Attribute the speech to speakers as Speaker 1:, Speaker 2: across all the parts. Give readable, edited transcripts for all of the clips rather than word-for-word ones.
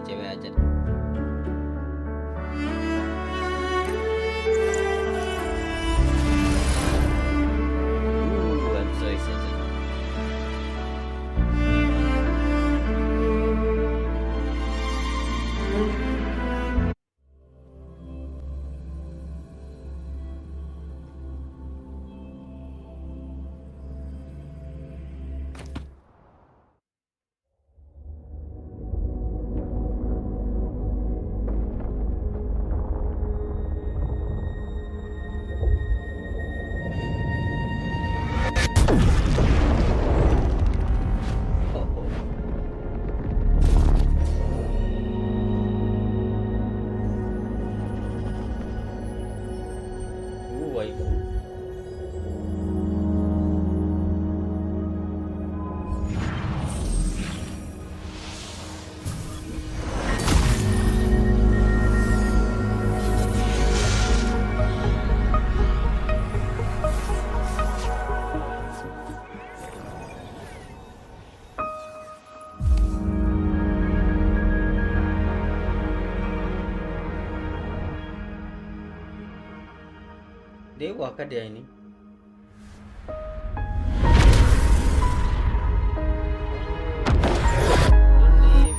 Speaker 1: cewek aja. One choice aja. Oh, oh. Waifu. Dewa kah dia ini? Don't leave.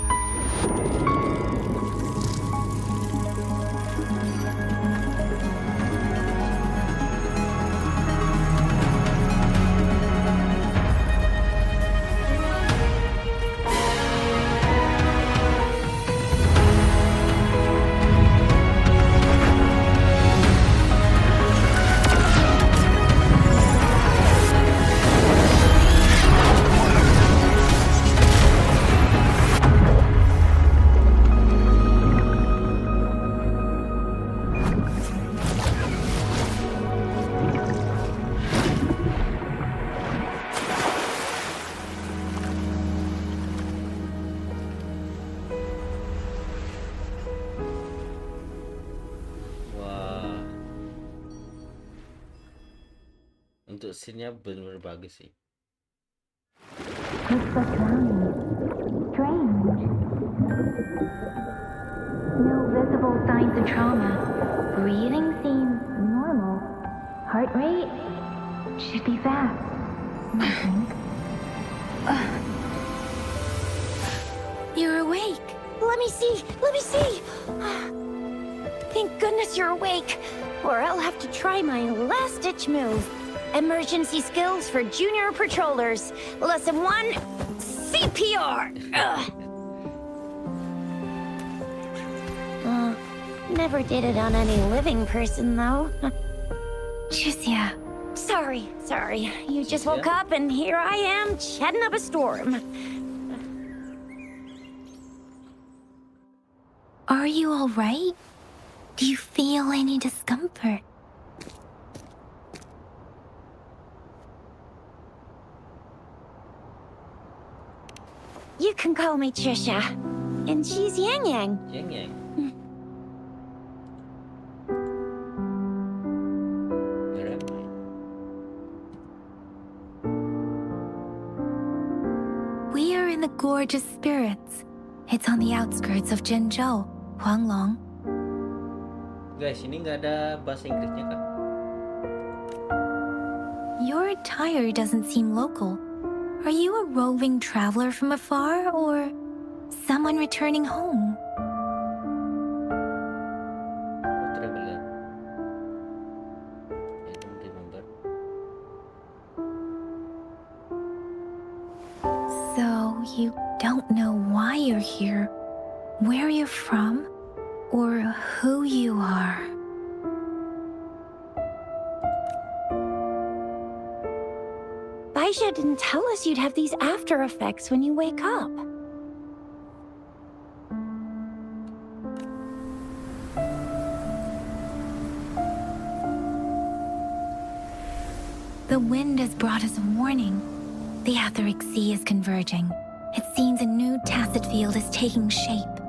Speaker 1: Wah, untuk scene-nya benar-benar bagus sih.
Speaker 2: Looks like drowning. Strange. No visible signs of trauma. Breathing seems normal. Heart rate should be fast. I think.
Speaker 3: You're awake. Let me see. Let me see. Thank goodness you're awake, or I'll have to try my last-ditch move. Emergency skills for junior patrollers. Lesson 1, CPR. Never did it on any living person, though.
Speaker 2: Jusia.
Speaker 3: Sorry. You just woke up, and here I am, chatting up a storm.
Speaker 2: Are you all right? Do you feel any discomfort?
Speaker 3: You can call me Trisha, and she's Yang Yang.
Speaker 1: Yang yang. Where am I?
Speaker 2: We are in the Gorgeous Spirits. It's on the outskirts of Zhenzhou, Huanglong.
Speaker 1: Guys, ini nggak ada bahasa Inggrisnya kah?
Speaker 2: Your attire doesn't seem local. Are you a roving traveler from afar, or someone returning home?
Speaker 1: Oh, traveler. I don't remember.
Speaker 2: So you don't know why you're here, where you're from, or who you are.
Speaker 3: Baisha didn't tell us you'd have these after effects when you wake up.
Speaker 2: The wind has brought us a warning. The etheric sea is converging. It seems a new tacit field is taking shape.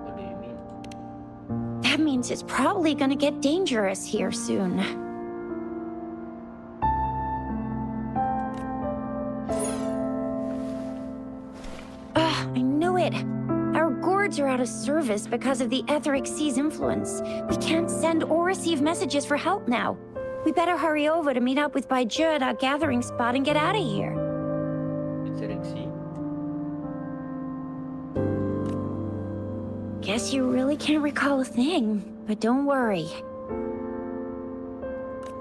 Speaker 1: What do you mean?
Speaker 3: That means it's probably gonna get dangerous here soon. I knew it. phones are out of service because of the etheric sea's influence. We can't send or receive messages for help now. We better hurry over to meet up with Baiju at our gathering spot and get out of here.
Speaker 1: Wuthering sih.
Speaker 3: Guess you really can't recall a thing, but don't worry.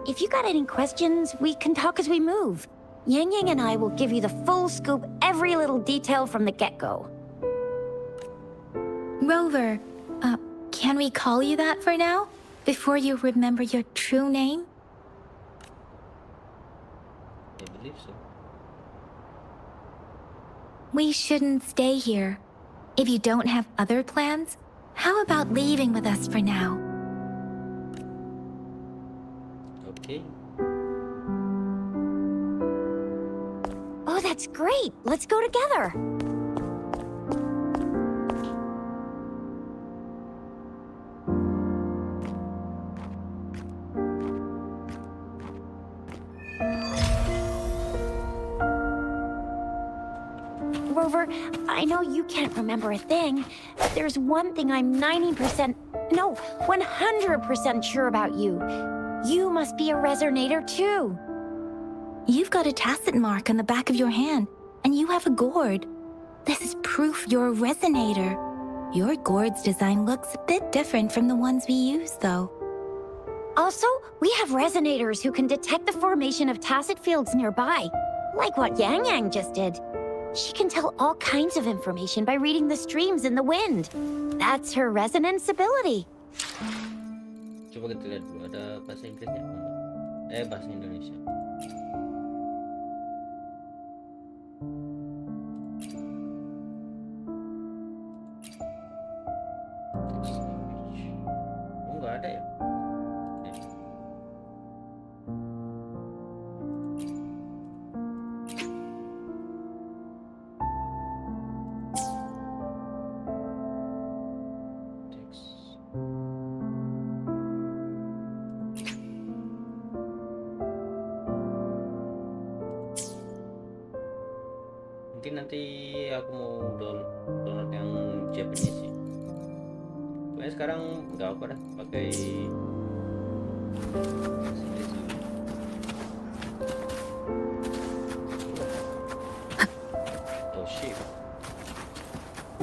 Speaker 3: If you got any questions, we can talk as we move. Yang Yang and I will give you the full scoop, every little detail from the get-go.
Speaker 2: Rover, can we call you that for now? Before you remember your true name?
Speaker 1: I believe so.
Speaker 2: We shouldn't stay here. If you don't have other plans, how about leaving with us for now?
Speaker 1: Okay.
Speaker 3: Oh, that's great! Let's go together! Rover, I know you can't remember a thing, but there's one thing I'm 90%, no, 100% sure about you. You must be a resonator too.
Speaker 2: You've got a tacit mark on the back of your hand, and you have a gourd. This is proof you're a resonator. Your gourd's design looks a bit different from the ones we use, though.
Speaker 3: Also, we have resonators who can detect the formation of tacit fields nearby, like what Yang Yang just did. She can tell all kinds of information by reading the streams in the wind. That's her resonance ability.
Speaker 1: Coba kita lihat dulu ada bahasa Inggrisnya. Bahasa Indonesia. Oh, nggak ada ya? Mungkin nanti aku mau download yang Japanese sih. Pokoknya sekarang nggak apa dah pakai bahasa Inggris dulu. Oh shit.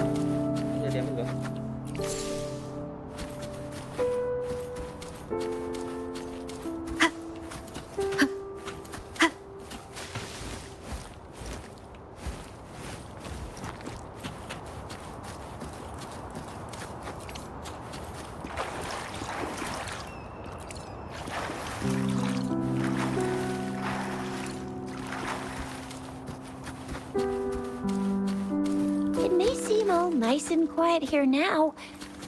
Speaker 1: Bisa diambil nggak?
Speaker 3: It may seem all nice and quiet here now,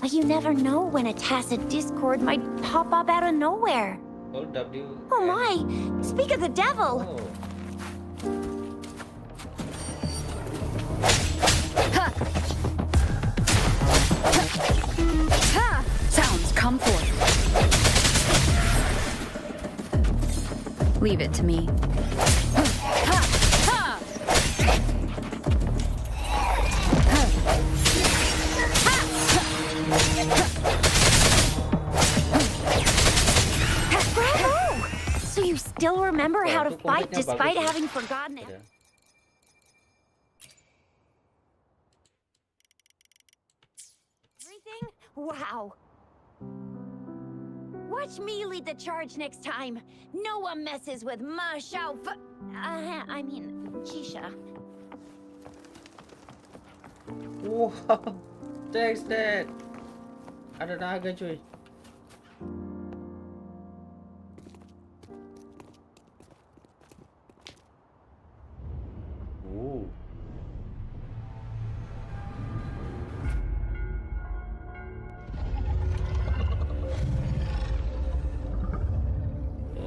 Speaker 3: but you never know when a tacit discord might pop up out of nowhere.
Speaker 1: Hold W.
Speaker 3: Oh my! Speak of the devil!
Speaker 1: Oh.
Speaker 4: Sounds, come forth. Leave it to me.
Speaker 3: Bravo! So you still remember how to
Speaker 1: Itu
Speaker 3: fight
Speaker 1: komiknya
Speaker 3: despite
Speaker 1: bagus ya.
Speaker 3: having forgotten it?
Speaker 1: Ada.
Speaker 3: Everything? Wow. Watch me lead the charge next time. No one messes with Ma Xiao I mean, Chisha.
Speaker 1: Wow. Thanks, Dad. Ada naga cuy.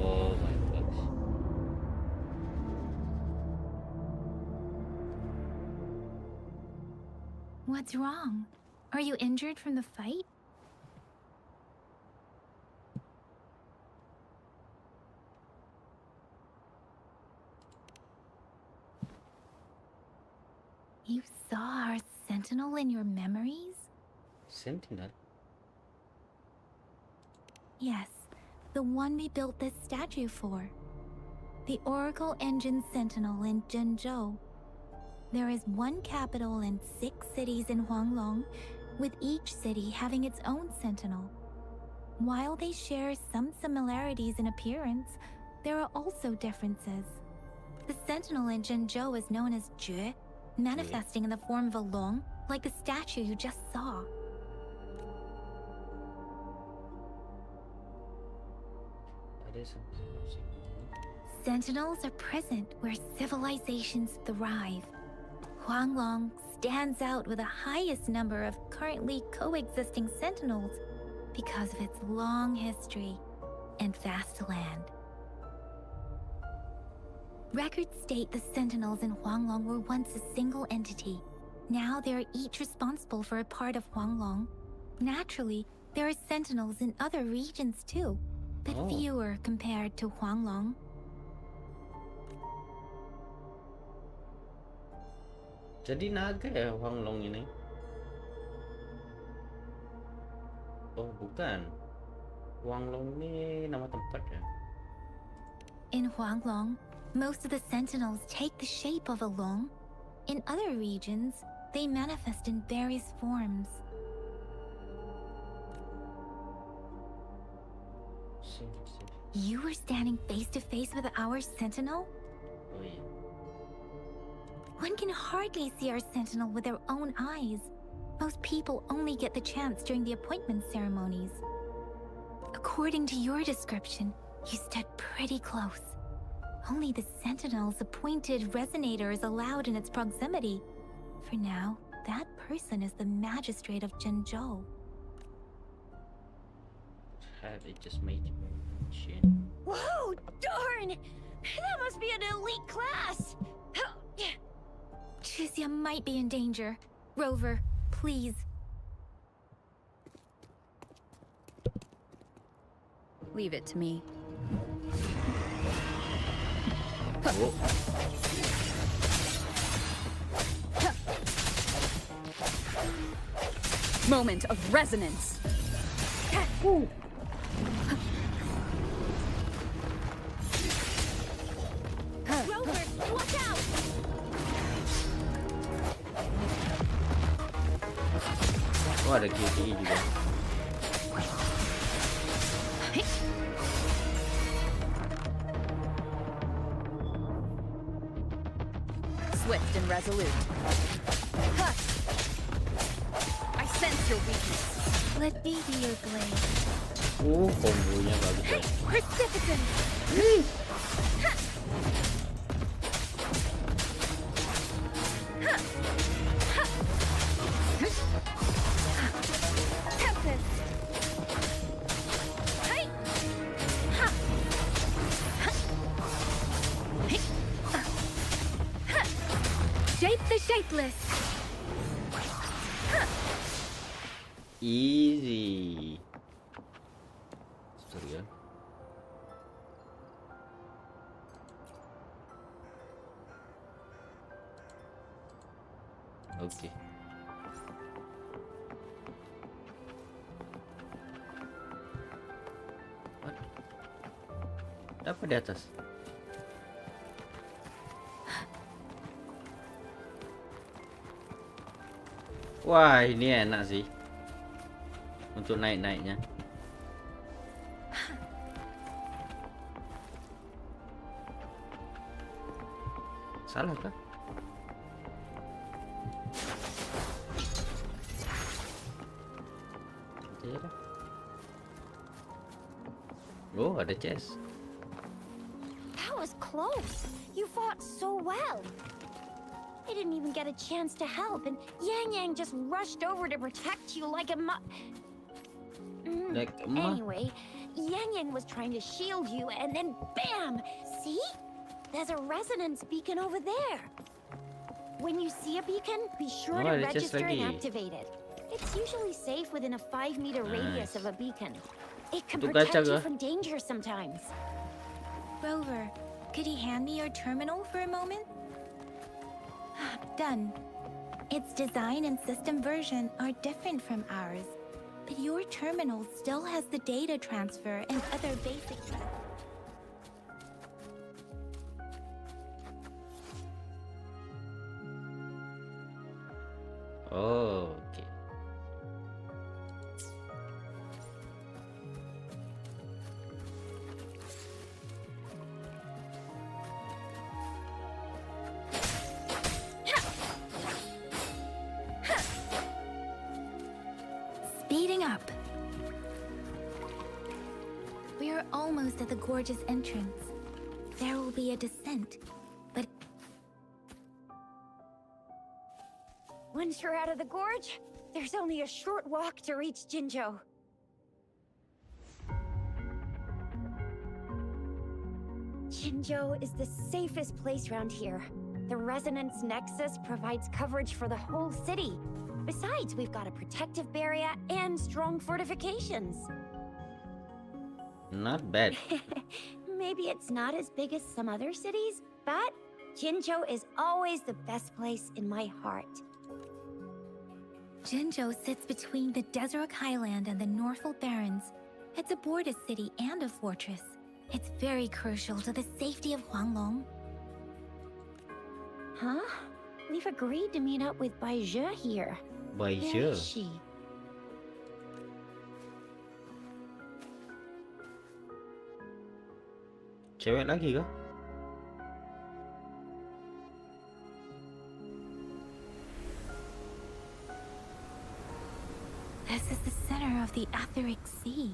Speaker 1: Oh my god.
Speaker 2: What's wrong? Are you injured from the fight? You saw our sentinel in your memories?
Speaker 1: Sentinel.
Speaker 2: Yes, the one we built this statue for. The Oracle Engine Sentinel in Zhenzhou. There is one capital and 6 cities in Huanglong, with each city having its own sentinel. While they share some similarities in appearance, there are also differences. The sentinel in Zhenzhou is known as Jue, manifesting in the form of a long, like the statue you just saw.
Speaker 1: That is something.
Speaker 2: Sentinels are present where civilizations thrive. Huanglong stands out with the highest number of currently coexisting sentinels because of its long history and vast land. Records state the sentinels in Huanglong were once a single entity. Now they are each responsible for a part of Huanglong. Naturally, there are sentinels in other regions too, but fewer compared to Huanglong.
Speaker 1: Jadi naga ya Huanglong ini? Oh bukan, Huanglong ini nama tempat ya?
Speaker 2: In Huanglong, most of the sentinels take the shape of a long. In other regions, they manifest in various forms. You were standing face to face with our sentinel?
Speaker 1: Oh iya.
Speaker 2: One can hardly see our sentinel with their own eyes. Most people only get the chance during the appointment ceremonies. According to your description, you stood pretty close. Only the sentinel's appointed resonator is allowed in its proximity. For now, that person is the magistrate of Zhenzhou.
Speaker 1: Have it just made shit.
Speaker 3: Whoa, darn! That must be an elite class!
Speaker 2: Chizia might be in danger. Rover, please.
Speaker 4: Leave it to me.
Speaker 1: Oh.
Speaker 4: Moment of resonance.
Speaker 3: Rover, watch out!
Speaker 1: Oh ada kiri juga.
Speaker 4: Swift and resolute. Huh. I sense your weakness.
Speaker 2: Let me be your blade.
Speaker 1: Kombonya bagus ya.
Speaker 2: Precipitant! Tempest! Hey! Shape the shapeless!
Speaker 1: Easy. Sorry ya. Oke. Apa di atas? Wah, ini enak sih untuk naik-naiknya. Salah kah? Oh, ada chest.
Speaker 3: That was close. You fought so well. I didn't even get a chance to help, and Yang Yang just rushed over to protect you like a
Speaker 1: Like a ma-
Speaker 3: Anyway, Yang Yang was trying to shield you, and then BAM! See? There's a resonance beacon over there. When you see a beacon, be sure to
Speaker 1: it's just
Speaker 3: register and
Speaker 1: lagi.
Speaker 3: activate it. It's usually safe within a 5-meter radius of a beacon. It can
Speaker 1: Itu
Speaker 3: protect
Speaker 1: gacha
Speaker 3: you
Speaker 1: kah?
Speaker 3: from danger sometimes.
Speaker 2: Rover, could you hand me your terminal for a moment? Done. Its design and system version are different from ours, but your terminal still has the data transfer and other basic
Speaker 1: Oh, oke.
Speaker 2: Speeding up. We are almost at the gorge's entrance. There will be a descent, but
Speaker 3: Once you're out of the gorge, there's only a short walk to reach Jinzhou. Jinzhou is the safest place around here. The Resonance Nexus provides coverage for the whole city. Besides, we've got a protective barrier and strong fortifications.
Speaker 1: Not bad.
Speaker 3: Maybe it's not as big as some other cities, but Jinzhou is always the best place in my heart.
Speaker 2: Jinzhou sits between the Desert Highland and the Northwold Barrens. It's a border city and a fortress. It's very crucial to the safety of Huanglong.
Speaker 3: Huh? We've agreed to meet up with Bai Zhe here.
Speaker 1: Bai
Speaker 3: Where
Speaker 1: Zhe.
Speaker 3: is she?
Speaker 1: Cewek lagi kah?
Speaker 2: This is the center of the Etheric Sea.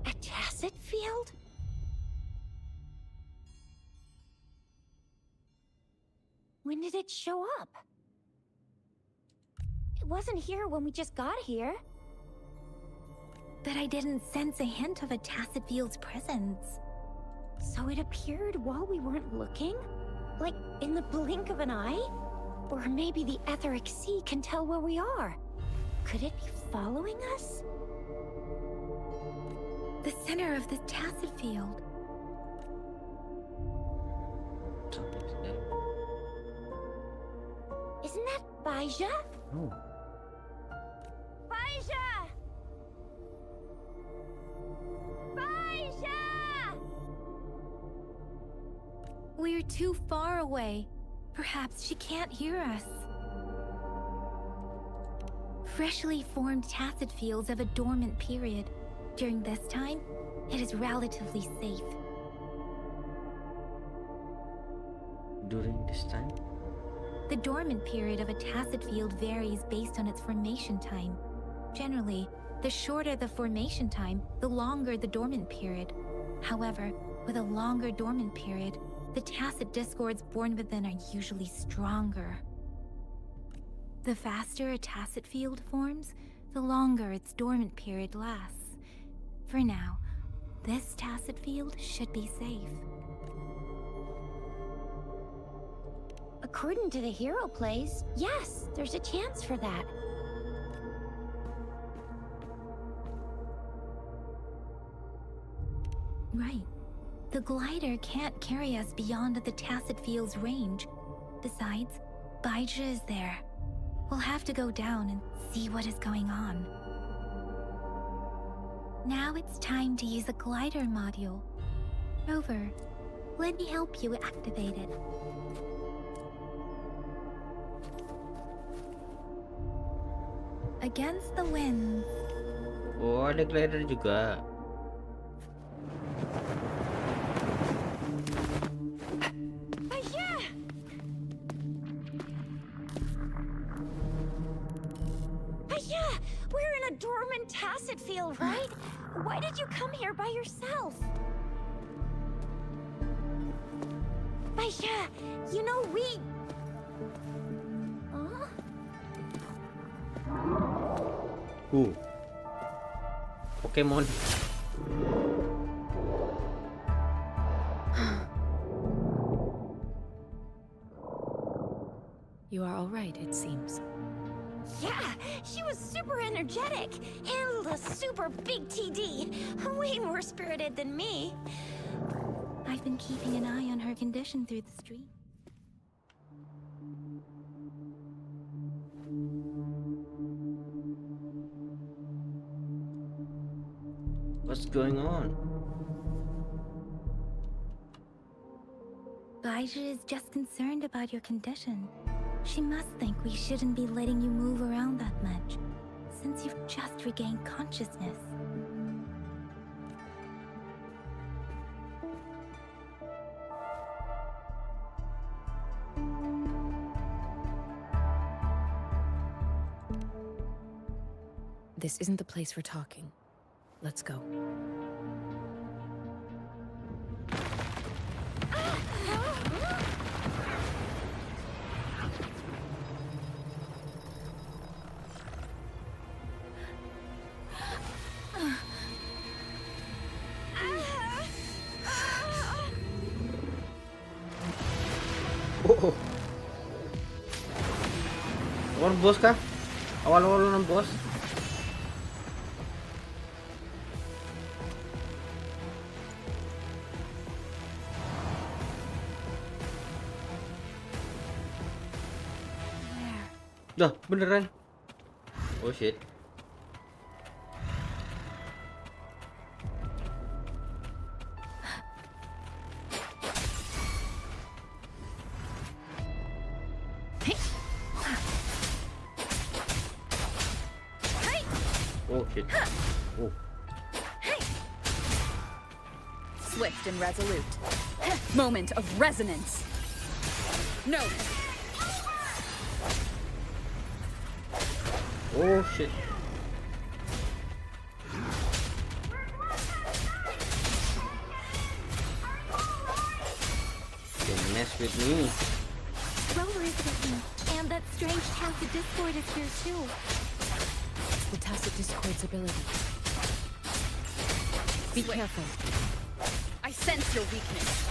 Speaker 3: A tacit field? When did it show up? It wasn't here when we just got here.
Speaker 2: But I didn't sense a hint of a tacit field's presence.
Speaker 3: So it appeared while we weren't looking? Like in the blink of an eye? Or maybe the Etheric Sea can tell where we are. Could it be following us?
Speaker 2: The center of the tacit field.
Speaker 1: Something's there.
Speaker 3: Isn't that Bai Zhe?
Speaker 1: Oh.
Speaker 3: Bai Zhe! Bai Zhe!
Speaker 2: We're too far away. Perhaps she can't hear us. Freshly formed tacit fields have a dormant period. During this time, it is relatively safe.
Speaker 1: During this time?
Speaker 2: The dormant period of a tacit field varies based on its formation time. Generally, the shorter the formation time, the longer the dormant period. However, with a longer dormant period, the tacit discords born within are usually stronger. The faster a tacit field forms, the longer its dormant period lasts. For now, this tacit field should be safe.
Speaker 3: According to the hero plays, yes, there's a chance for that.
Speaker 2: Right. The glider can't carry us beyond the tacit field's range. Besides, Bai Zhe is there. We'll have to go down and see what is going on. Now it's time to use a glider module. Rover, let me help you activate it. Against the winds.
Speaker 1: Oh, ada glider juga.
Speaker 3: Bai Zhe! Bai Zhe! We're in a dormant tacit field, right? Why did you come here by yourself? Bai Zhe, you know we... Huh?
Speaker 1: Pokemon.
Speaker 4: You are all right, it seems.
Speaker 3: Yeah, she was super energetic. Handled a super big TD. Way more spirited than me.
Speaker 2: I've been keeping an eye on her condition through the stream.
Speaker 1: What's going on?
Speaker 2: Gaija is just concerned about your condition. She must think we shouldn't be letting you move around that much, since you've just regained consciousness.
Speaker 4: This isn't the place for talking. Let's go.
Speaker 1: Oh. Awal bos kah? Awal-awal ng bos? Dah, beneran. Oh shit. Oh shit. Oh.
Speaker 5: Swift and resolute. Moment of resonance. No.
Speaker 1: Oh shit. Don't mess with me.
Speaker 2: Rover is with me, and that strange tacit discord is here too.
Speaker 4: The tacit discord's ability. Be careful.
Speaker 5: I sense your weakness.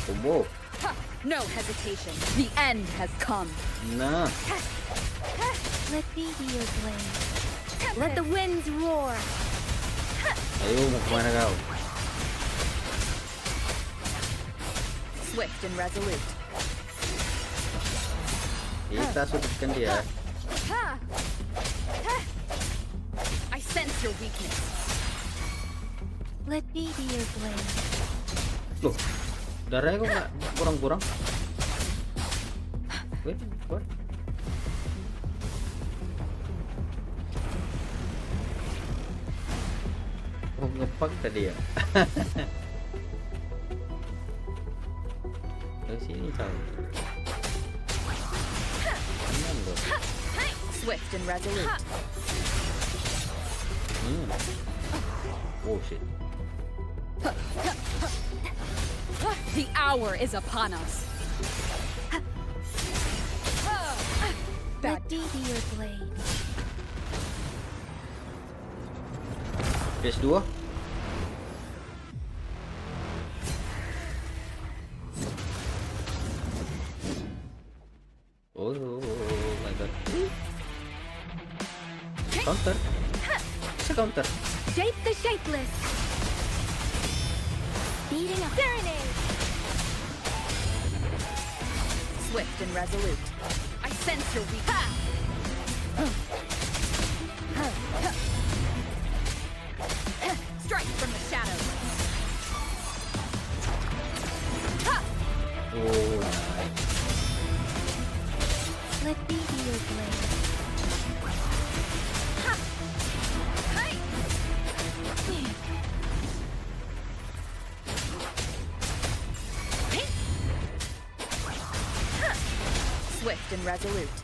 Speaker 1: Combo.
Speaker 5: No hesitation. The end has come.
Speaker 1: Nah.
Speaker 2: Let me be your blade. Let the winds roar.
Speaker 1: Ayo, mau kemana kau?
Speaker 5: Swift and resolute.
Speaker 1: Kita sudutkan dia.
Speaker 5: I sense your weakness.
Speaker 2: Let me be your blade.
Speaker 1: Loh, darahnya kok nggak kurang-kurang? Wait, what? Oh, ngepak tadi ya? Dari sini tahu. Tenang loh.
Speaker 5: Swift and resolute.
Speaker 1: Oh shit.
Speaker 5: The hour is upon us.
Speaker 2: Let me be your blade.
Speaker 1: PS2. Oh my god. Counter. Bisa counter.
Speaker 2: Shape the shapeless. Beating a serenade.
Speaker 5: Swift and resolute. I sense your weakness. Strike from the shadows.
Speaker 1: Oh nice.
Speaker 2: Let me be your blade.
Speaker 5: Swift and resolute.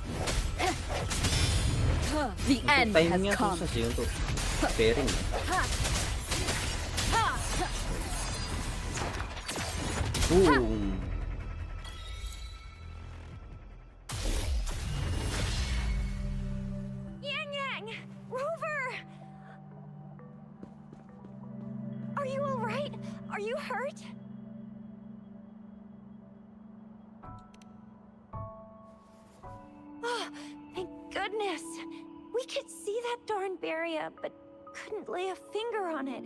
Speaker 5: The
Speaker 1: Untuk
Speaker 5: end has
Speaker 1: timingnya
Speaker 5: come.
Speaker 1: susah sih untuk pairing. Boom.
Speaker 3: Yang Yang! Rover! Are you alright? Are you hurt? Oh, thank goodness! We could see that darn barrier, but couldn't lay a finger on it.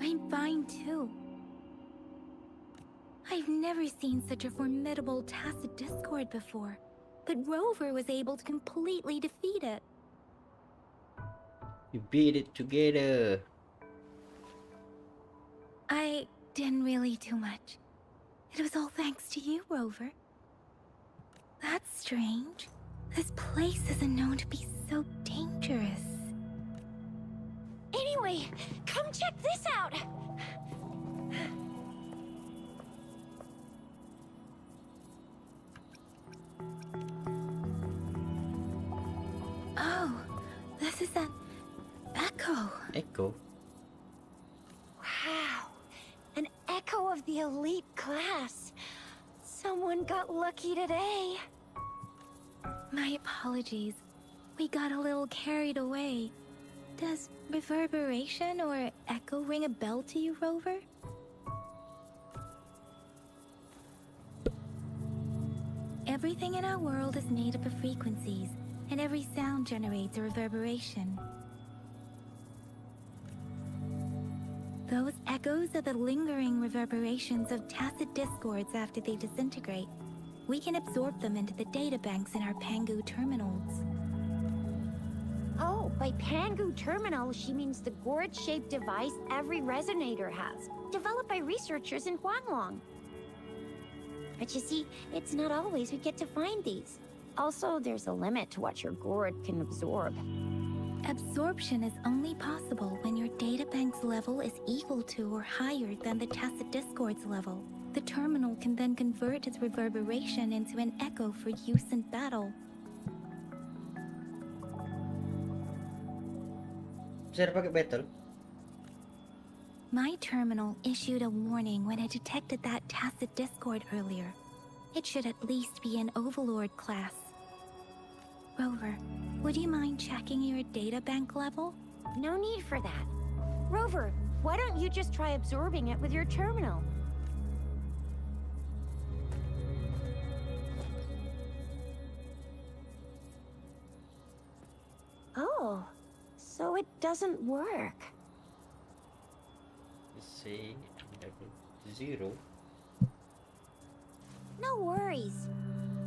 Speaker 2: I'm fine too. I've never seen such a formidable tacit discord before. but Rover was able to completely defeat it.
Speaker 1: You beat it together.
Speaker 2: I didn't really do much. It was all thanks to you, Rover. That's strange. This place isn't known to be so dangerous.
Speaker 3: Anyway, come check this out!
Speaker 2: Oh, this is an echo.
Speaker 1: Echo.
Speaker 3: Wow, an echo of the elite class. Someone got lucky today.
Speaker 2: My apologies. We got a little carried away. Does reverberation or echo ring a bell to you, Rover? Everything in our world is made up of frequencies, and every sound generates a reverberation. Those echoes are the lingering reverberations of tacit discords after they disintegrate. We can absorb them into the databanks in our Pangu terminals.
Speaker 3: Oh, by Pangu Terminal, she means the gourd-shaped device every resonator has, developed by researchers in Huanglong. But you see, it's not always we get to find these. Also, there's a limit to what your gourd can absorb.
Speaker 2: Absorption is only possible when your databank's level is equal to or higher than the tacit discord's level. The terminal can then convert its reverberation into an echo for use in battle.
Speaker 1: Bisa pakai battle?
Speaker 2: My terminal issued a warning when it detected that tacit discord earlier. It should at least be an Overlord class. Rover, would you mind checking your databank level?
Speaker 3: No need for that. Rover, why don't you just try absorbing it with your terminal? Oh, so it doesn't work.
Speaker 1: Let's say level 0.
Speaker 3: No worries.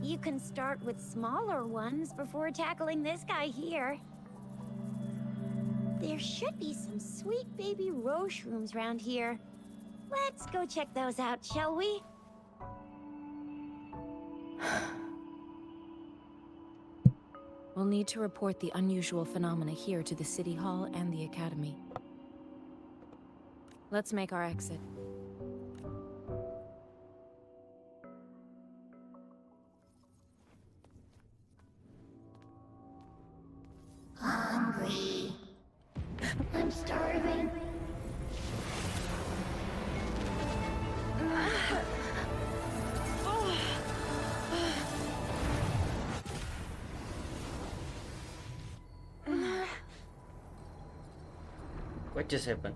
Speaker 3: You can start with smaller ones before tackling this guy here. There should be some sweet baby Roche rooms around here. Let's go check those out, shall we?
Speaker 4: We'll need to report the unusual phenomena here to the City Hall and the Academy. Let's make our exit.
Speaker 3: Hungry. I'm starving.
Speaker 1: What just happened?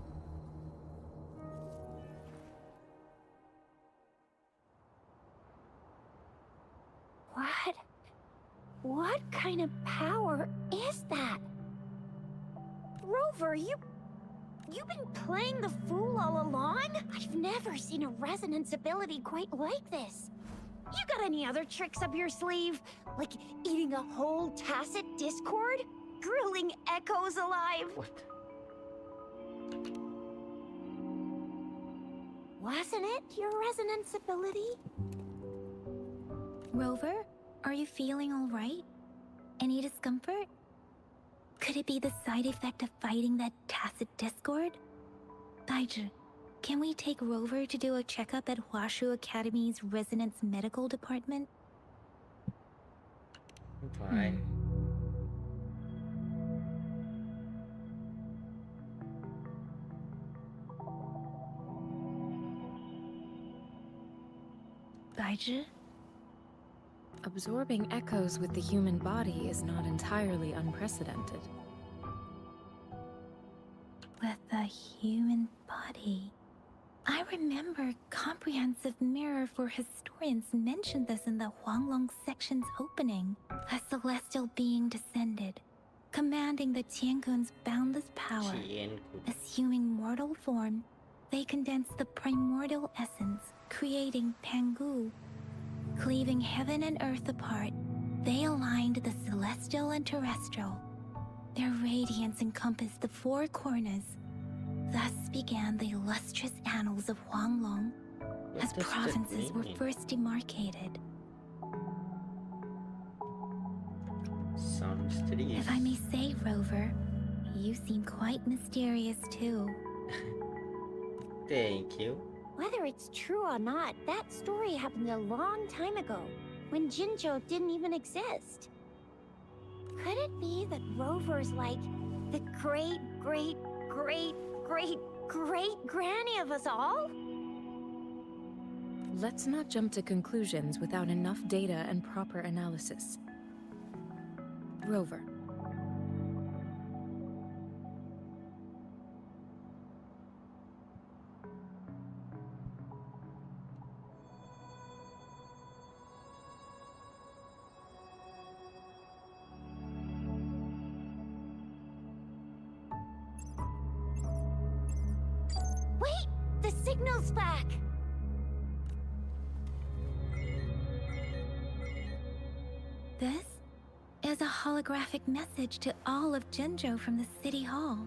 Speaker 3: What? What kind of power is that? Rover, you've been playing the fool all along? I've never seen a resonance ability quite like this. You got any other tricks up your sleeve? Like eating a whole tacit discord? Grilling echoes alive?
Speaker 1: What?
Speaker 3: Wasn't it your resonance ability?
Speaker 2: Rover, are you feeling all right? Any discomfort? Could it be the side effect of fighting that tacit discord? Baiju, can we take Rover to do a checkup at Huashu Academy's Resonance Medical Department?
Speaker 1: I'm fine.
Speaker 2: Baiju?
Speaker 4: Absorbing echoes with the human body is not entirely unprecedented.
Speaker 2: With the human body. I remember Comprehensive Mirror for Historians mentioned this in the Huanglong section's opening. A celestial being descended, commanding the Tiankun's boundless power. Assuming mortal form, they condensed the primordial essence, creating Pangu. Cleaving heaven and earth apart, They aligned the celestial and terrestrial. Their radiance encompassed the four corners. Thus began the illustrious annals of Huanglong, as
Speaker 1: does that
Speaker 2: provinces were
Speaker 1: mean?
Speaker 2: first demarcated.
Speaker 1: Sounds mysterious.
Speaker 2: If I may say, Rover, you seem quite mysterious too.
Speaker 1: Thank you.
Speaker 3: Whether it's true or not, that story happened a long time ago, when Jinzhou didn't even exist. Could it be that Rover's like the great, great, great, great, great granny of us all?
Speaker 4: Let's not jump to conclusions without enough data and proper analysis. Rover.
Speaker 3: Wait! The signal's back!
Speaker 2: This is a holographic message to all of Jinzhou from the City Hall.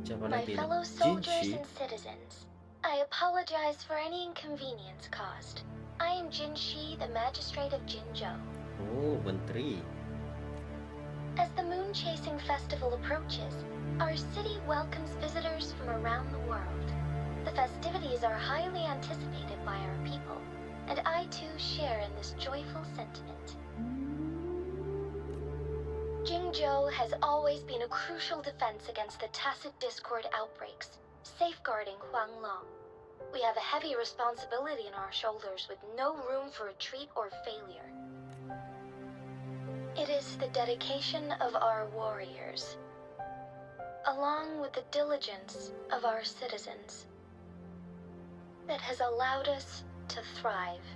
Speaker 1: Siapa
Speaker 6: My
Speaker 1: lagi nih?
Speaker 6: fellow soldiers
Speaker 1: Jinshi.
Speaker 6: and citizens, I apologize for any inconvenience caused. I am Jinshi, the magistrate of Jinzhou.
Speaker 1: Oh, menteri.
Speaker 6: As the moon chasing festival approaches, our city welcomes visitors from around the world. The festivities are highly anticipated by our people, and I too share in this joyful sentiment. Jingzhou has always been a crucial defense against the tacit discord outbreaks, safeguarding Huanglong. We have a heavy responsibility on our shoulders with no room for retreat or failure. It is the dedication of our warriors, along with the diligence of our citizens, that has allowed us to thrive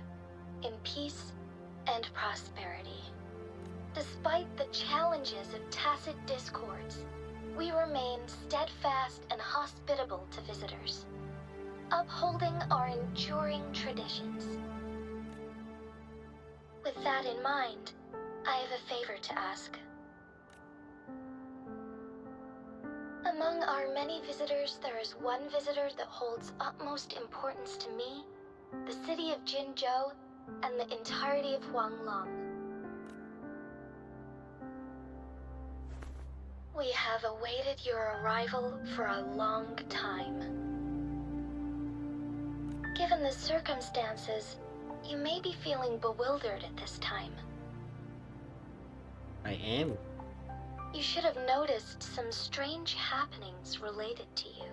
Speaker 6: in peace and prosperity. Despite the challenges of tacit discords, we remain steadfast and hospitable to visitors, upholding our enduring traditions. With that in mind, I have a favor to ask. Among our many visitors, there is one visitor that holds utmost importance to me, the city of Jinzhou, and the entirety of Huanglong. We have awaited your arrival for a long time. Given the circumstances, you may be feeling bewildered at this time.
Speaker 1: I am.
Speaker 6: You should have noticed some strange happenings related to you.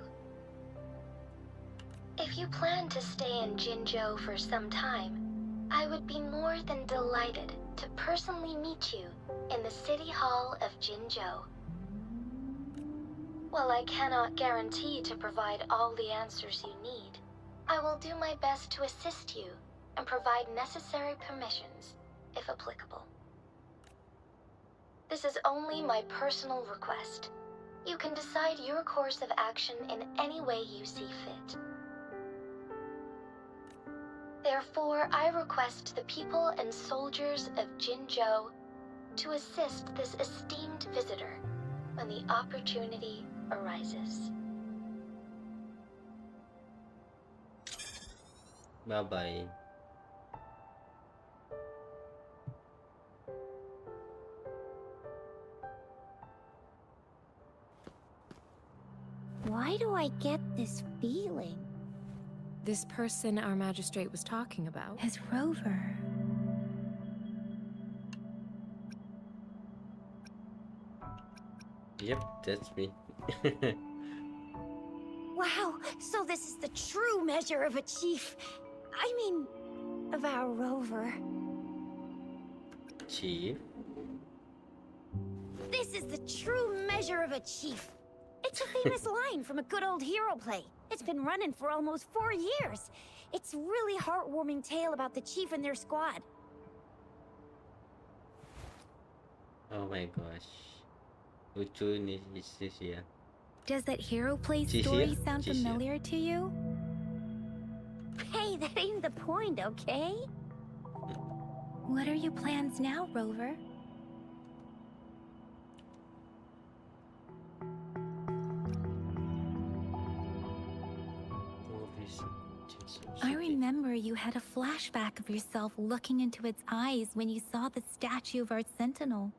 Speaker 6: If you plan to stay in Jinzhou for some time, I would be more than delighted to personally meet you in the City Hall of Jinzhou. While I cannot guarantee to provide all the answers you need, I will do my best to assist you and provide necessary permissions, if applicable. This is only my personal request. You can decide your course of action in any way you see fit. Therefore, I request the people and soldiers of Jinzhou to assist this esteemed visitor when the opportunity arises.
Speaker 1: Bye-bye.
Speaker 3: Why do I get this feeling?
Speaker 4: This person our magistrate was talking about.
Speaker 2: As Rover.
Speaker 1: Yep, that's me.
Speaker 3: Wow, so this is the true measure of a chief. I mean, of our Rover.
Speaker 1: Chief.
Speaker 3: This is the true measure of a chief. It's a famous line from a good old hero play. It's been running for almost 4 years. It's a really heartwarming tale about the chief and their squad.
Speaker 1: Oh my gosh. Lucu nih this ya.
Speaker 2: Does that hero play
Speaker 1: Sisir?
Speaker 2: story sound
Speaker 1: Sisir.
Speaker 2: familiar to you?
Speaker 3: Hey, that ain't the point, okay?
Speaker 2: What are your plans now, Rover? I remember you had a flashback of yourself looking into its eyes when you saw the statue of our sentinel.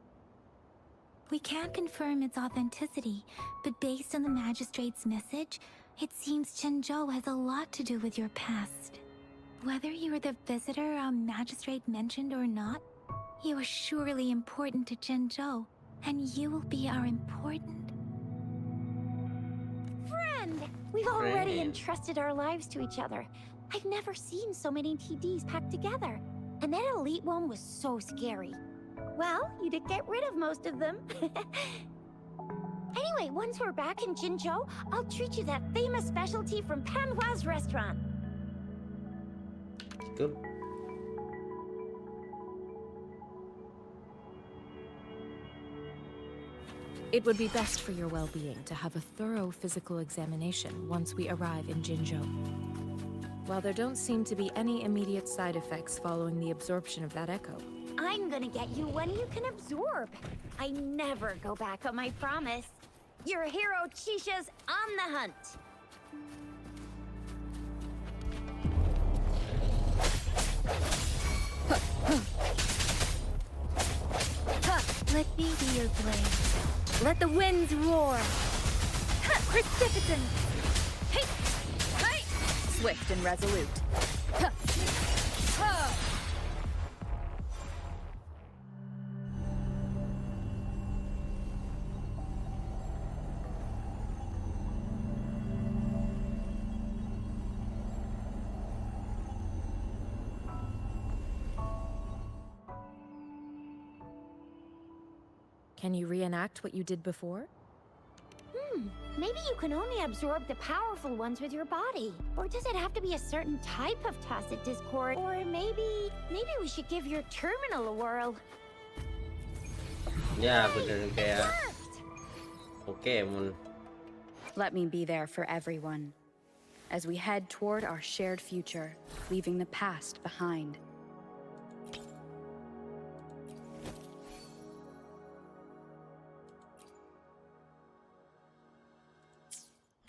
Speaker 2: We can't confirm its authenticity, but based on the magistrate's message, it seems Chenzhou has a lot to do with your past. Whether you were the visitor our magistrate mentioned or not, you are surely important to Chenzhou, and you will be our important...
Speaker 3: Friend! We've already
Speaker 1: Friend.
Speaker 3: entrusted our lives to each other. I've never seen so many TDs packed together. And that elite one was so scary. Well, you did get rid of most of them. Anyway, once we're back in Jinzhou, I'll treat you that famous specialty from Panhua's restaurant.
Speaker 1: Good.
Speaker 4: It would be best for your well-being to have a thorough physical examination once we arrive in Jinzhou. While there don't seem to be any immediate side effects following the absorption of that echo,
Speaker 3: I'm gonna get you one you can absorb. I never go back on my promise. Your hero Chisha's on the hunt.
Speaker 2: Let me be your blade.
Speaker 3: Let the winds roar. Precipitant.
Speaker 5: Hey! Hey! Swift and resolute. Huh. Huh.
Speaker 4: can you reenact what you did before?
Speaker 3: Maybe you can only absorb the powerful ones with your body. Or does it have to be a certain type of tacit discord? Or maybe we should give your terminal a whirl.
Speaker 1: Ya, bener kayak
Speaker 3: Worked!
Speaker 1: Pokemon.
Speaker 5: Let me be there for everyone, as we head toward our shared future, leaving the past behind.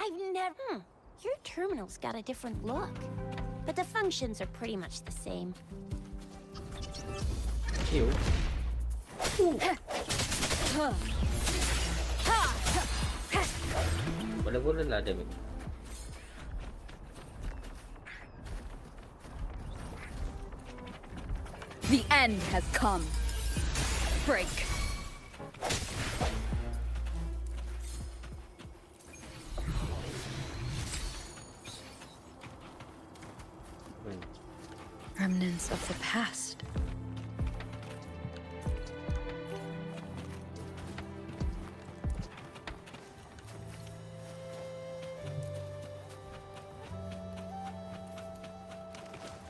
Speaker 3: I've never... Your terminal's got a different look. But the functions are pretty much the same.
Speaker 1: Cute. Boleh-boleh lah dia.
Speaker 5: The end has come. Break. Remnants of the past.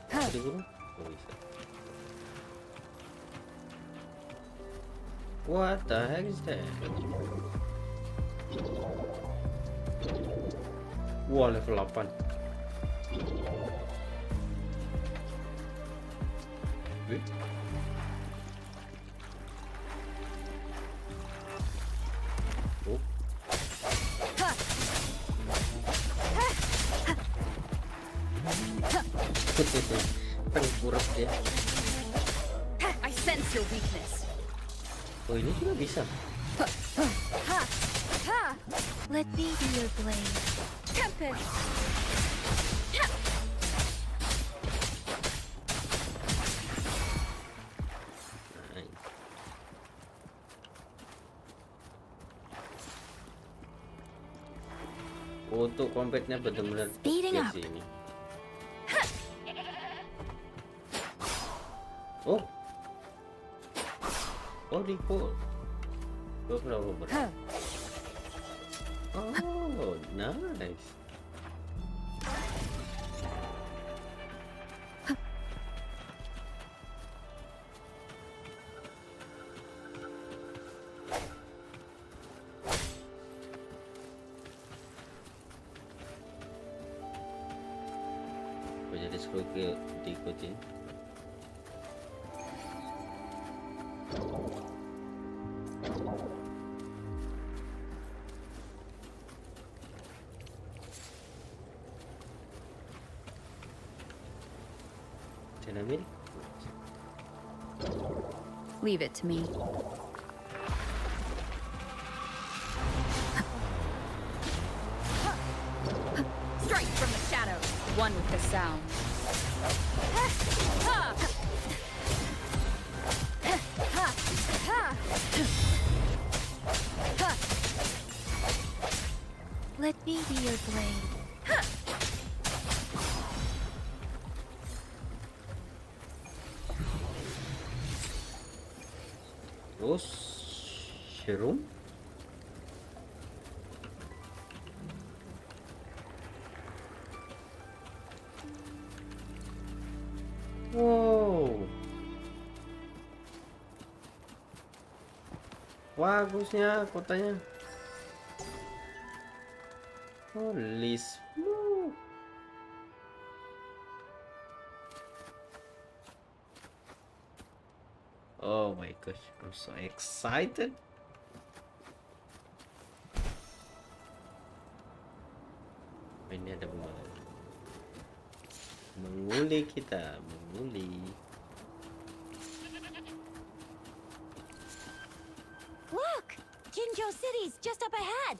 Speaker 1: Ada guru? Oh, bisa. What the heck is that? Wah, level 8. Eh? Oh. Tengkurap dia.
Speaker 5: I sense your weakness.
Speaker 1: Oh, ini juga bisa.
Speaker 2: Let me be your blade.
Speaker 5: Tempest.
Speaker 1: Nice. Untuk combatnya benar-benar
Speaker 2: Speeding
Speaker 1: biasa
Speaker 2: up.
Speaker 1: ini. Oh. Oh, default. Berapa berat? Oh, nice. jadi seru ke diikutin. Dynamit.
Speaker 5: Leave it to me. Strike from the shadows, one with the sound.
Speaker 2: Let me be your blade.
Speaker 1: Terus serum. Wow, bagusnya kotanya. Holy smoke. Oh my gosh, I'm so excited. Ini ada menguli kita, menguli.
Speaker 3: Look! Jinzhou City's just up ahead!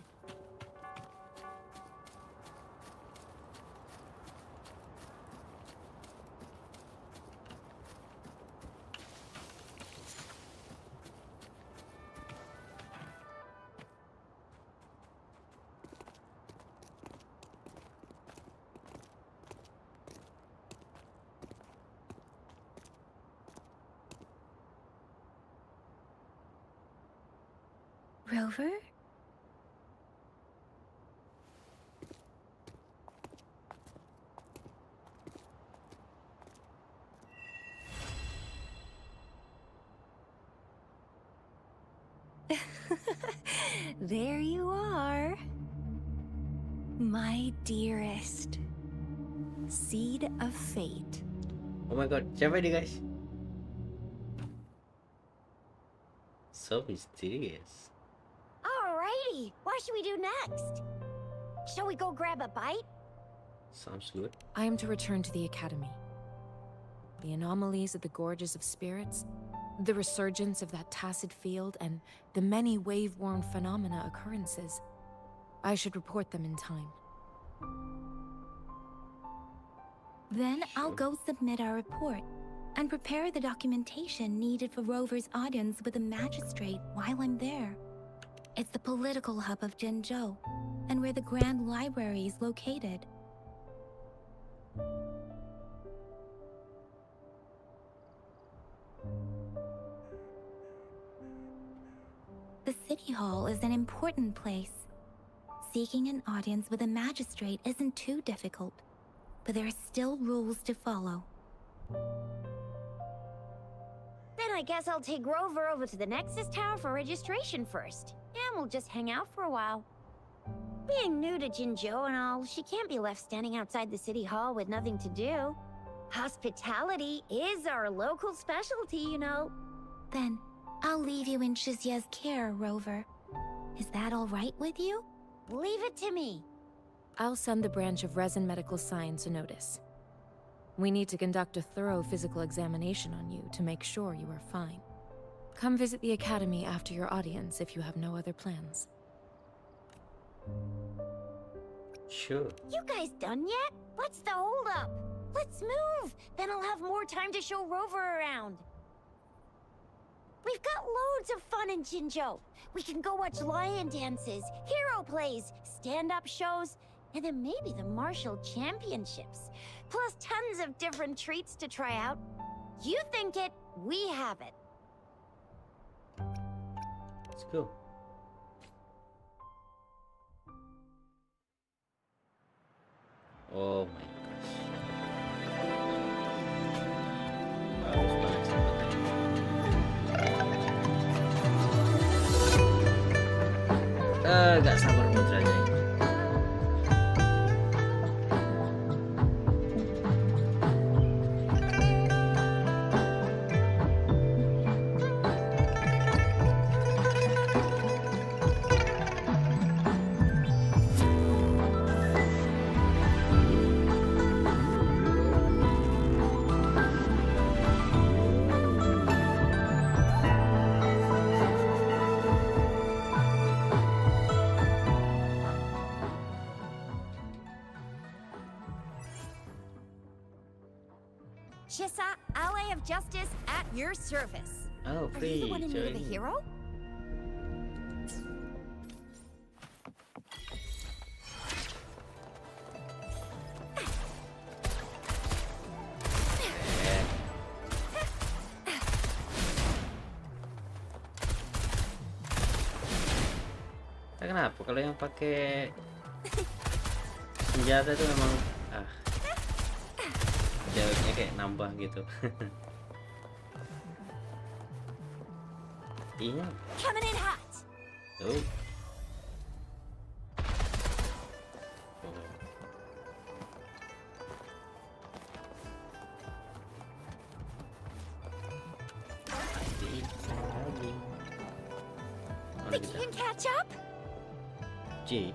Speaker 2: Rover? There you are. My dearest. Seed of fate.
Speaker 1: Oh my god, siapa ini guys? So mysterious.
Speaker 3: Alrighty, what should we do next? Shall we go grab a bite?
Speaker 1: Sounds good.
Speaker 4: I am to return to the Academy. The anomalies of the Gorges of Spirits, the resurgence of that tacit field, and the many wave-worn phenomena occurrences. I should report them in time.
Speaker 2: Then I'll go submit our report and prepare the documentation needed for Rover's audience with the magistrate while I'm there. It's the political hub of Jinzhou, and where the Grand Library is located. The City Hall is an important place. Seeking an audience with a magistrate isn't too difficult, but there are still rules to follow.
Speaker 3: Then I guess I'll take Rover over to the Nexus Tower for registration first, and we'll just hang out for a while. Being new to Jinzhou and all, she can't be left standing outside the City Hall with nothing to do. Hospitality is our local specialty, you know.
Speaker 2: Then, I'll leave you in Shizia's care, Rover. Is that all right with you?
Speaker 3: Leave it to me.
Speaker 4: I'll send the branch of Resin Medical Science a notice. We need to conduct a thorough physical examination on you to make sure you are fine. Come visit the Academy after your audience if you have no other plans.
Speaker 1: Sure.
Speaker 3: You guys done yet? What's the holdup? Let's move! Then I'll have more time to show Rover around. We've got loads of fun in Jinzhou. We can go watch lion dances, hero plays, stand-up shows, and then maybe the martial championships. Plus tons of different treats to try out. You think it, we have it.
Speaker 1: Let's go. Oh my gosh. Bagus banget tempatnya. Gak sabar putranya ini.
Speaker 3: Chissa, ally of justice at your service.
Speaker 1: Oh,
Speaker 3: Are you the
Speaker 1: free.
Speaker 3: one in need of a
Speaker 1: Join.
Speaker 3: hero?
Speaker 1: Kenapa kalau yang pakai senjata itu memang jauhnya kayak nambah gitu. Iya.
Speaker 3: Coming in hot.
Speaker 1: Tuh.
Speaker 3: Think you can catch up?
Speaker 1: J.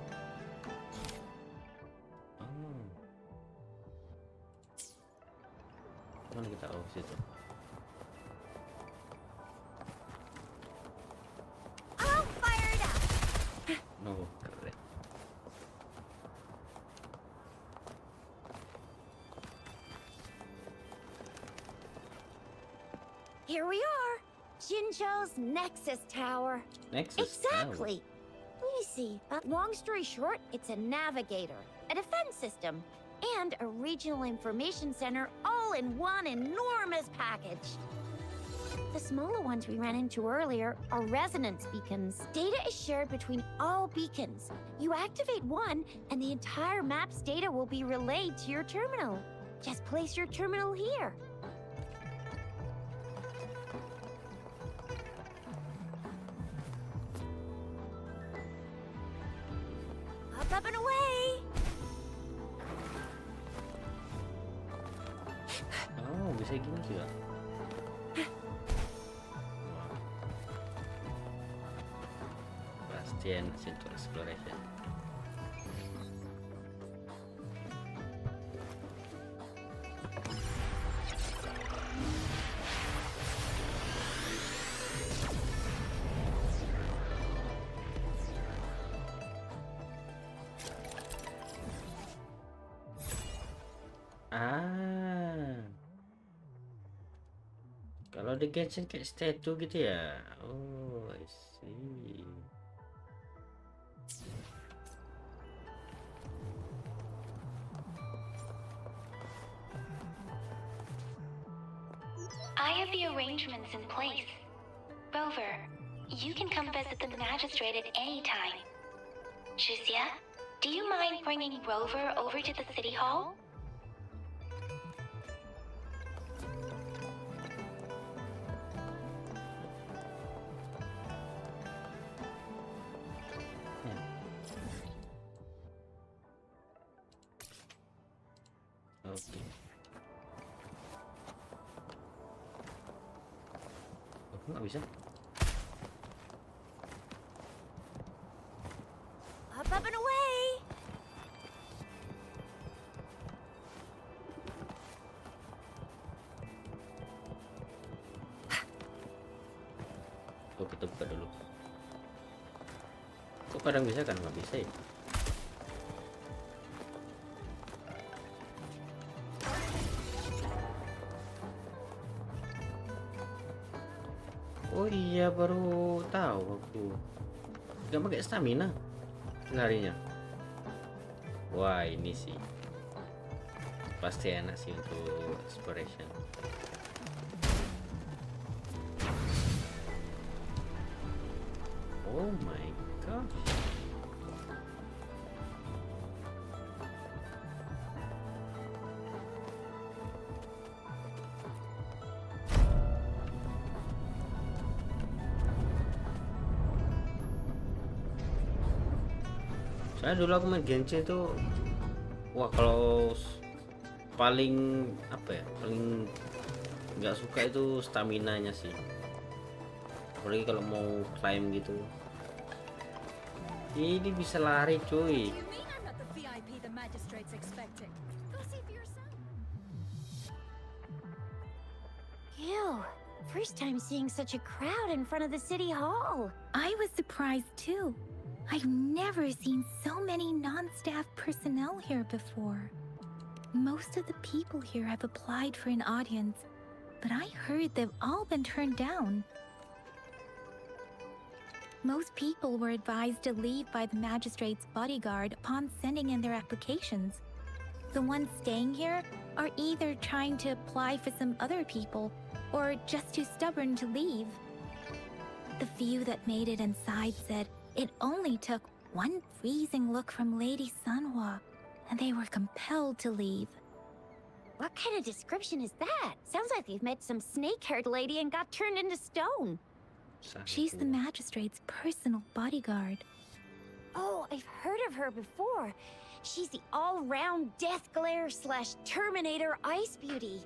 Speaker 1: Mana kita situ?
Speaker 3: I'll fire it up.
Speaker 1: No, keren.
Speaker 3: Here we are. Jinzhou's Nexus Tower.
Speaker 1: Nexus.
Speaker 3: Exactly. Let me see. Long story short, it's a navigator, a defense system, and a regional information center all in one enormous package. The smaller ones we ran into earlier are resonance beacons. Data is shared between all beacons. You activate one, and the entire map's data will be relayed to your terminal. Just place your terminal here. Up and away!
Speaker 1: Oh, bisa gini juga. Bastian Central Exploration. Kalau di Genshin kayak statue gitu ya. Oh, I see.
Speaker 6: I have the arrangements in place. Rover, you can come visit the magistrate at any time. Shuzia, do you mind bringing Rover over to the city hall?
Speaker 1: Oke. Aku nggak bisa.
Speaker 3: Up and away!
Speaker 1: Oh, kita buka dulu. Kok kadang bisa kan nggak bisa ya? Oh iya, baru tahu aku. Gak pakai stamina larinya. Wah, ini sih pasti enak sih untuk exploration. Oh my gosh. Saya dulu aku main Genshin itu, wah kalau paling apa ya, paling nggak suka itu stamina nya sih, apalagi kalau mau climb gitu. Ini bisa lari cuy.
Speaker 3: Ew, first time seeing such a crowd in front of the city hall.
Speaker 2: I was surprised too. I've never seen so many non-staff personnel here before. Most of the people here have applied for an audience, but I heard they've all been turned down. Most people were advised to leave by the magistrate's bodyguard upon sending in their applications. The ones staying here are either trying to apply for some other people or just too stubborn to leave. The few that made it inside said it only took one freezing look from Lady Sanhua, and they were compelled to leave.
Speaker 3: What kind of description is that? Sounds like they've met some snake-haired lady and got turned into stone.
Speaker 2: She's the magistrate's personal bodyguard.
Speaker 3: Oh, I've heard of her before. She's the all-round Death Glare / Terminator Ice Beauty.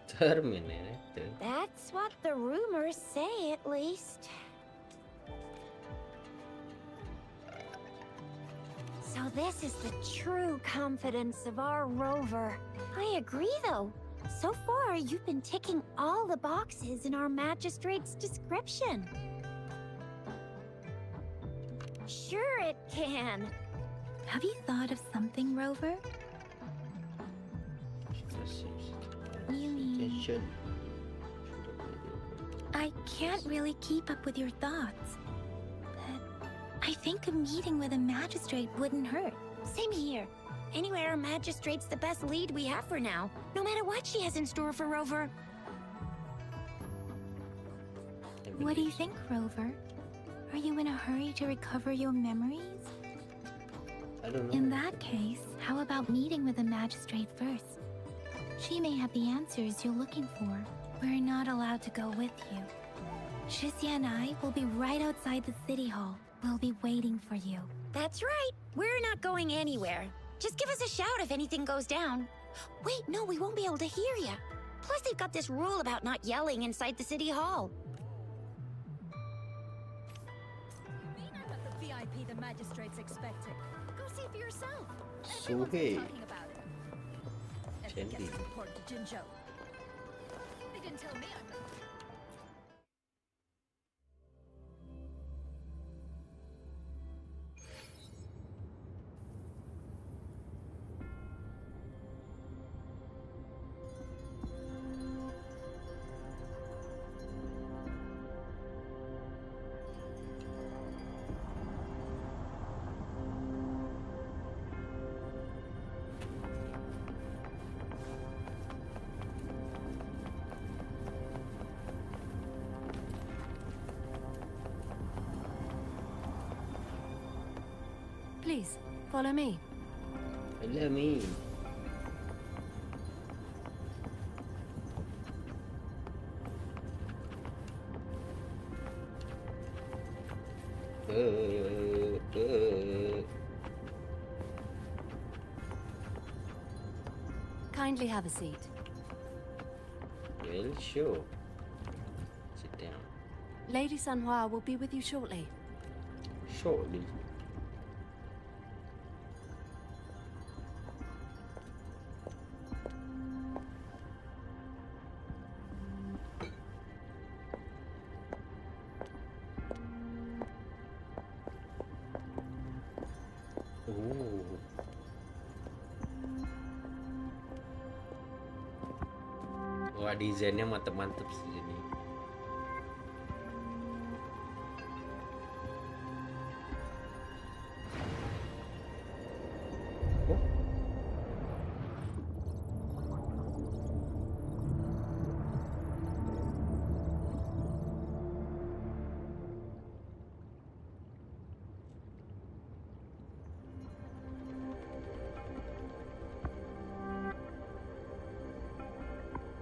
Speaker 1: Terminator.
Speaker 3: That's what the rumors say, at least. So this is the true confidence of our rover. I agree, though. So far, you've been ticking all the boxes in our magistrate's description. Sure it can.
Speaker 2: Have you thought of something, Rover? You mean... I can't really keep up with your thoughts. But I think a meeting with a magistrate wouldn't hurt.
Speaker 3: Same here. Anyway, our magistrate's the best lead we have for now, no matter what she has in store for Rover.
Speaker 2: What do you think, Rover? Are you in a hurry to recover your memories?
Speaker 1: I don't know.
Speaker 2: In that case, how about meeting with the magistrate first? She may have the answers you're looking for. We're not allowed to go with you. Shizia and I will be right outside the city hall. We'll be waiting for you.
Speaker 3: That's right. We're not going anywhere. Just give us a shout if anything goes down. Wait, no, we won't be able to hear you. Plus, they've got this rule about not yelling inside the city hall.
Speaker 7: May not have the VIP the magistrate's expecting. Go see for yourself. Everyone's
Speaker 1: Suhe.
Speaker 7: been talking about it. Every guest
Speaker 1: Chandy.
Speaker 7: report to Jinzhou. They didn't tell me I'm not. Please, follow me.
Speaker 1: Let me.
Speaker 7: Kindly have a seat.
Speaker 1: Well, sure. Sit down.
Speaker 7: Lady Sanhua will be with you shortly.
Speaker 1: Shortly. Wah, desainnya mantep-mantep sih ini. Oh.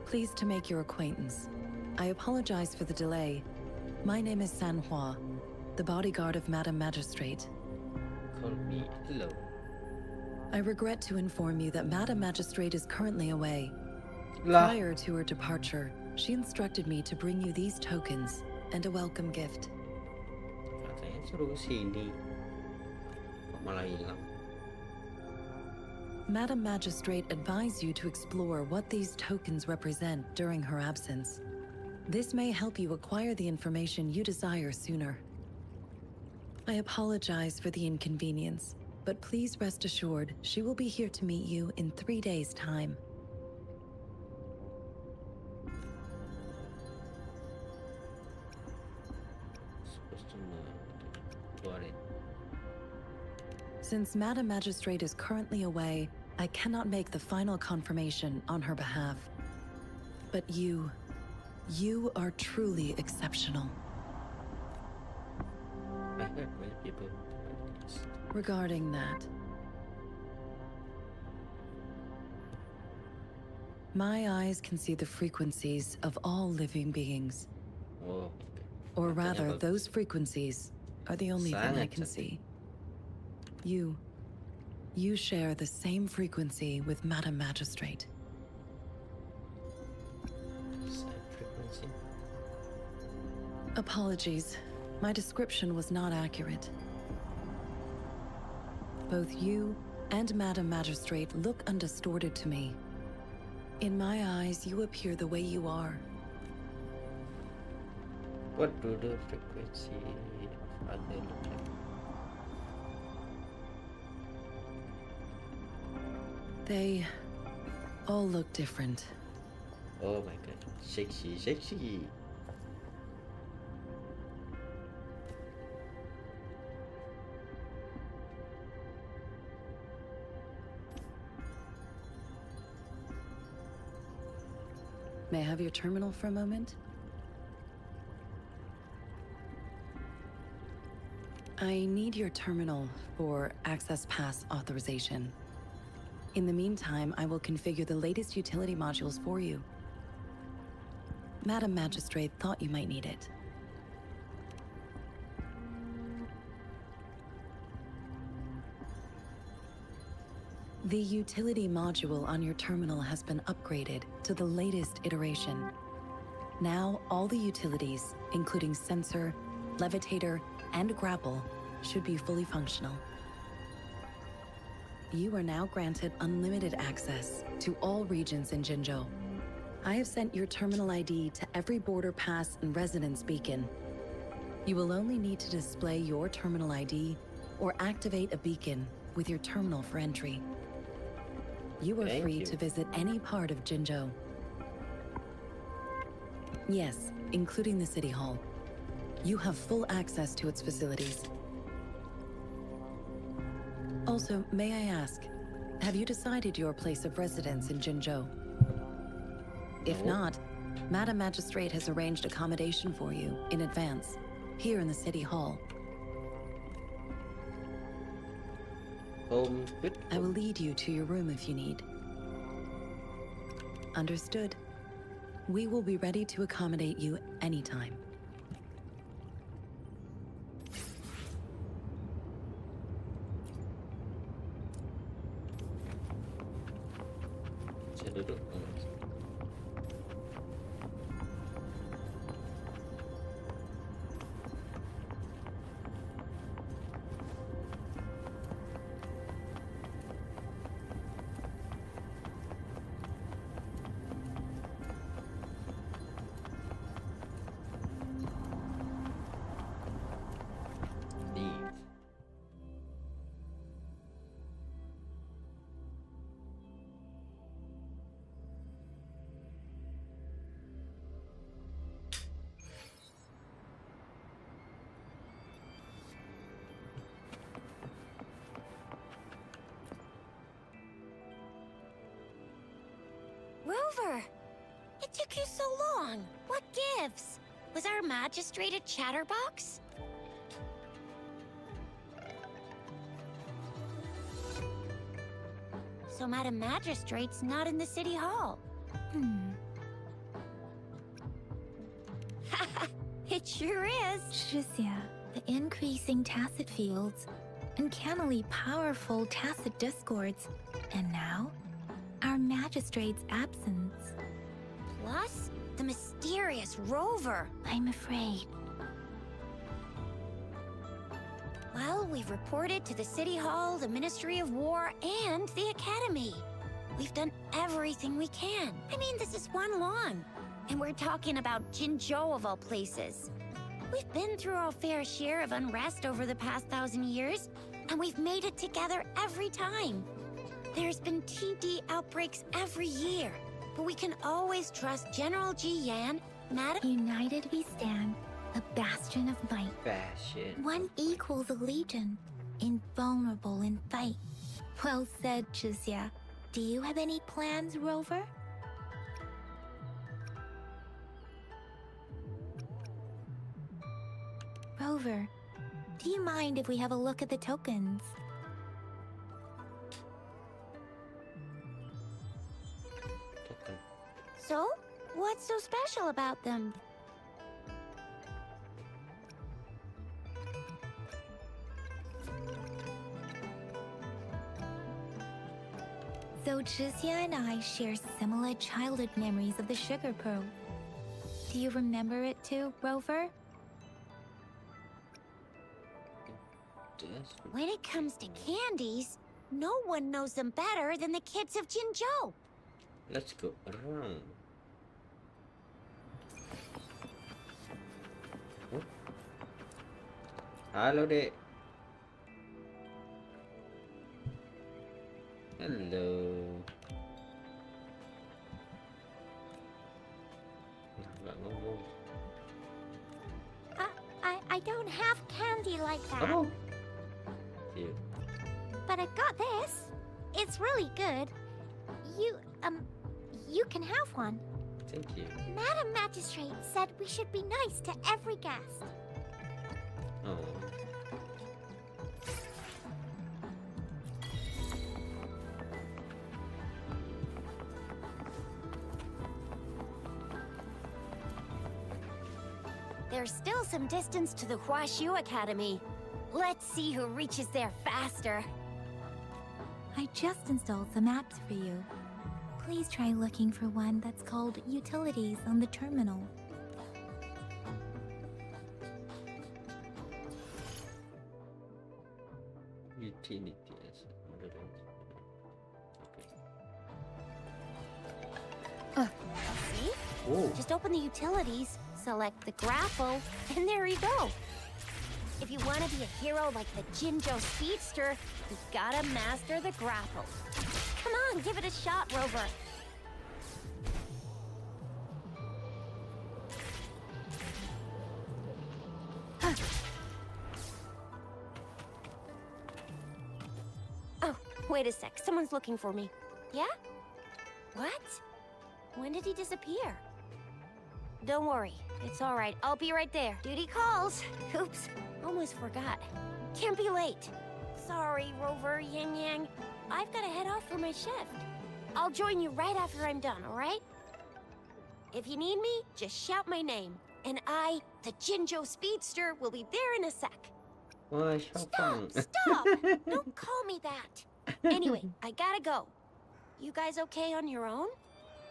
Speaker 8: Pleased to make your acquaintance. I apologize for the delay. My name is Sanhua, the bodyguard of Madam Magistrate.
Speaker 1: Call me hello.
Speaker 8: I regret to inform you that Madam Magistrate is currently away.
Speaker 1: Lah.
Speaker 8: Prior to her departure, she instructed me to bring you these tokens and a welcome gift.
Speaker 1: Katanya suruh kesini. Kok malah hilang?
Speaker 8: Madam Magistrate advised you to explore what these tokens represent during her absence. This may help you acquire the information you desire sooner. I apologize for the inconvenience, but please rest assured she will be here to meet you in 3 days' time.
Speaker 1: Supposed to got it.
Speaker 8: Since Madam Magistrate is currently away, I cannot make the final confirmation on her behalf. But you are truly exceptional.
Speaker 1: I heard many people about this.
Speaker 8: Regarding that, my eyes can see the frequencies of all living beings.
Speaker 1: Oh,
Speaker 8: Or
Speaker 1: Makanya
Speaker 8: rather,
Speaker 1: bagus.
Speaker 8: those frequencies are the only thing I
Speaker 1: Sangat
Speaker 8: can
Speaker 1: cantik.
Speaker 8: see. You share the same frequency with Madam Magistrate.
Speaker 1: Side frequency.
Speaker 8: Apologies, my description was not accurate. Both you and Madam Magistrate look undistorted to me. In my eyes, you appear the way you are.
Speaker 1: What do the frequency of other look like?
Speaker 8: They all look different.
Speaker 1: Oh my god, sexy, sexy.
Speaker 8: May I have your terminal for a moment? I need your terminal for access pass authorization. In the meantime, I will configure the latest utility modules for you. Madam Magistrate thought you might need it. The utility module on your terminal has been upgraded to the latest iteration. Now, all the utilities, including sensor, levitator, and grapple, should be fully functional. You are now granted unlimited access to all regions in Jinzhou. I have sent your terminal ID to every border pass and residence beacon. You will only need to display your terminal ID or activate a beacon with your terminal for entry. You are
Speaker 1: Thank
Speaker 8: free
Speaker 1: you.
Speaker 8: to visit any part of Jinzhou. Yes, including the City Hall. You have full access to its facilities. Also, may I ask, have you decided your place of residence in Jinzhou? If
Speaker 1: No.
Speaker 8: not, Madam Magistrate has arranged accommodation for you in advance, here in the City Hall.
Speaker 1: Home with
Speaker 8: I will lead you to your room if you need. Understood. We will be ready to accommodate you anytime.
Speaker 1: Saya duduk. Leave.
Speaker 3: Rover! It took you so long. What gives? Was our magistrate a chatterbox? So Madam Magistrate's not in the City Hall. It sure is.
Speaker 2: Shizia, the increasing tacit fields, uncannily powerful tacit discords, and now, our magistrate's absence.
Speaker 3: Plus, the mysterious Rover.
Speaker 2: I'm afraid.
Speaker 3: Well, we've reported to the City Hall, the Ministry of War, and the Academy. We've done everything we can. I mean, this is one long. And we're talking about Jinzhou of all places. We've been through our fair share of unrest over the past 1,000 years, and we've made it together every time. There's been TD outbreaks every year, but we can always trust General Ji Yan, Madam.
Speaker 2: United we stand, a bastion of might.
Speaker 1: Fashion.
Speaker 2: One equals a legion, invulnerable in fight. Well said, Chizia. Do you have any plans, Rover? Rover, do you mind if we have a look at the tokens?
Speaker 1: Token.
Speaker 3: So, what's so special about them?
Speaker 2: So Chizia and I share similar childhood memories of the sugar pearl. Do you remember it too, Rover?
Speaker 1: Yes.
Speaker 3: When it comes to candies, no one knows them better than the kids of Jinzhou.
Speaker 1: Let's go around. Oh. Halo, Dek. Hello. Nah, nggak ngomong.
Speaker 3: I don't have candy like that.
Speaker 1: Oh. Here.
Speaker 3: But I got this. It's really good. You can have one.
Speaker 1: Thank you.
Speaker 3: Madam Magistrate said we should be nice to every guest.
Speaker 1: Oh.
Speaker 3: There's still some distance to the Huashu Academy. Let's see who reaches there faster.
Speaker 2: I just installed some apps for you. Please try looking for one that's called Utilities on the terminal.
Speaker 1: Utilities.
Speaker 3: See?
Speaker 1: Oh.
Speaker 3: Just open the utilities, select the grapple, and there you go. If you want to be a hero like the Jinzhou Speedster, you gotta master the grapple. Come on, give it a shot, Rover. Oh, wait a sec. Someone's looking for me. Yeah? What? When did he disappear? Don't worry. It's all right. I'll be right there. Duty calls. Oops. Almost forgot. Can't be late. Sorry, Rover, Yang Yang. I've got to head off for my shift. I'll join you right after I'm done, all right? If you need me, just shout my name. And I, the Jinzhou Speedster, will be there in a sec.
Speaker 1: Why,
Speaker 3: Stop! Stop! Don't call me that. Anyway, I gotta go. You guys okay on your own?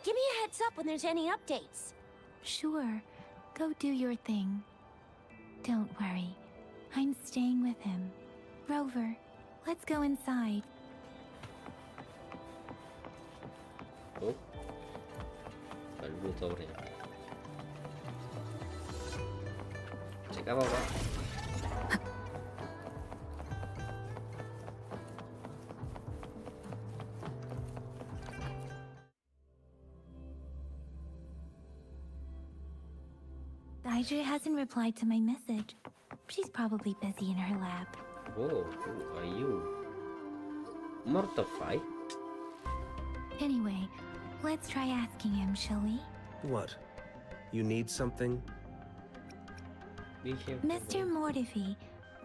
Speaker 3: Give me a heads up when there's any updates.
Speaker 2: Sure, go do your thing. Don't worry, I'm staying with him. Rover, let's go inside.
Speaker 1: Oh. Baru tahu nih. Cek apa, Pak?
Speaker 2: Aija hasn't replied to my message. She's probably busy in her lab.
Speaker 1: Oh, who are you? Mortified?
Speaker 2: Anyway, let's try asking him, shall we?
Speaker 9: What? You need something?
Speaker 1: Be here.
Speaker 2: Mr. Mortifi,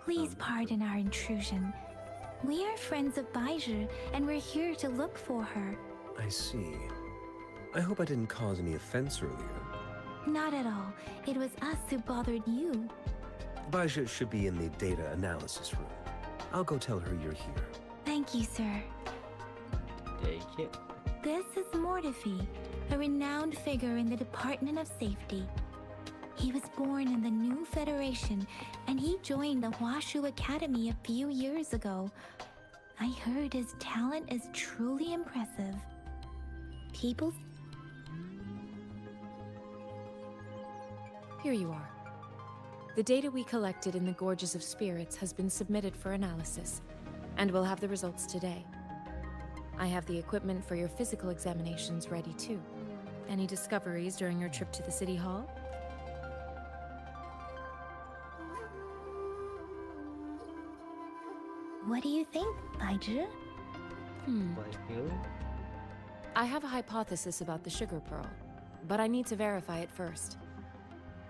Speaker 2: please pardon our intrusion. We are friends of Baiju, and we're here to look for her.
Speaker 9: I see. I hope I didn't cause any offense earlier.
Speaker 2: Not at all. It was us who bothered you.
Speaker 9: Baja should be in the data analysis room. I'll go tell her you're here.
Speaker 2: Thank you, sir.
Speaker 1: Take it.
Speaker 2: This is Mortifi, a renowned figure in the Department of Safety. He was born in the new Federation, and he joined the Huashu Academy a few years ago. I heard his talent is truly impressive. People...
Speaker 4: Here you are. The data we collected in the Gorges of Spirits has been submitted for analysis, and we'll have the results today. I have the equipment for your physical examinations ready too. Any discoveries during your trip to the City Hall?
Speaker 2: What do you think, Baiju?
Speaker 4: I have a hypothesis about the sugar pearl, but I need to verify it first.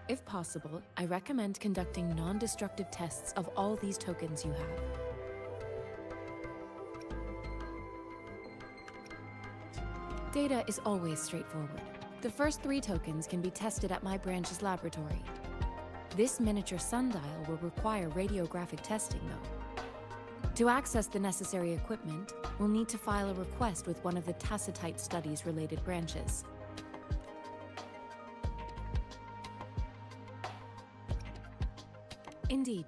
Speaker 4: If possible, I recommend conducting non-destructive tests of all these tokens you have. Data is always straightforward. The first 3 tokens can be tested at my branch's laboratory. This miniature sundial will require radiographic testing, though. To access the necessary equipment, we'll need to file a request with one of the Tacitite Studies-related branches. Indeed.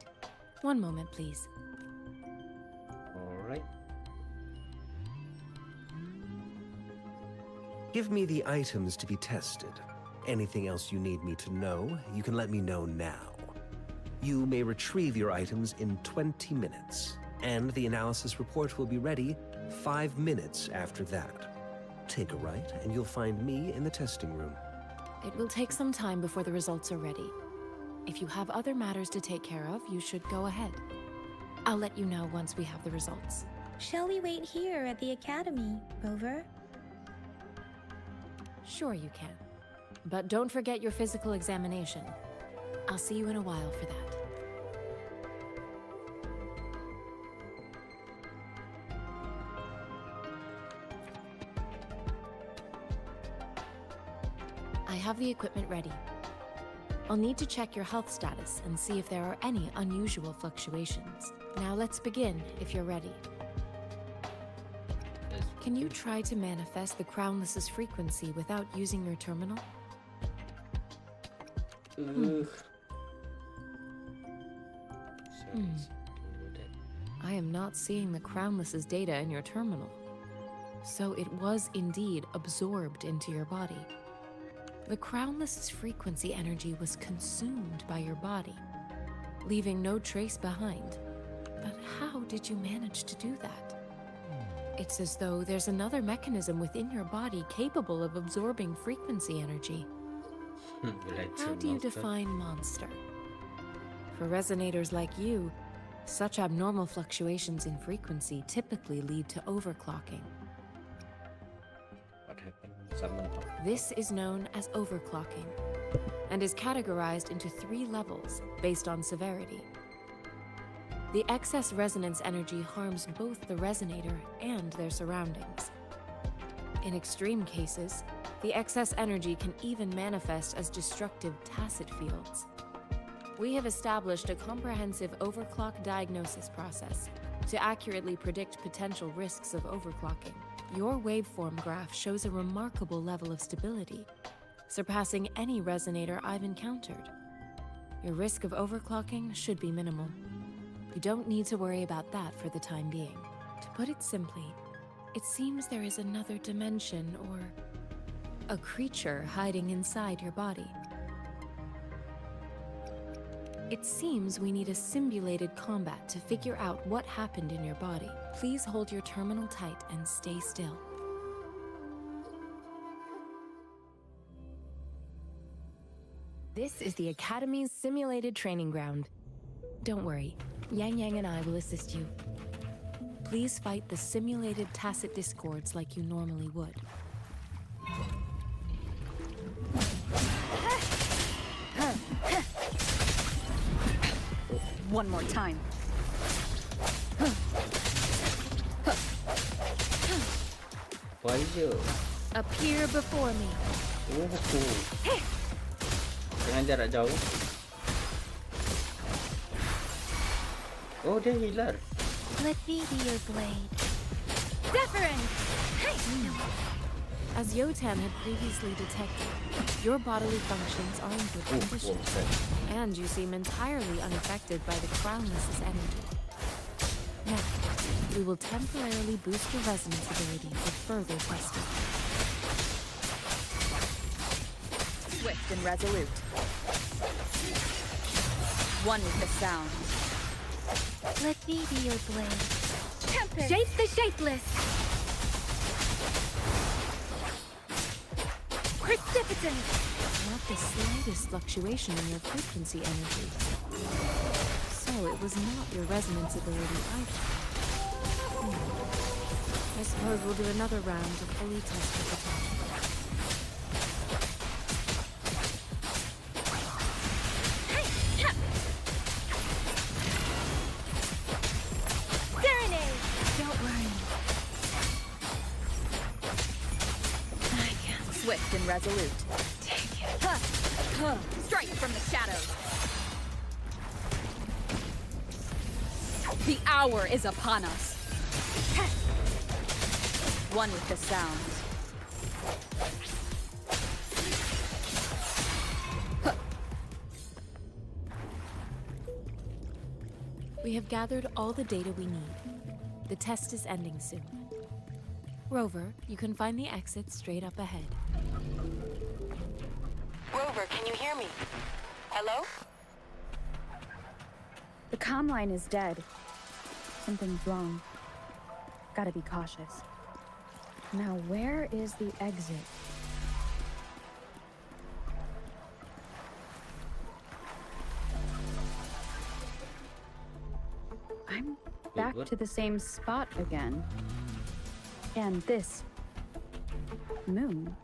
Speaker 4: One moment, please.
Speaker 1: All right.
Speaker 9: Give me the items to be tested. Anything else you need me to know, you can let me know now. You may retrieve your items in 20 minutes, and the analysis report will be ready 5 minutes after that. Take a right, and you'll find me in the testing room.
Speaker 4: It will take some time before the results are ready. If you have other matters to take care of, you should go ahead. I'll let you know once we have the results.
Speaker 2: Shall we wait here at the academy, Rover?
Speaker 4: Sure you can. But don't forget your physical examination. I'll see you in a while for that. I have the equipment ready. I'll need to check your health status and see if there are any unusual fluctuations. Now let's begin, if you're ready. Can you try to manifest the Crownless's frequency without using your terminal? I am not seeing the Crownless's data in your terminal. So it was indeed absorbed into your body. The Crownless's frequency energy was consumed by your body, leaving no trace behind. But how did you manage to do that? It's as though there's another mechanism within your body capable of absorbing frequency energy. How do you define monster? For resonators like you, such abnormal fluctuations in frequency typically lead to overclocking.
Speaker 1: What happened?
Speaker 4: This is known as overclocking, and is categorized into 3 levels based on severity. The excess resonance energy harms both the resonator and their surroundings. In extreme cases, the excess energy can even manifest as destructive tacit fields. We have established a comprehensive overclock diagnosis process to accurately predict potential risks of overclocking. Your waveform graph shows a remarkable level of stability, surpassing any resonator I've encountered. Your risk of overclocking should be minimal. You don't need to worry about that for the time being. To put it simply, it seems there is another dimension or a creature hiding inside your body. It seems we need a simulated combat to figure out what happened in your body. Please hold your terminal tight and stay still. This is the Academy's simulated training ground. Don't worry, Yang Yang and I will assist you. Please fight the simulated tacit discords like you normally would.
Speaker 5: One more time.
Speaker 1: Baiju.
Speaker 4: Appear before me.
Speaker 1: Dengan jarak jauh. Oh, dia healer.
Speaker 2: Let me be your blade.
Speaker 3: Wuthering!
Speaker 4: As Yotan had previously detected, your bodily functions are in good condition, and you seem entirely unaffected by the Crownless's energy. Now, we will temporarily boost your resonance ability for further testing.
Speaker 5: Swift and resolute. One with the sound.
Speaker 3: Let me be your blade.
Speaker 7: Tempest!
Speaker 3: Shape the shapeless! Precipitant!
Speaker 4: Not the slightest fluctuation in your frequency energy. So it was not your resonance ability either. I suppose we'll do another round to fully test your potential.
Speaker 3: Serenade!
Speaker 5: Don't worry. I can. Swift and resolute. Take it. Strike from the shadows. The hour is upon us. One with the sound.
Speaker 4: We have gathered all the data we need. The test is ending soon. Rover, you can find the exit straight up ahead.
Speaker 10: Rover, can you hear me? Hello?
Speaker 5: The comm line is dead. Something's wrong. Gotta be cautious. Now, where is the exit? I'm back
Speaker 1: what?
Speaker 5: to the same spot again. And this moon.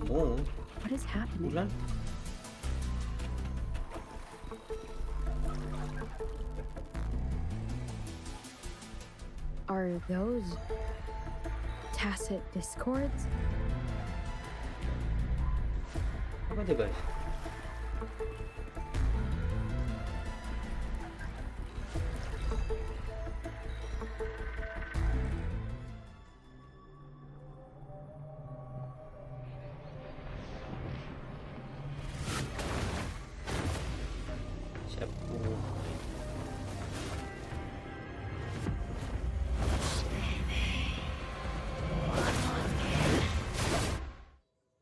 Speaker 1: Moon?
Speaker 5: What is happening?
Speaker 1: Bulan?
Speaker 5: Are those tacit discords?
Speaker 1: Apa tuh guys?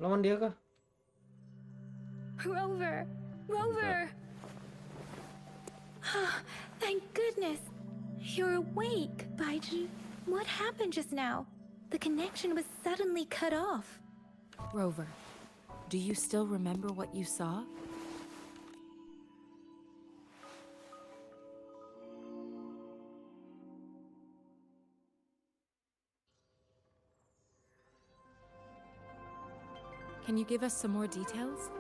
Speaker 1: Lawan dia kah?
Speaker 2: Rover! Rover! Thank goodness! You're awake, Baiji. What happened just now? The connection was suddenly cut off.
Speaker 4: Rover, do you still remember what you saw? Can you give us some more details?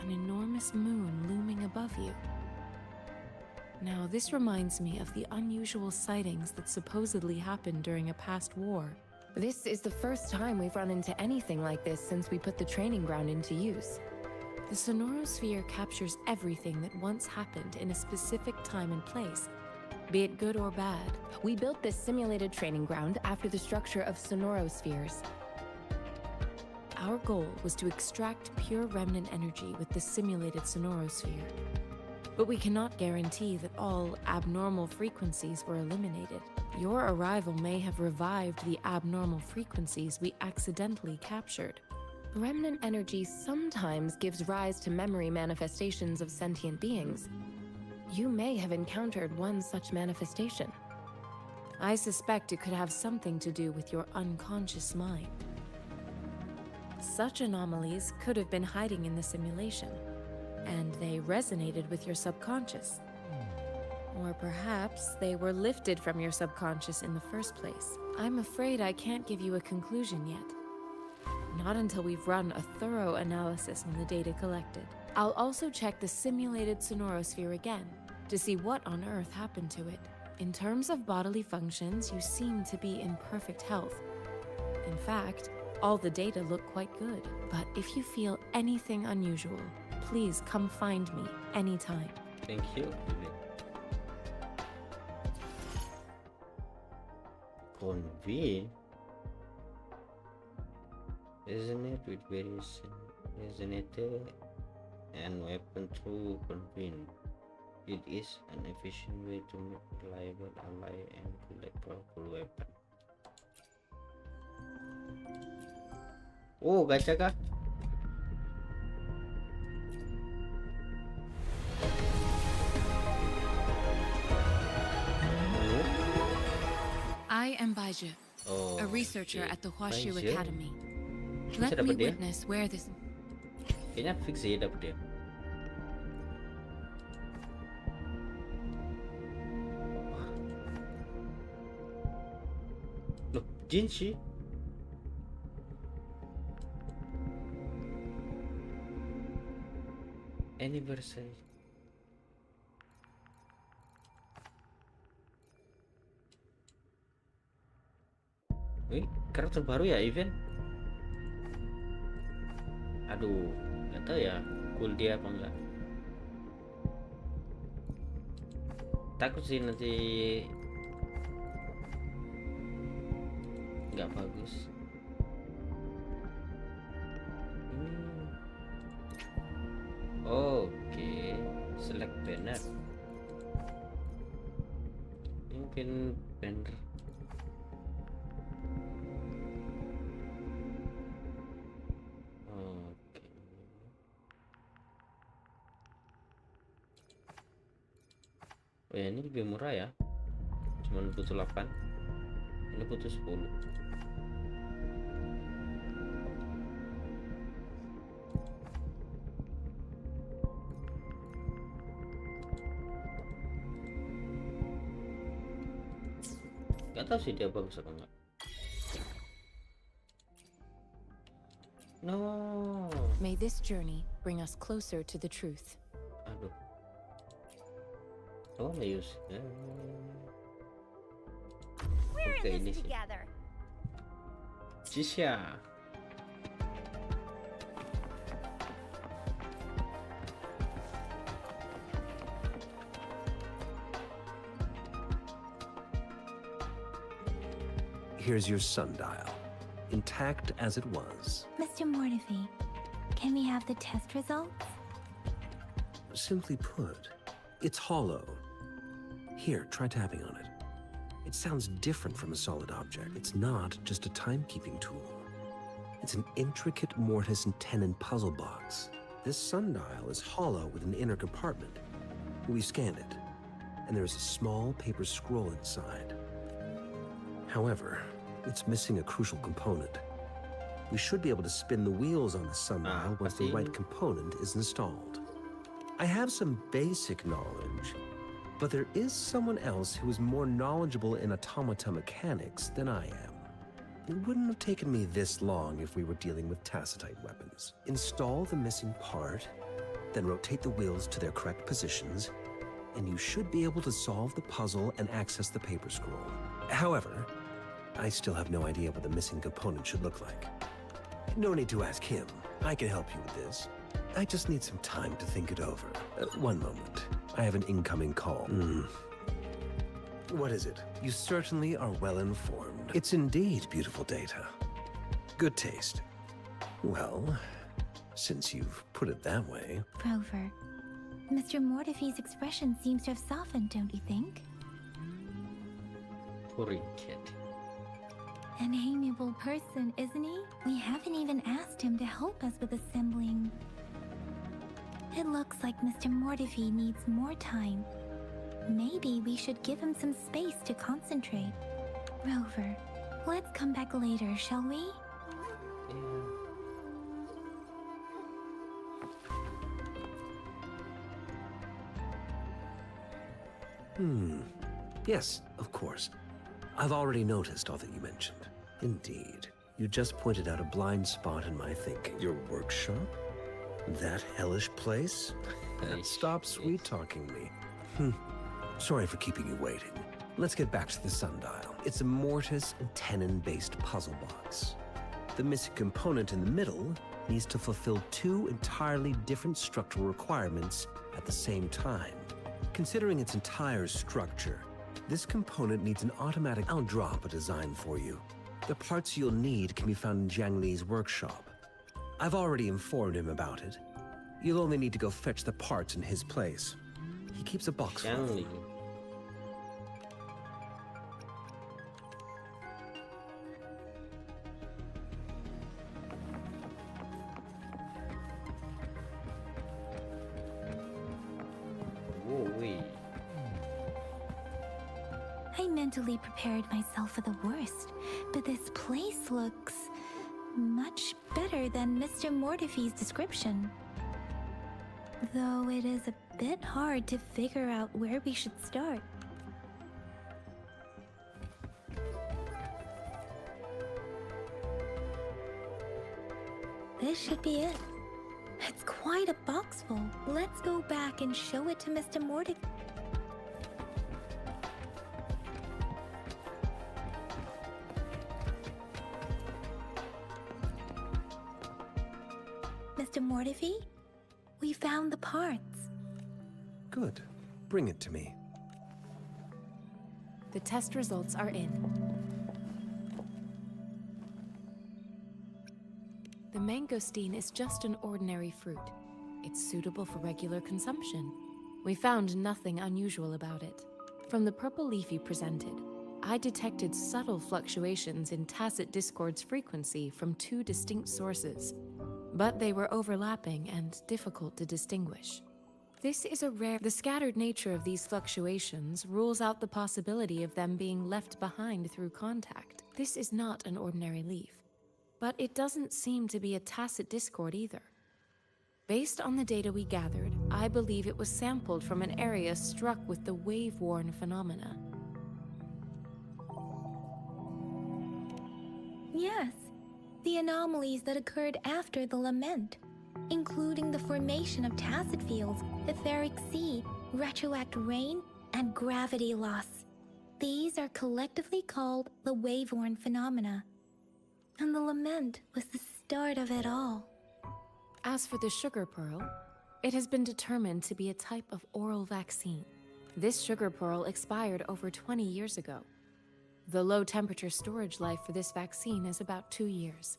Speaker 4: An enormous moon looming above you. Now, this reminds me of the unusual sightings that supposedly happened during a past war.
Speaker 11: This is the first time we've run into anything like this since we put the training ground into use.
Speaker 4: The sonorosphere captures everything that once happened in a specific time and place, be it good or bad.
Speaker 11: We built this simulated training ground after the structure of sonorospheres.
Speaker 4: Our goal was to extract pure remnant energy with the simulated sonorosphere. But we cannot guarantee that all abnormal frequencies were eliminated. Your arrival may have revived the abnormal frequencies we accidentally captured.
Speaker 11: Remnant energy sometimes gives rise to memory manifestations of sentient beings. You may have encountered one such manifestation.
Speaker 4: I suspect it could have something to do with your unconscious mind. Such anomalies could have been hiding in the simulation, and they resonated with your subconscious. Or perhaps they were lifted from your subconscious in the first place. I'm afraid I can't give you a conclusion yet. Not until we've run a thorough analysis on the data collected. I'll also check the simulated sonorosphere again to see what on earth happened to it. In terms of bodily functions, you seem to be in perfect health. In fact, all the data look quite good. But if you feel anything unusual, please come find me anytime.
Speaker 1: Thank you. Convey? Resonate with various resonator and weapon through convene. It is an efficient way to make reliable ally and collect powerful weapon. Oh, gacha kah?
Speaker 11: Baiju,
Speaker 1: Oh,
Speaker 11: a researcher
Speaker 1: oke.
Speaker 11: at the Huashu
Speaker 1: Baiju.
Speaker 11: Academy.
Speaker 1: Bisa
Speaker 11: Let me
Speaker 1: dapat dia?
Speaker 11: witness where this...
Speaker 1: Kayaknya fix sih dapat dia. Loh, Jin sih. Anniversary. Wih, karakter baru ya event? Aduh, nggak tahu ya, cool dia apa enggak. Takut sih nanti nggak bagus. Oke, select banner. Ini mungkin banner. Oke. Oh ya, ini lebih murah ya. Cuman butuh 8. Ini butuh 10. Gak tahu sih dia bagus apa enggak. No.
Speaker 4: May this journey bring us closer to the truth.
Speaker 1: Aduh. Oh, Mayus. Ya.
Speaker 3: We're
Speaker 1: Oke,
Speaker 3: in
Speaker 1: ini
Speaker 3: this
Speaker 1: sih.
Speaker 3: together.
Speaker 1: Cisha.
Speaker 9: Here's your sundial, intact as it was.
Speaker 2: Mr. Mortefi, can we have the test results?
Speaker 9: Simply put, it's hollow. Here, try tapping on it. It sounds different from a solid object. It's not just a timekeeping tool. It's an intricate mortise and tenon puzzle box. This sundial is hollow with an inner compartment. We scanned it, and there is a small paper scroll inside. However, it's missing a crucial component. We should be able to spin the wheels on the sundial once the right component is installed. I have some basic knowledge, but there is someone else who is more knowledgeable in automata mechanics than I am. It wouldn't have taken me this long if we were dealing with tacitite weapons. Install the missing part, then rotate the wheels to their correct positions, and you should be able to solve the puzzle and access the paper scroll. However, I still have no idea what the missing component should look like. No need to ask him. I can help you with this. I just need some time to think it over. One moment. I have an incoming call. What is it? You certainly are well informed. It's indeed beautiful data. Good taste. Well, since you've put it that way.
Speaker 2: Rover, Mr. Mortefi's expression seems to have softened, don't you think?
Speaker 1: Poor kid.
Speaker 2: An amiable person, isn't he? We haven't even asked him to help us with assembling. It looks like Mr. Mortefi needs more time. Maybe we should give him some space to concentrate. Rover, let's come back later, shall we?
Speaker 9: Yes, of course. I've already noticed all that you mentioned. Indeed. You just pointed out a blind spot in my thinking. Your workshop? That hellish place? Stop sweet-talking me. Sorry for keeping you waiting. Let's get back to the sundial. It's a mortise and tenon-based puzzle box. The missing component in the middle needs to fulfill two entirely different structural requirements at the same time. Considering its entire structure, this component needs an automatic... I'll drop a design for you. The parts you'll need can be found in Jiang Li's workshop. I've already informed him about it. You'll only need to go fetch the parts in his place. He keeps a box full of them.
Speaker 2: I I mentally prepared myself for the worst, but this place looks much better than Mr. Mortifee's description. Though it is a bit hard to figure out where we should start. This should be it. It's quite a box full. Let's go back and show it to Mr. Mortifee. Mr. Mortifee, we found the parts.
Speaker 9: Good. Bring it to me.
Speaker 4: The test results are in. The mangosteen is just an ordinary fruit. It's suitable for regular consumption. We found nothing unusual about it. From the purple leaf you presented, I detected subtle fluctuations in tacit discord's frequency from two distinct sources, but they were overlapping and difficult to distinguish. This is a rare... The scattered nature of these fluctuations rules out the possibility of them being left behind through contact. This is not an ordinary leaf, but it doesn't seem to be a tacit discord either. Based on the data we gathered, I believe it was sampled from an area struck with the wave-worn phenomena.
Speaker 2: Yes, the anomalies that occurred after the lament, including the formation of tacit fields, etheric sea, retroact rain, and gravity loss. These are collectively called the wave-worn phenomena. And the lament was the start of it all.
Speaker 4: As for the sugar pearl, it has been determined to be a type of oral vaccine. This sugar pearl expired over 20 years ago. The low-temperature storage life for this vaccine is about 2 years.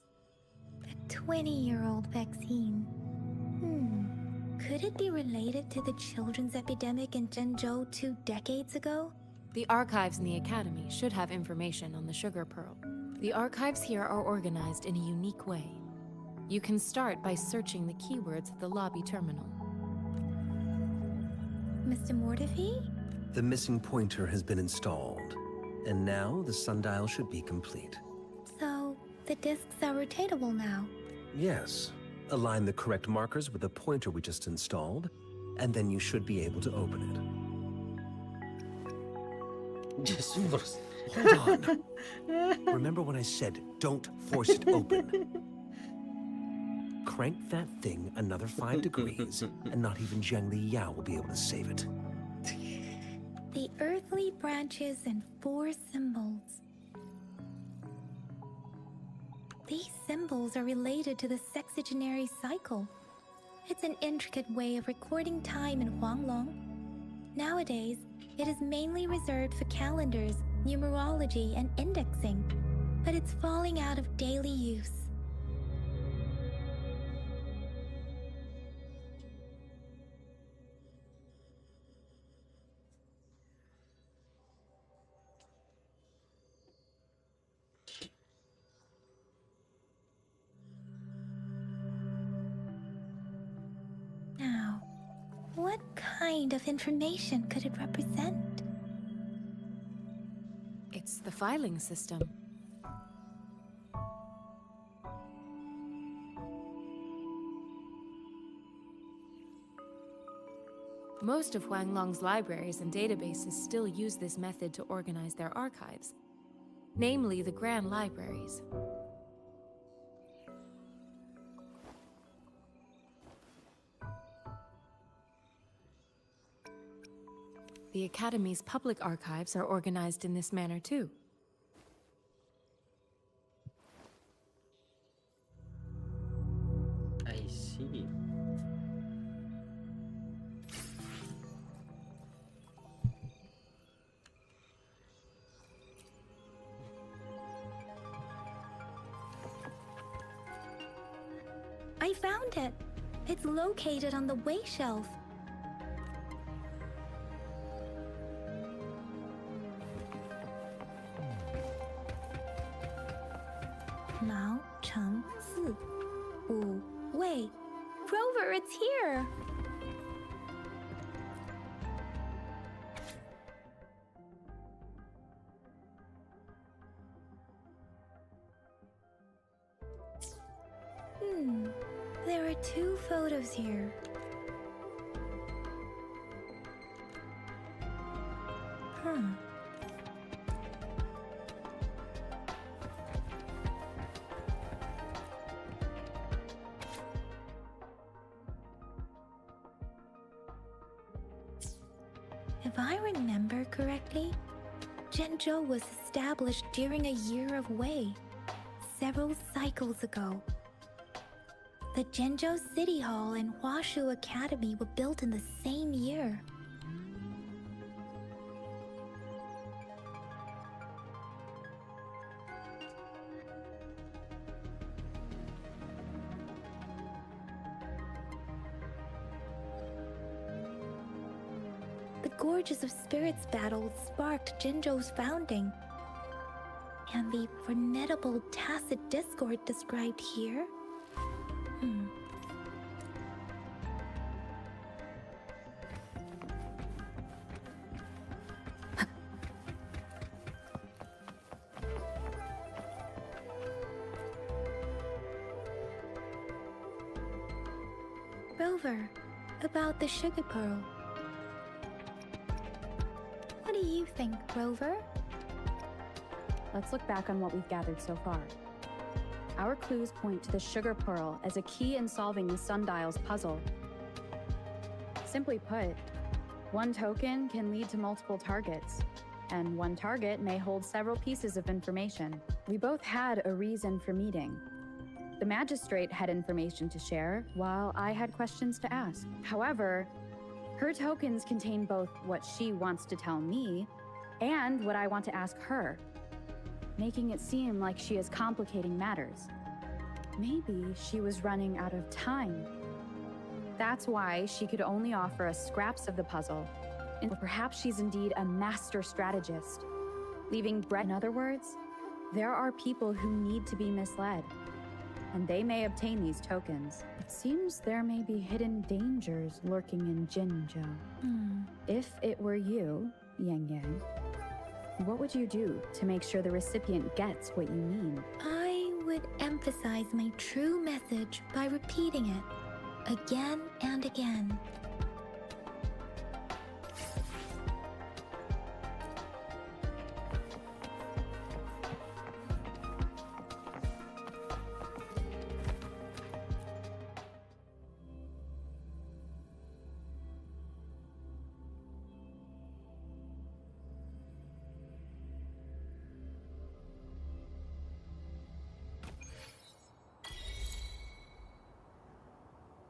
Speaker 2: A 20-year-old vaccine. Could it be related to the children's epidemic in Zhenzhou 2 decades ago?
Speaker 4: The archives in the Academy should have information on the sugar pearl. The archives here are organized in a unique way. You can start by searching the keywords at the lobby terminal.
Speaker 2: Mr. Mortifee?
Speaker 9: The missing pointer has been installed, and now the sundial should be complete.
Speaker 2: So, the discs are rotatable now?
Speaker 9: Yes. Align the correct markers with the pointer we just installed, and then you should be able to open it.
Speaker 1: Just force.
Speaker 9: Hold on. Remember when I said, don't force it open? Crank that thing another 5 degrees, and not even Zheng Li Yao will be able to save it.
Speaker 2: The earthly branches and 4 symbols. These symbols are related to the sexagenary cycle. It's an intricate way of recording time in Huanglong. Nowadays, it is mainly reserved for calendars, numerology, and indexing, but it's falling out of daily use. Now, what kind of information could it represent?
Speaker 4: It's the filing system. Most of Huanglong's libraries and databases still use this method to organize their archives, namely the Grand Libraries. The Academy's public archives are organized in this manner too.
Speaker 1: I see.
Speaker 2: I found it. It's located on the way shelf. Mao Cheng Si. Wu Wei. Rover, it's here! There are 2 photos here. Huh. If I remember correctly, Jinzhou was established during a year of Wei, several cycles ago. The Jinzhou City Hall and Huashu Academy were built in the same year. The Gorges of Spirits battle sparked Jinzhou's founding. And the formidable tacit discord described here? Rover, about the sugar pearl. What do you think, Rover?
Speaker 5: Let's look back on what we've gathered so far. Our clues point to the sugar pearl as a key in solving the sundial's puzzle. Simply put, one token can lead to multiple targets, and one target may hold several pieces of information. We both had a reason for meeting. The magistrate had information to share, while I had questions to ask. However, her tokens contain both what she wants to tell me and what I want to ask her, making it seem like she is complicating matters. Maybe she was running out of time. That's why she could only offer us scraps of the puzzle. Or perhaps she's indeed a master strategist, leaving bread. In other words, there are people who need to be misled, and they may obtain these tokens. It seems there may be hidden dangers lurking in Jinzhou. If it were you, Yang Yang, what would you do to make sure the recipient gets what you mean?
Speaker 2: I would emphasize my true message by repeating it again and again.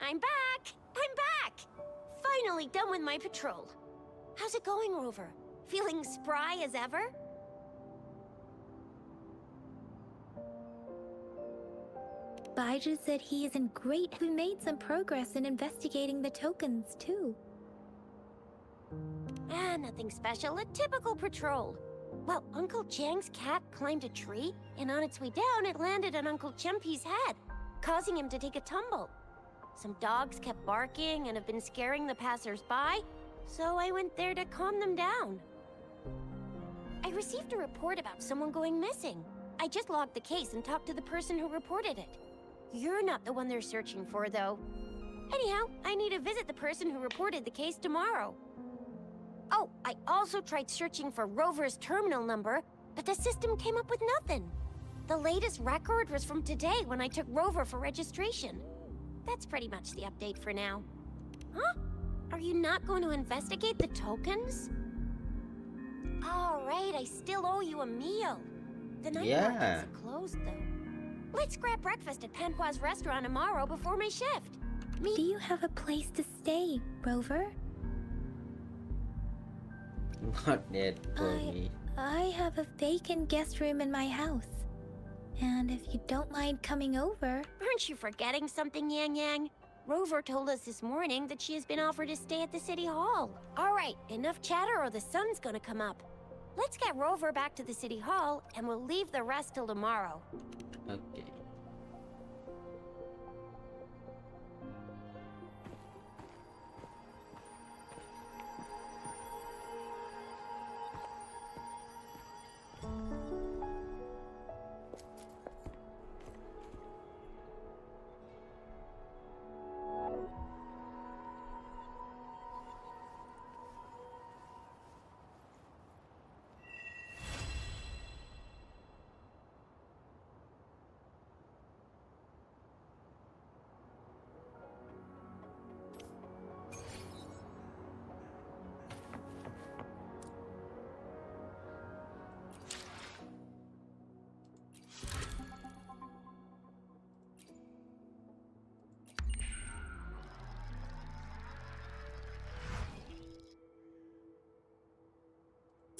Speaker 3: I'm back! I'm back! Finally done with my patrol. How's it going, Rover? Feeling spry as ever?
Speaker 2: Baiju said he is in great. We made some progress in investigating the tokens, too.
Speaker 3: Nothing special. A typical patrol. Well, Uncle Chang's cat climbed a tree, and on its way down, it landed on Uncle Chempi's head, causing him to take a tumble. Some dogs kept barking and have been scaring the passers-by, so I went there to calm them down. I received a report about someone going missing. I just logged the case and talked to the person who reported it. You're not the one they're searching for, though. Anyhow, I need to visit the person who reported the case tomorrow. Oh, I also tried searching for Rover's terminal number, but the system came up with nothing. The latest record was from today when I took Rover for registration. That's pretty much the update for now. Huh? Are you not going to investigate the tokens? All right, I still owe you a meal. The night market's closed, though. Let's grab breakfast at Panhua's restaurant tomorrow before my shift.
Speaker 2: Do you have a place to stay, Rover?
Speaker 1: Not yet, Tommy.
Speaker 2: I have a vacant guest room in my house. And if you don't mind coming over...
Speaker 3: Aren't you forgetting something, Yang Yang? Rover told us this morning that she has been offered to stay at the City Hall. All right, enough chatter or the sun's gonna come up. Let's get Rover back to the City Hall, and we'll leave the rest till tomorrow.
Speaker 1: Okay.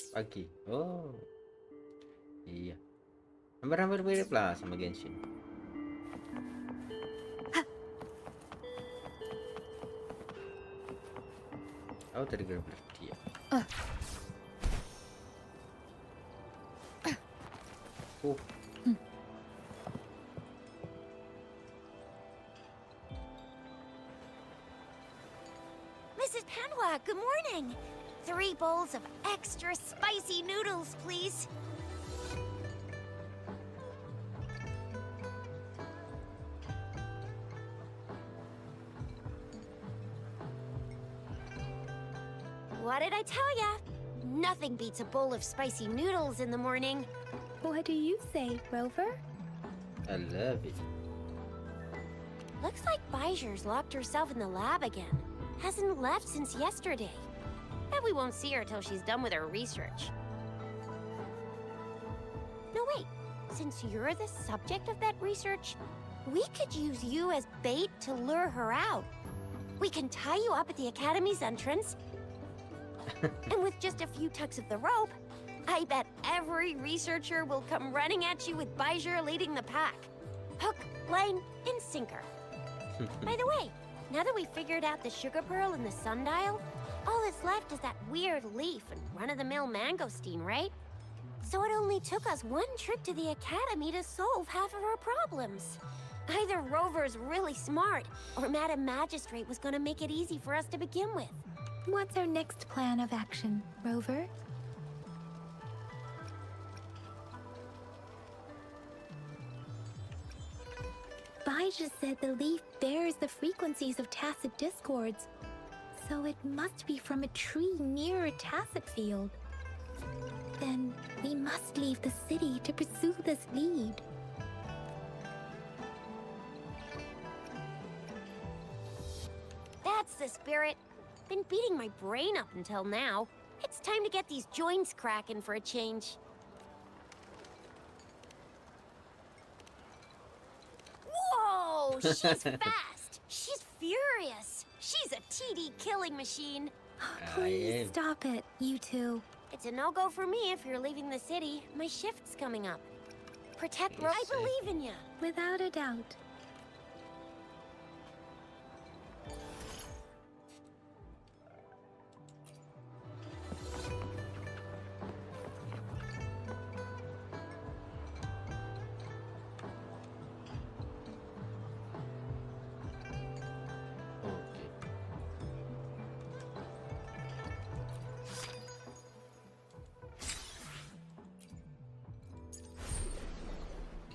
Speaker 1: Pagi. Oh, iya. Hampir-hampir mirip lah sama Genshin. Oh, trigger dia.
Speaker 3: Mrs. Panwa, good morning. 3 bowls of extra spicy noodles, please. What did I tell ya? Nothing beats a bowl of spicy noodles in the morning.
Speaker 2: What do you say, Rover?
Speaker 1: I love it.
Speaker 3: Looks like Bijou's locked herself in the lab again. Hasn't left since yesterday. Bet we won't see her till she's done with her research. No, wait. Since you're the subject of that research, we could use you as bait to lure her out. We can tie you up at the Academy's entrance, and with just a few tugs of the rope, I bet every researcher will come running at you with Bijou leading the pack. Hook, line, and sinker. By the way, now that we've figured out the sugar pearl and the sundial, all that's left is that weird leaf and run-of-the-mill mangosteen, right? So it only took us 1 trip to the Academy to solve half of our problems. Either Rover's really smart, or Madam Magistrate was gonna make it easy for us to begin with.
Speaker 2: What's our next plan of action, Rover? Bijou said the leaf bears the frequencies of tacit discords, so it must be from a tree near a tacit field. Then we must leave the city to pursue this lead.
Speaker 3: That's the spirit. Been beating my brain up until now. It's time to get these joints cracking for a change. Whoa! She's fast! She's furious! She's a TD killing machine!
Speaker 2: Please stop it, you two.
Speaker 3: It's a no-go for me if you're leaving the city. My shift's coming up. Protect I believe in you.
Speaker 2: Without a doubt.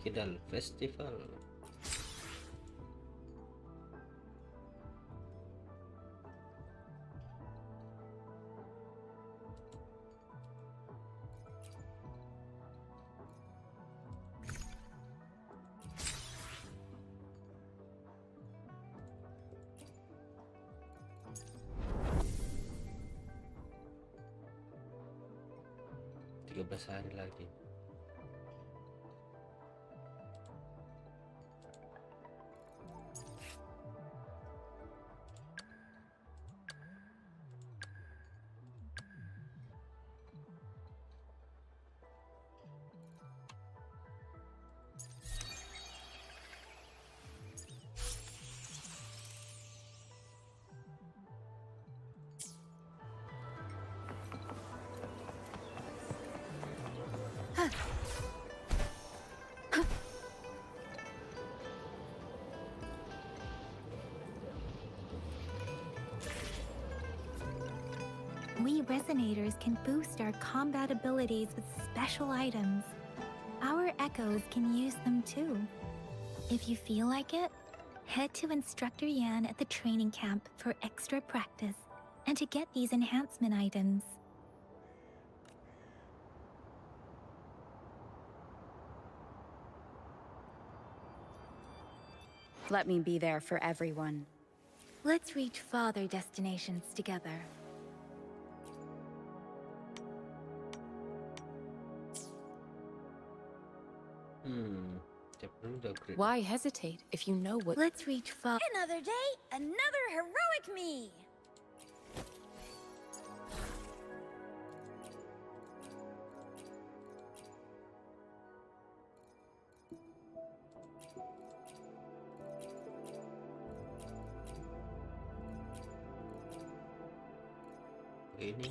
Speaker 1: Kidal Festival. Hari lagi.
Speaker 2: We resonators can boost our combat abilities with special items. Our echoes can use them too. If you feel like it, head to Instructor Yan at the training camp for extra practice and to get these enhancement items.
Speaker 5: Let me be there for everyone.
Speaker 2: Let's reach farther destinations together.
Speaker 4: Why hesitate if you know what?
Speaker 2: Let's reach far.
Speaker 7: Another day, another heroic me.
Speaker 1: pakai ini.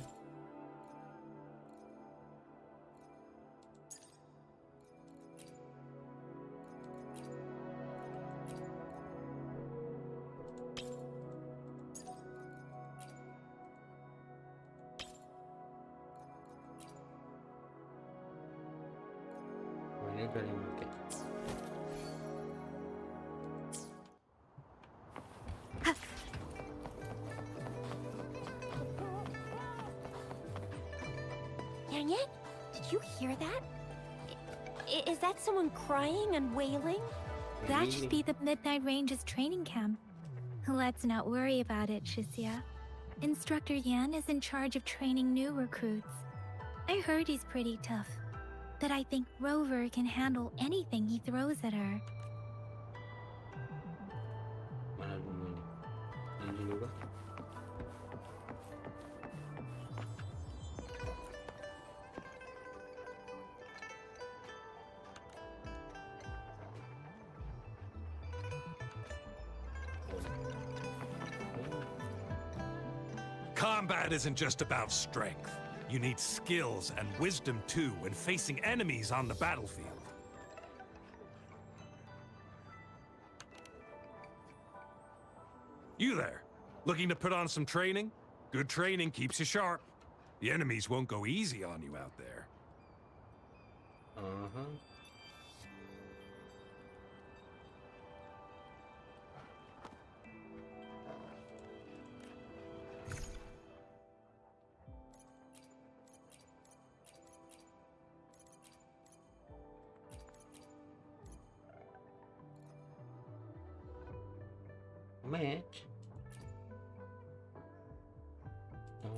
Speaker 1: Oh, ini udah pakai.
Speaker 3: Yang Yang, did you hear that? Is that someone crying and wailing?
Speaker 2: That should be the Midnight Range's training camp. Let's not worry about it, Shisia. Instructor Yan is in charge of training new recruits. I heard he's pretty tough, but I think Rover can handle anything he throws at her.
Speaker 1: Mana dulu nih? Ini dulu kah?
Speaker 12: Combat isn't just about strength. You need skills and wisdom too when facing enemies on the battlefield. You there, looking to put on some training? Good training keeps you sharp. The enemies won't go easy on you out there.
Speaker 1: Uh-huh. Match. Oh.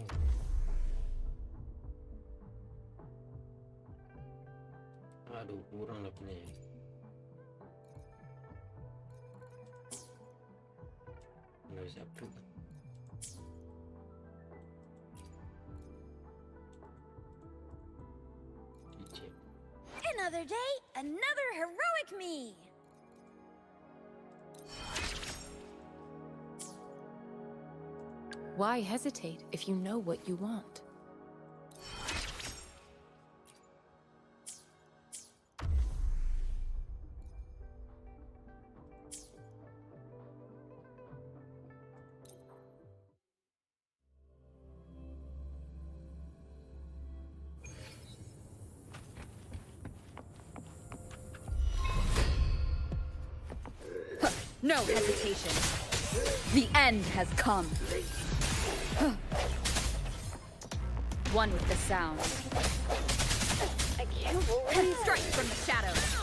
Speaker 1: Aduh, kurang levelnya. Nggak bisa upgrade. Dicek.
Speaker 3: Another day, another heroic me!
Speaker 4: Why hesitate if you know what you want?
Speaker 5: No hesitation. The end has come. One with the sound.
Speaker 3: I can't believe
Speaker 5: Strike from the shadows.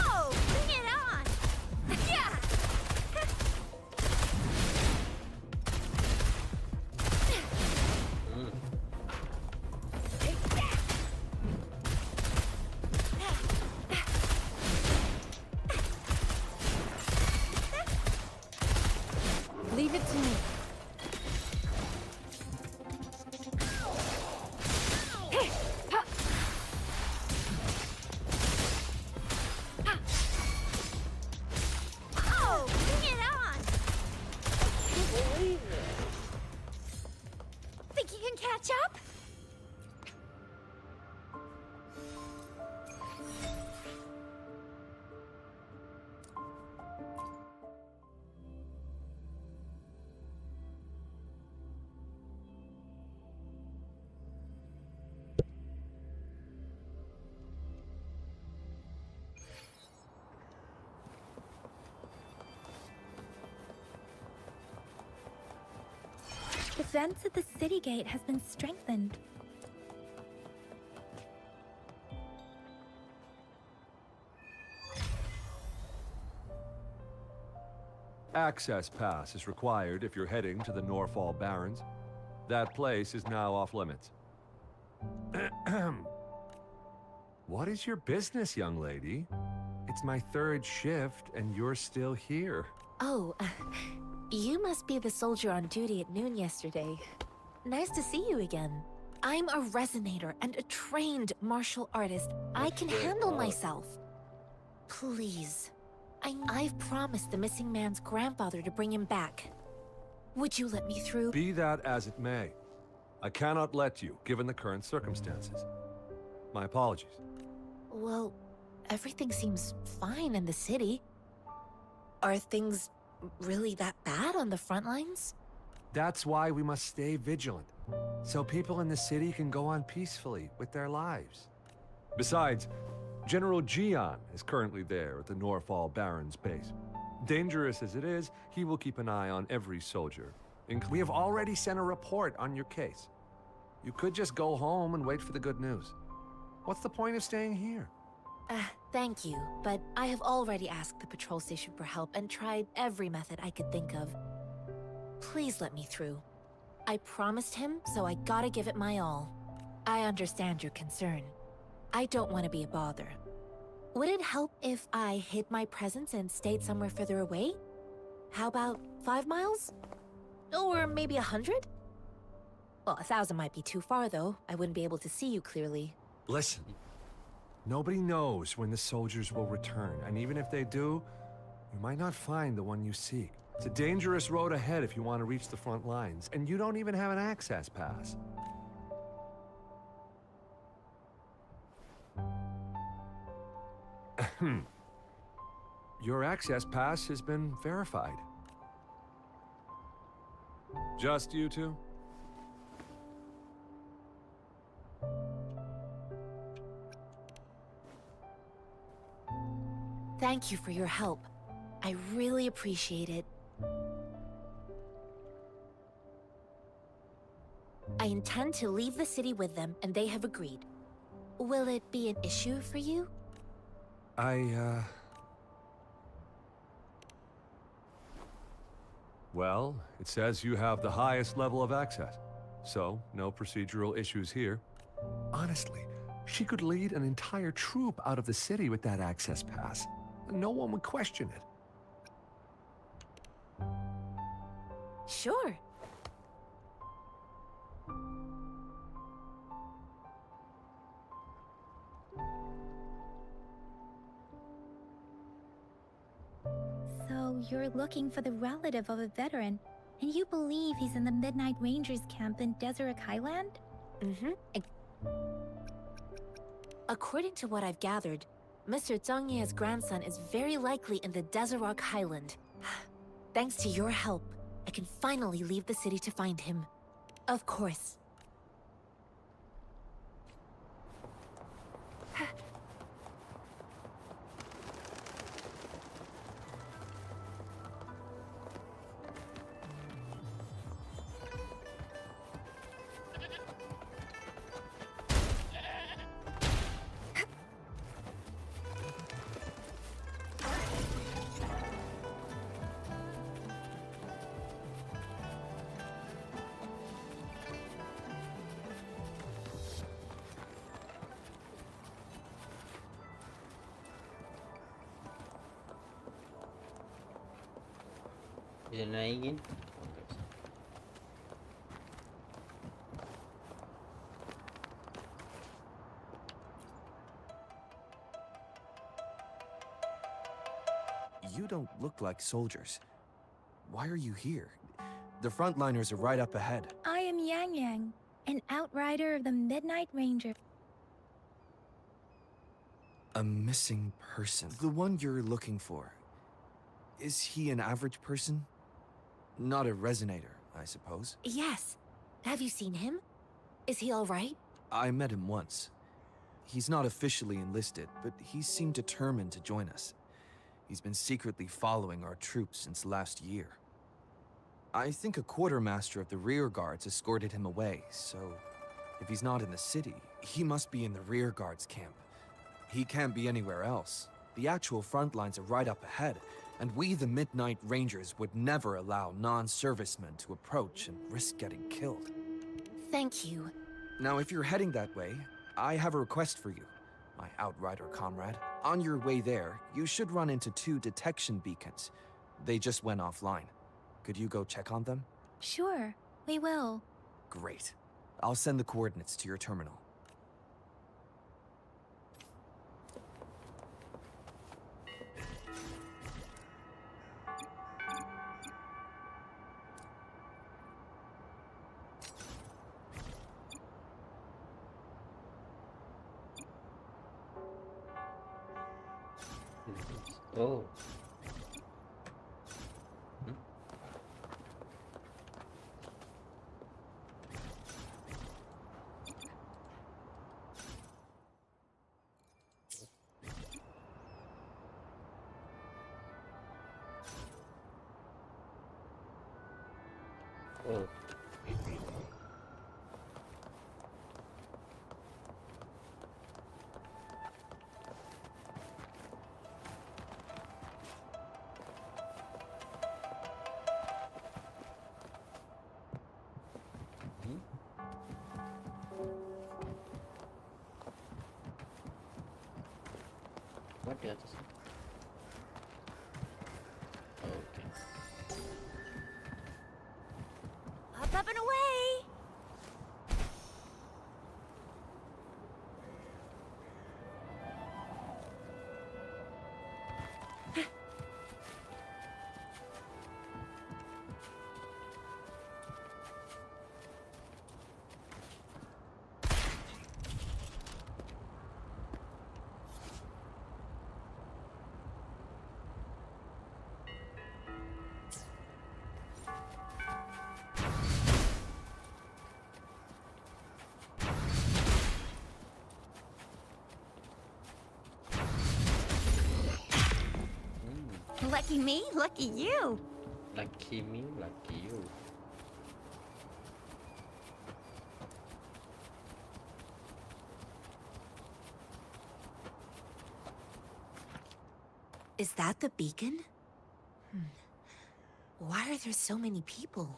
Speaker 3: Oh, bring it on! Yeah!
Speaker 4: Leave it to me.
Speaker 3: Oh, bring it on! I can't believe it. Think you can catch up?
Speaker 2: The fence at the city gate has been strengthened.
Speaker 13: Access pass is required if you're heading to the Norfall Barrens. That place is now off limits. What is your business, young lady? It's my third shift, and you're still here.
Speaker 11: Oh, you must be the soldier on duty at noon yesterday. Nice to see you again. I'm a resonator and a trained martial artist. I can handle myself. Please,
Speaker 3: I've promised the missing man's grandfather to bring him back. Would you let me through?
Speaker 13: Be that as it may, I cannot let you, given the current circumstances. My apologies.
Speaker 3: Well, everything seems fine in the city. Are things really that bad on the front lines?
Speaker 13: That's why we must stay vigilant, so people in the city can go on peacefully with their lives. Besides, General Jian is currently there at the Norfall Baron's base. Dangerous as it is, he will keep an eye on every soldier. We have already sent a report on your case. You could just go home and wait for the good news. What's the point of staying here?
Speaker 3: Thank you, but I have already asked the patrol station for help and tried every method I could think of. Please let me through. I promised him, so I gotta give it my all. I understand your concern. I don't want to be a bother. Would it help if I hid my presence and stayed somewhere further away? How about 5 miles? Or maybe 100? Well, 1,000 might be too far, though. I wouldn't be able to see you clearly.
Speaker 13: Listen. Nobody knows when the soldiers will return, and even if they do, you might not find the one you seek. It's a dangerous road ahead if you want to reach the front lines, and you don't even have an access pass. Your access pass has been verified. Just you two?
Speaker 3: Thank you for your help. I really appreciate it. I intend to leave the city with them, and they have agreed. Will it be an issue for you?
Speaker 13: Well, it says you have the highest level of access, so no procedural issues here. Honestly, she could lead an entire troop out of the city with that access pass. No one would question it.
Speaker 3: Sure.
Speaker 2: So you're looking for the relative of a veteran, and you believe he's in the Midnight Rangers camp in Deseret Highland?
Speaker 3: Mm-hmm. According to what I've gathered, Mr. Zhang Ye's grandson is very likely in the Deseret Highland. Thanks to your help, I can finally leave the city to find him. Of course.
Speaker 1: Bisa naikin.
Speaker 14: You don't look like soldiers. Why are you here? The frontliners are right up ahead.
Speaker 2: I am Yang Yang, an outrider of the Midnight Ranger.
Speaker 14: A missing person. The one you're looking for. Is he an average person? Not a resonator, I suppose.
Speaker 3: Yes. Have you seen him? Is he all right?
Speaker 14: I met him once. He's not officially enlisted, but he seemed determined to join us. He's been secretly following our troops since last year. I think a quartermaster of the rear guards escorted him away, so if he's not in the city, he must be in the rear guards camp. He can't be anywhere else. The actual front lines are right up ahead, and we, the Midnight Rangers, would never allow non-servicemen to approach and risk getting killed.
Speaker 3: Thank you.
Speaker 14: Now, if you're heading that way, I have a request for you, my outrider comrade. On your way there, you should run into 2 detection beacons. They just went offline. Could you go check on them?
Speaker 2: Sure, we will.
Speaker 14: Great. I'll send the coordinates to your terminal.
Speaker 1: Oh. Oh. What di atas? Oke.
Speaker 3: Up and away! Lucky me, lucky you.
Speaker 1: Lucky me, lucky you.
Speaker 3: Is that the beacon? Why are there so many people?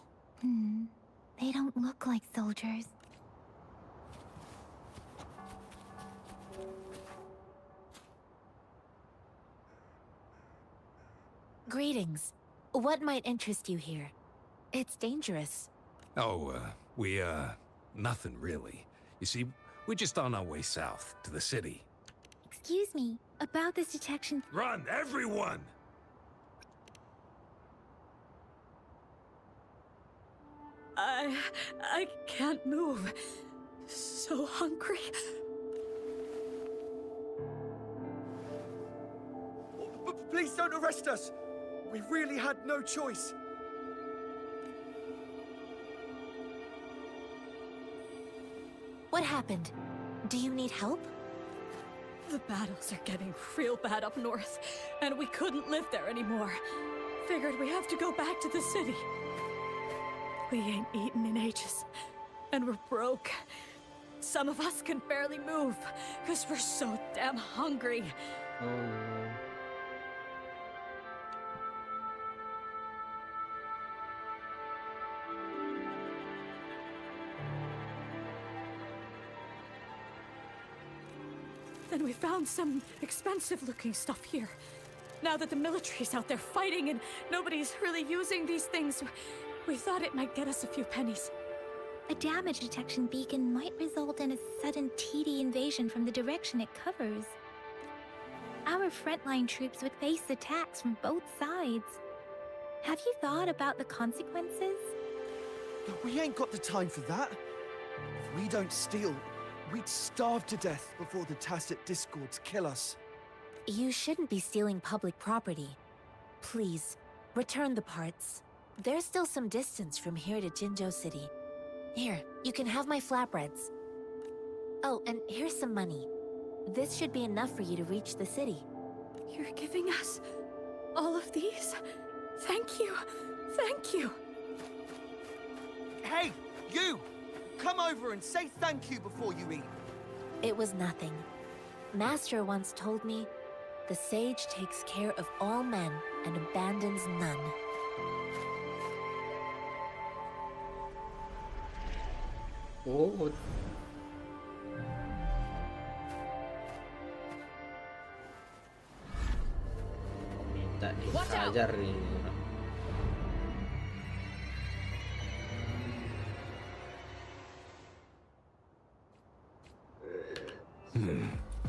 Speaker 2: They don't look like soldiers.
Speaker 3: Greetings. What might interest you here? It's dangerous.
Speaker 12: Oh, nothing really. You see, we're just on our way south to the city.
Speaker 2: Excuse me, about this detection...
Speaker 12: Run, everyone!
Speaker 7: I can't move. So hungry.
Speaker 14: Please don't arrest us! We really had no choice.
Speaker 3: What happened? Do you need help?
Speaker 7: The battles are getting real bad up north, and we couldn't live there anymore. Figured we have to go back to the city. We ain't eaten in ages, and we're broke. Some of us can barely move, because we're so damn hungry.
Speaker 1: Oh no.
Speaker 7: Then we found some expensive-looking stuff here. Now that the military's out there fighting and nobody's really using these things, we thought it might get us a few pennies.
Speaker 2: A damage detection beacon might result in a sudden TD invasion from the direction it covers. Our frontline troops would face attacks from both sides. Have you thought about the consequences?
Speaker 14: We ain't got the time for that. If we don't steal, we'd starve to death before the Tacit Discords kill us.
Speaker 3: You shouldn't be stealing public property. Please, return the parts. There's still some distance from here to Jinzhou City. Here, you can have my flatbreads. Oh, and here's some money. This should be enough for you to reach the city.
Speaker 7: You're giving us all of these? Thank you. Thank you.
Speaker 14: Hey, you! Come over and say thank you before you eat.
Speaker 3: It was nothing. Master once told me, the sage takes care of all men and abandons none.
Speaker 1: Oh. Minta diajar nih orang.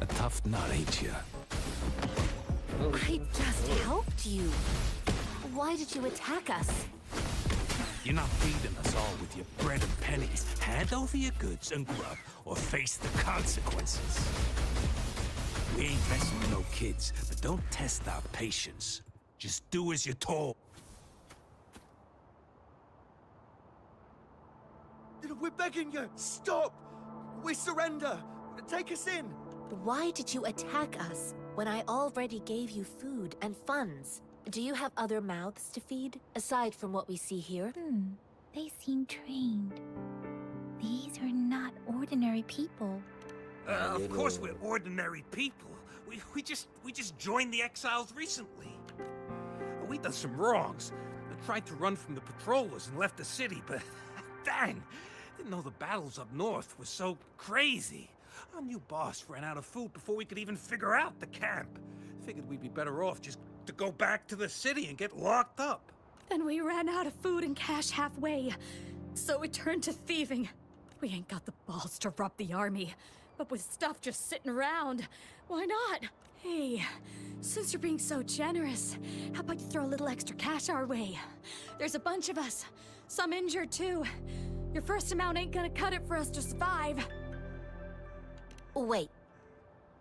Speaker 12: A tough nut, ain't ya?
Speaker 3: I just helped you. Why did you attack us?
Speaker 12: You're not feeding us all with your bread and pennies. Hand over your goods and grub, or face the consequences. We ain't messing with no kids, but don't test our patience. Just do as you're told.
Speaker 14: We're begging you, stop! We surrender! Take us in!
Speaker 3: Why did you attack us when I already gave you food and funds? Do you have other mouths to feed, aside from what we see here?
Speaker 2: They seem trained. These are not ordinary people.
Speaker 12: Of course we're ordinary people. We just joined the exiles recently. We done some wrongs. We tried to run from the patrollers and left the city, but dang, didn't know the battles up north were so crazy. Our new boss ran out of food before we could even figure out the camp. Figured we'd be better off just to go back to the city and get locked up.
Speaker 7: Then we ran out of food and cash halfway, so we turned to thieving. We ain't got the balls to rob the army, but with stuff just sitting around, why not? Hey, since you're being so generous, how about you throw a little extra cash our way? There's a bunch of us, some injured too. Your first amount ain't gonna cut it for us to survive.
Speaker 3: Wait.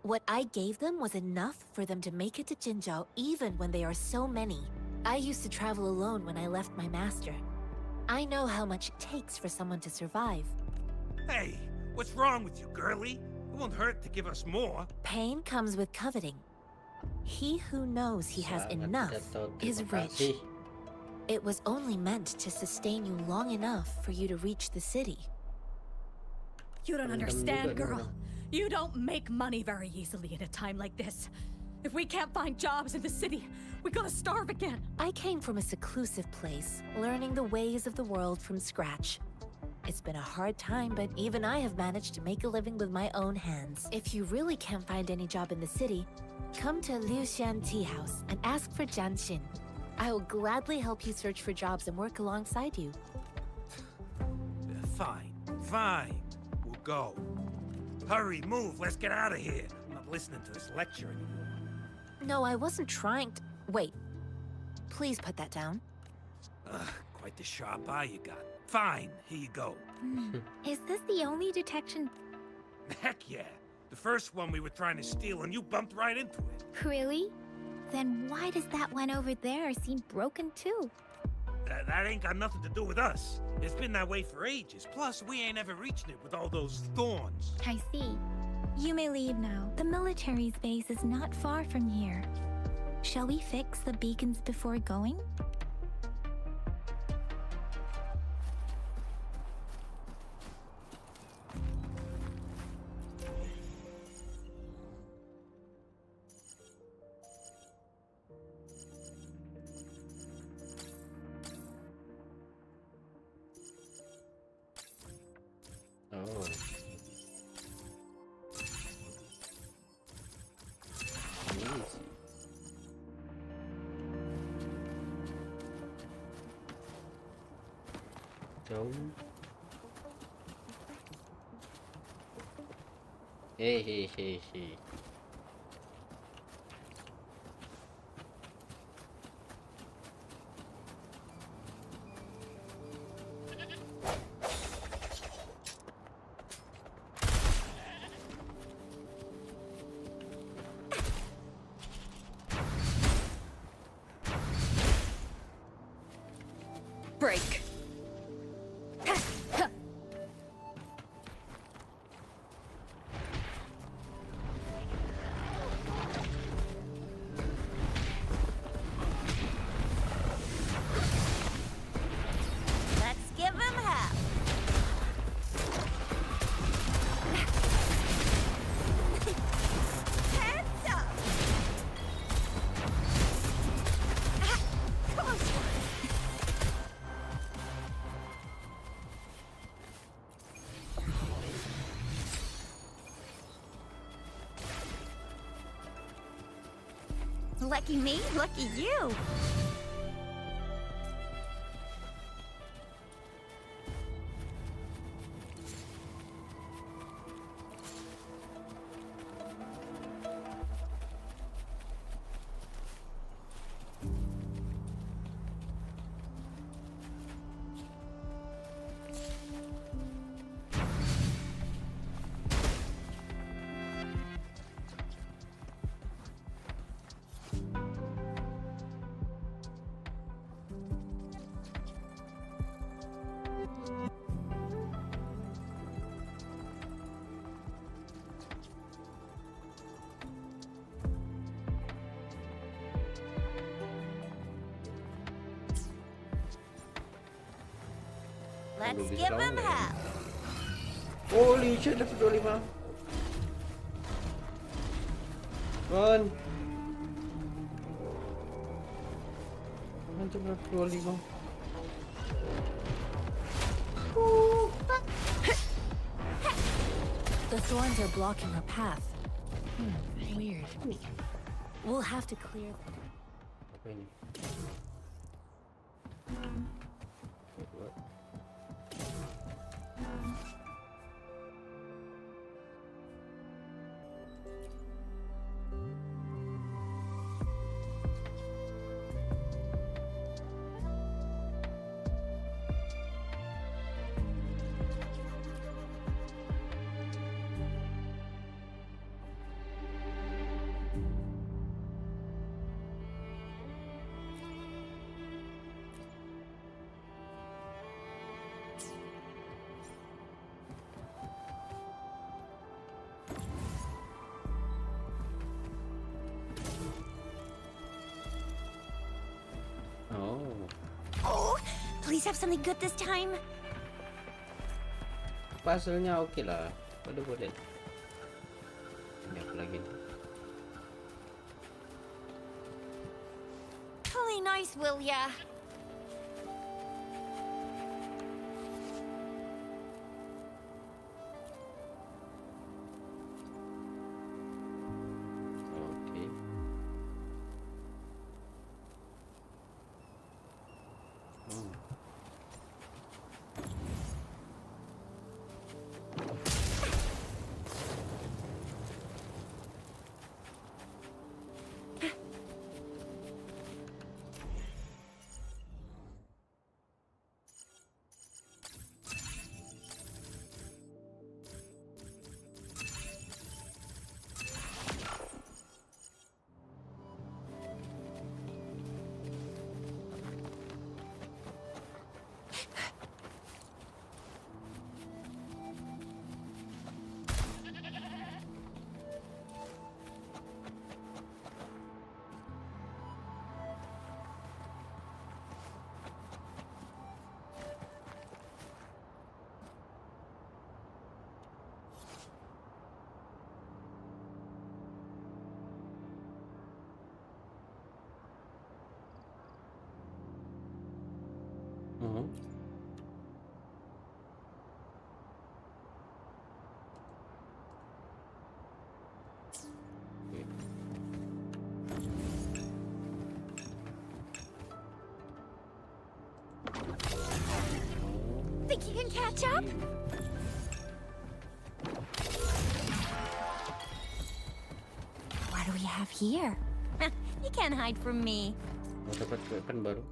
Speaker 3: What I gave them was enough for them to make it to Jinzhou even when they are so many. I used to travel alone when I left my master. I know how much it takes for someone to survive.
Speaker 12: Hey, what's wrong with you, girlie? It won't hurt to give us more.
Speaker 3: Pain comes with coveting. He who knows he has enough is rich. It was only meant to sustain you long enough for you to reach the city.
Speaker 7: You don't understand, girl. You don't make money very easily in a time like this. If we can't find jobs in the city, we're gonna starve again.
Speaker 3: I came from a seclusive place, learning the ways of the world from scratch. It's been a hard time, but even I have managed to make a living with my own hands. If you really can't find any job in the city, come to Liu Xian Tea House and ask for Jian Xin. I will gladly help you search for jobs and work alongside you.
Speaker 12: Fine. We'll go. Hurry, move, let's get out of here. I'm not listening to this lecture anymore.
Speaker 3: No, I wasn't trying to... Wait. Please put that down.
Speaker 12: Quite the sharp eye you got. Fine, here you go.
Speaker 2: Is this the only detection?
Speaker 12: Heck yeah. The first one we were trying to steal and you bumped right into it.
Speaker 2: Really? Then why does that one over there seem broken too?
Speaker 12: That ain't got nothing to do with us. It's been that way for ages. Plus, we ain't ever reaching it with all those thorns.
Speaker 2: I see. You may leave now. The military's base is not far from here. Shall we fix the beacons before going?
Speaker 1: Oh. Easy. Don't. Hey.
Speaker 7: Break.
Speaker 3: Let's give him half. Hands up. Close one. Lucky me, lucky you.
Speaker 1: Belum
Speaker 3: Let's
Speaker 1: bisa
Speaker 3: give
Speaker 1: lawan
Speaker 3: him
Speaker 1: nggak ya?
Speaker 3: hell.
Speaker 1: Holy shit, level 25. Run. Mantap level 25.
Speaker 4: The thorns are blocking our path. Weird. We'll have to clear them.
Speaker 1: Apa ini? Wait, what? Oh,
Speaker 3: Oh, please have something good this time.
Speaker 1: puzzle-nya oke lah. Udah boleh. Ini apa lagi nih?
Speaker 3: Play nice, will ya?
Speaker 1: Oke. Hmm. Mhm. Oke.
Speaker 3: Think you can catch up? What do we have here? You can't hide from me.
Speaker 1: Mau dapat weapon baru.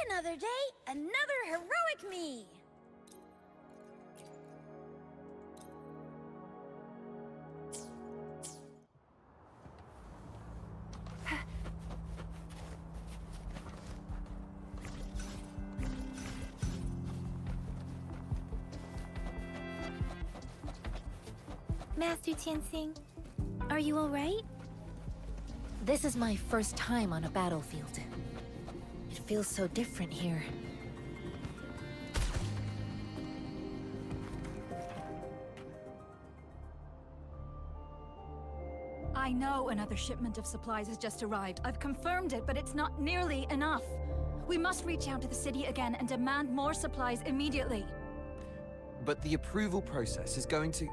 Speaker 3: Another day, another heroic me.
Speaker 2: Master Tianxing, are you all right?
Speaker 4: This is my first time on a battlefield. It feels so different here.
Speaker 7: I know another shipment of supplies has just arrived. I've confirmed it, but it's not nearly enough. We must reach out to the city again and demand more supplies immediately.
Speaker 14: But the approval process is going to...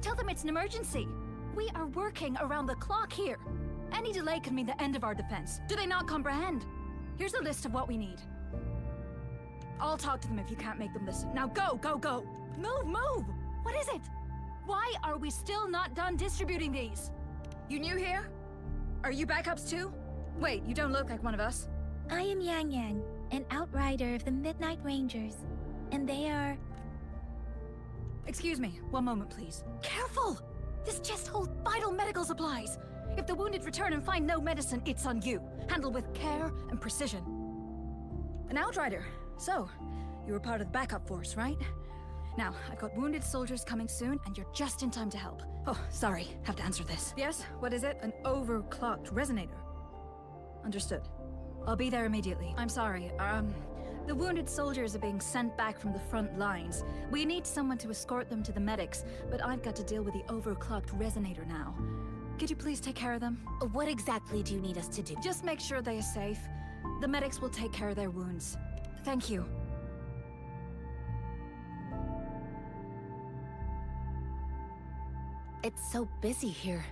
Speaker 7: Tell them it's an emergency. We are working around the clock here. Any delay could mean the end of our defense. Do they not comprehend? Here's a list of what we need. I'll talk to them if you can't make them listen. Now go, go, go! Move, move! What is it? Why are we still not done distributing these? You new here? Are you backups too? Wait, you don't look like one of us.
Speaker 2: I am Yang Yang, an outrider of the Midnight Rangers, and they are...
Speaker 7: Excuse me, one moment please. Careful! This chest holds vital medical supplies. If the wounded return and find no medicine, it's on you. Handle with care and precision. An outrider. So, you were part of the backup force, right? Now, I've got wounded soldiers coming soon, and you're just in time to help. Oh, sorry, have to answer this. Yes, what is it? An overclocked resonator. Understood. I'll be there immediately. I'm sorry, the wounded soldiers are being sent back from the front lines. We need someone to escort them to the medics, but I've got to deal with the overclocked resonator now. Could you please take care of them?
Speaker 3: What exactly do you need us to do?
Speaker 7: Just make sure they are safe. The medics will take care of their wounds. Thank you.
Speaker 3: It's so busy here.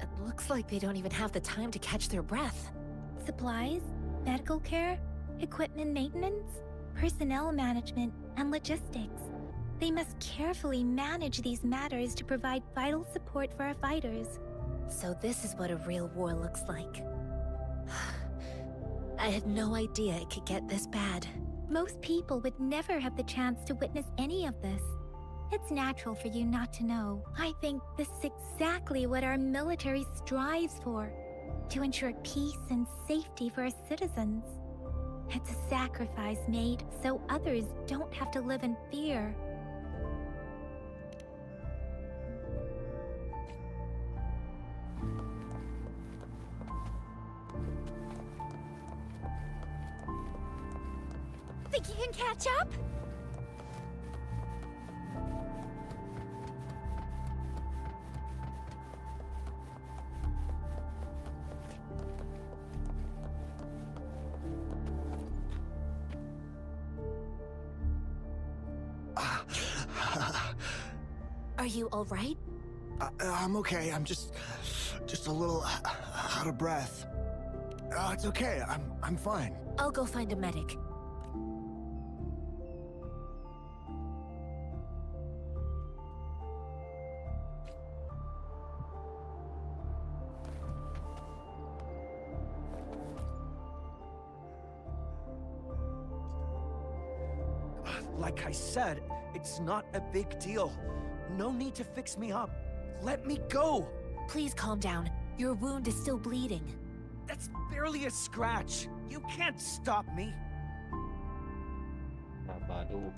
Speaker 3: It looks like they don't even have the time to catch their breath.
Speaker 2: Supplies, medical care, equipment maintenance, personnel management, and logistics. They must carefully manage these matters to provide vital support for our fighters.
Speaker 3: So this is what a real war looks like. I had no idea it could get this bad.
Speaker 2: Most people would never have the chance to witness any of this. It's natural for you not to know. I think this is exactly what our military strives for, to ensure peace and safety for our citizens. It's a sacrifice made so others don't have to live in fear.
Speaker 3: Think you can catch up? Are you all right?
Speaker 15: I'm okay. I'm just a little out of breath. It's okay. I'm fine.
Speaker 3: I'll go find a medic.
Speaker 16: Like I said, it's not a big deal. No need to fix me up. Let me go!
Speaker 3: Please calm down. Your wound is still bleeding.
Speaker 16: That's barely a scratch. You can't stop me.
Speaker 1: Bravado.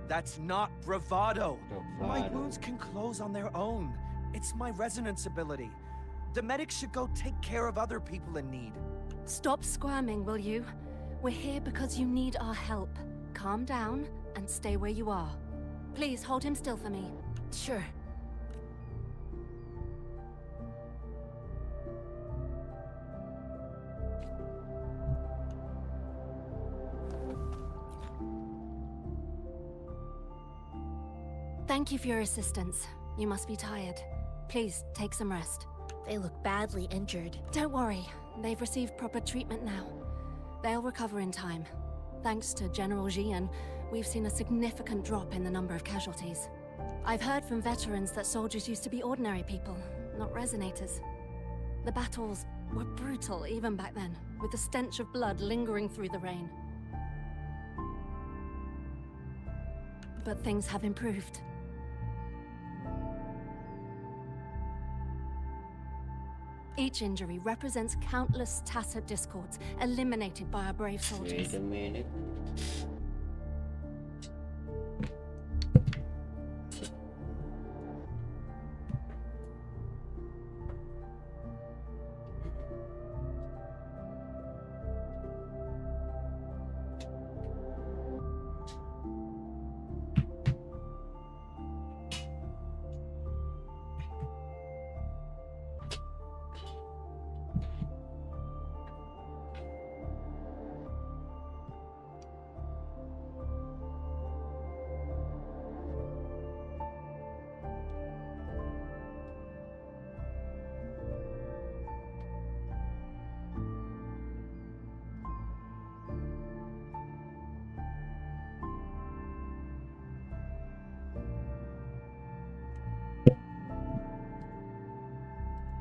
Speaker 16: That's not bravado. My
Speaker 1: Bravado.
Speaker 16: wounds can close on their own. It's my resonance ability. The medics should go take care of other people in need.
Speaker 7: Stop squirming, will you? We're here because you need our help. Calm down and stay where you are. Please hold him still for me.
Speaker 3: Sure.
Speaker 7: Thank you for your assistance. You must be tired. Please, take some rest.
Speaker 3: They look badly injured.
Speaker 7: Don't worry. They've received proper treatment now. They'll recover in time. Thanks to General Jian, we've seen a significant drop in the number of casualties. I've heard from veterans that soldiers used to be ordinary people, not resonators. The battles were brutal even back then, with the stench of blood lingering through the rain. But things have improved. Each injury represents countless tacit discords eliminated by our brave soldiers.
Speaker 1: Wait a minute.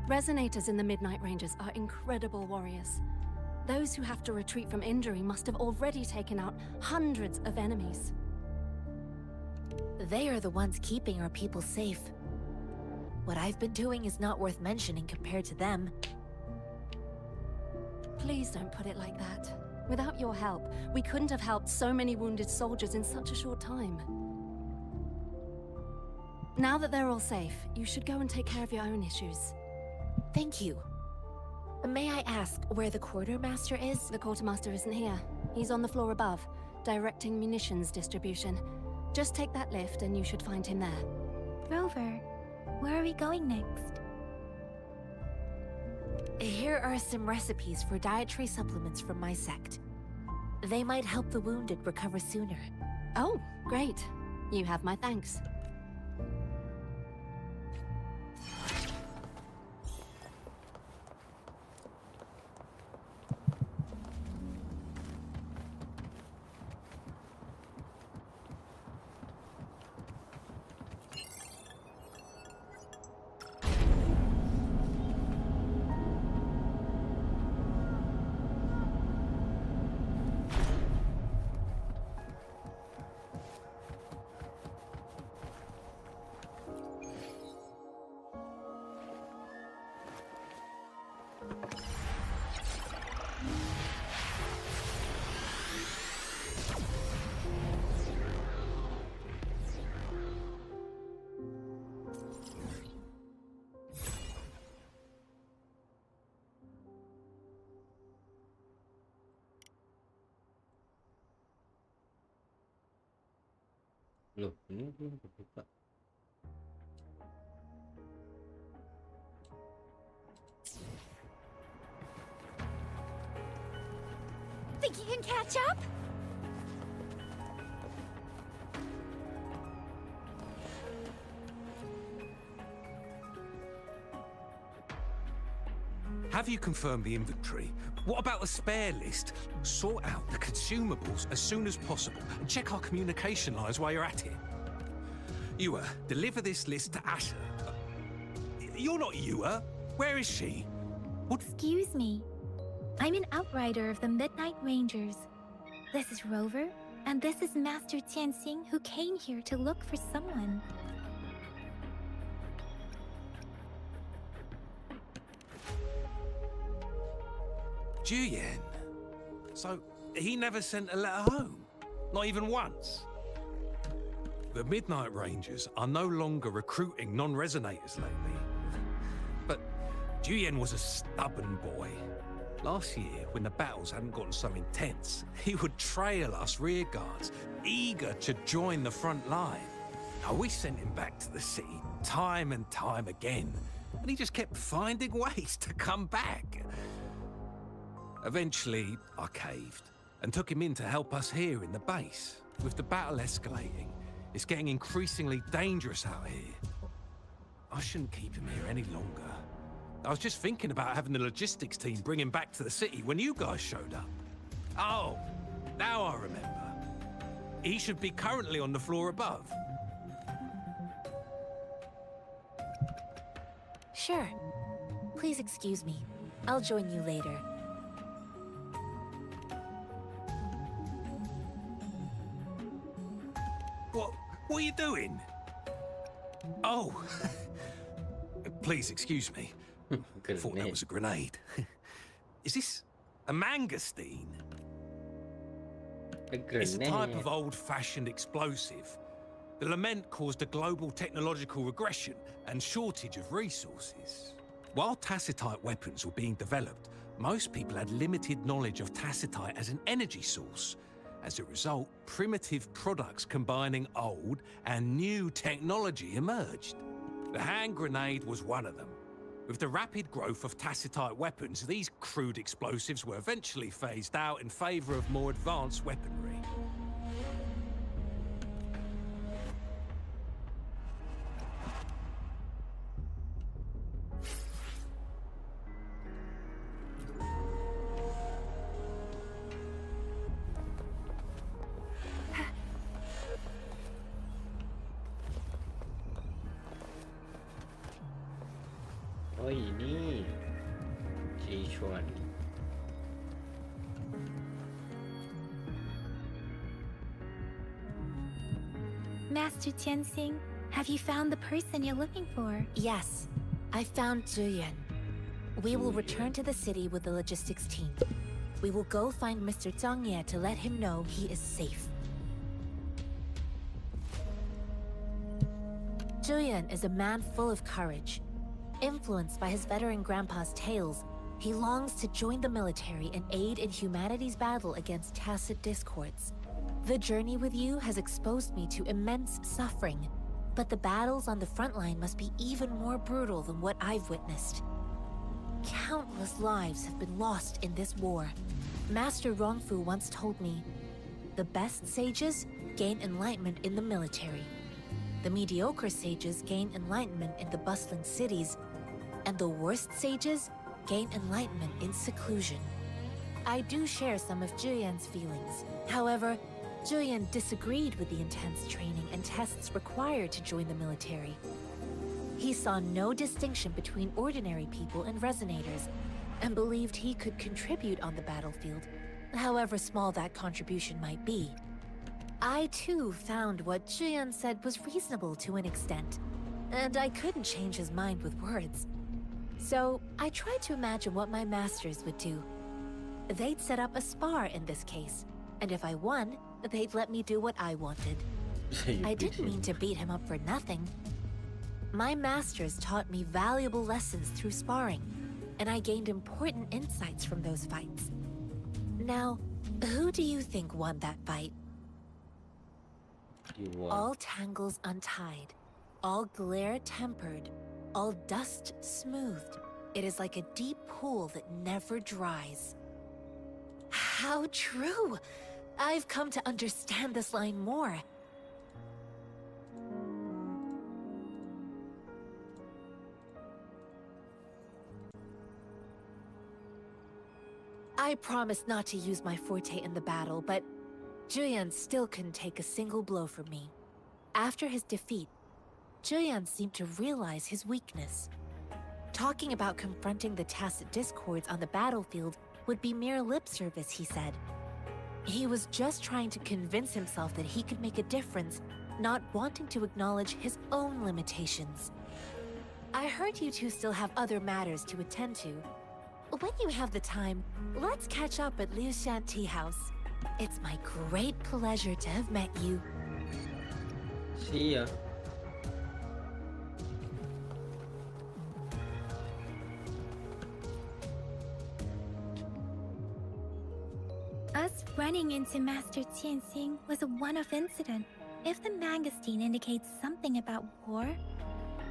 Speaker 7: Resonators in the Midnight Rangers are incredible warriors. Those who have to retreat from injury must have already taken out hundreds of enemies.
Speaker 3: They are the ones keeping our people safe. What I've been doing is not worth mentioning compared to them.
Speaker 7: Please don't put it like that. Without your help, we couldn't have helped so many wounded soldiers in such a short time. Now that they're all safe, you should go and take care of your own issues.
Speaker 4: Thank you. May I ask where the quartermaster is?
Speaker 7: The quartermaster isn't here. He's on the floor above, directing munitions distribution. Just take that lift and you should find him there.
Speaker 2: Rover, where are we going next?
Speaker 4: Here are some recipes for dietary supplements from my sect. They might help the wounded recover sooner.
Speaker 7: Oh, great. You have my thanks.
Speaker 1: Loh, ini belum kebuka.
Speaker 3: Think you can catch up?
Speaker 12: Have you confirmed the inventory? What about the spare list? Sort out the consumables as soon as possible and check our communication lines while you're at it. Yua, deliver this list to Asher. You're not Yua. Where is she?
Speaker 2: Excuse me. I'm an outrider of the Midnight Rangers. This is Rover, and this is Master Tianxing, who came here to look for someone.
Speaker 12: Juyen. So, he never sent a letter home? Not even once? The Midnight Rangers are no longer recruiting non-resonators lately. But Juyen was a stubborn boy. Last year, when the battles hadn't gotten so intense, he would trail us rearguards, eager to join the front line. Now, we sent him back to the city time and time again, and he just kept finding ways to come back. Eventually, I caved and took him in to help us here in the base. With the battle escalating, it's getting increasingly dangerous out here. I shouldn't keep him here any longer. I was just thinking about having the logistics team bring him back to the city when you guys showed up. Oh, now I remember. He should be currently on the floor above.
Speaker 4: Sure. Please excuse me. I'll join you later.
Speaker 12: What are you doing? Oh. Please excuse me. Thought that was a grenade. Is this a mangosteen? It's a type of old-fashioned explosive. The lament caused a global technological regression and shortage of resources. While tacitite weapons were being developed, most people had limited knowledge of tacitite as an energy source. As a result, primitive products combining old and new technology emerged. The hand grenade was one of them. With the rapid growth of tacitite weapons, these crude explosives were eventually phased out in favor of more advanced weaponry.
Speaker 1: Oh, ini Sichuan.
Speaker 2: Master Tianxing, have you found the person you're looking for?
Speaker 4: Yes, I found Juyen. We will return to the city with the logistics team. We will go find Mr. Zhang Ye to let him know he is safe.
Speaker 17: Julian is a man full of courage. Influenced by his veteran grandpa's tales, he longs to join the military and aid in humanity's battle against tacit discords. The journey with you has exposed me to immense suffering, but the battles on the front line must be even more brutal than what I've witnessed. Countless lives have been lost in this war. Master Rongfu once told me, the best sages gain enlightenment in the military. The mediocre sages gain enlightenment in the bustling cities, and the worst sages gain enlightenment in seclusion. I do share some of Julian's feelings. However, Julian disagreed with the intense training and tests required to join the military. He saw no distinction between ordinary people and resonators, and believed he could contribute on the battlefield, however small that contribution might be. I too found what Julian said was reasonable to an extent, and I couldn't change his mind with words. So I tried to imagine what my masters would do. They'd set up a spar in this case, and if I won, they'd let me do what I wanted. I didn't mean to beat him up for nothing. My masters taught me valuable lessons through sparring, and I gained important insights from those fights. Now, who do you think won that fight? All tangles untied, all glare tempered, all dust smoothed. It is like a deep pool that never dries. How true! I've come to understand this line more. I promised not to use my forte in the battle, but Julian still couldn't take a single blow from me. After his defeat, Julian seemed to realize his weakness. Talking about confronting the tacit discords on the battlefield would be mere lip service, he said. He was just trying to convince himself that he could make a difference, not wanting to acknowledge his own limitations. I heard you two still have other matters to attend to. When you have the time, let's catch up at Liu Shan Tea House. It's my great pleasure to have met you.
Speaker 1: See ya.
Speaker 2: Us running into Master Tianxing was a one-off incident. If the magazine indicates something about war,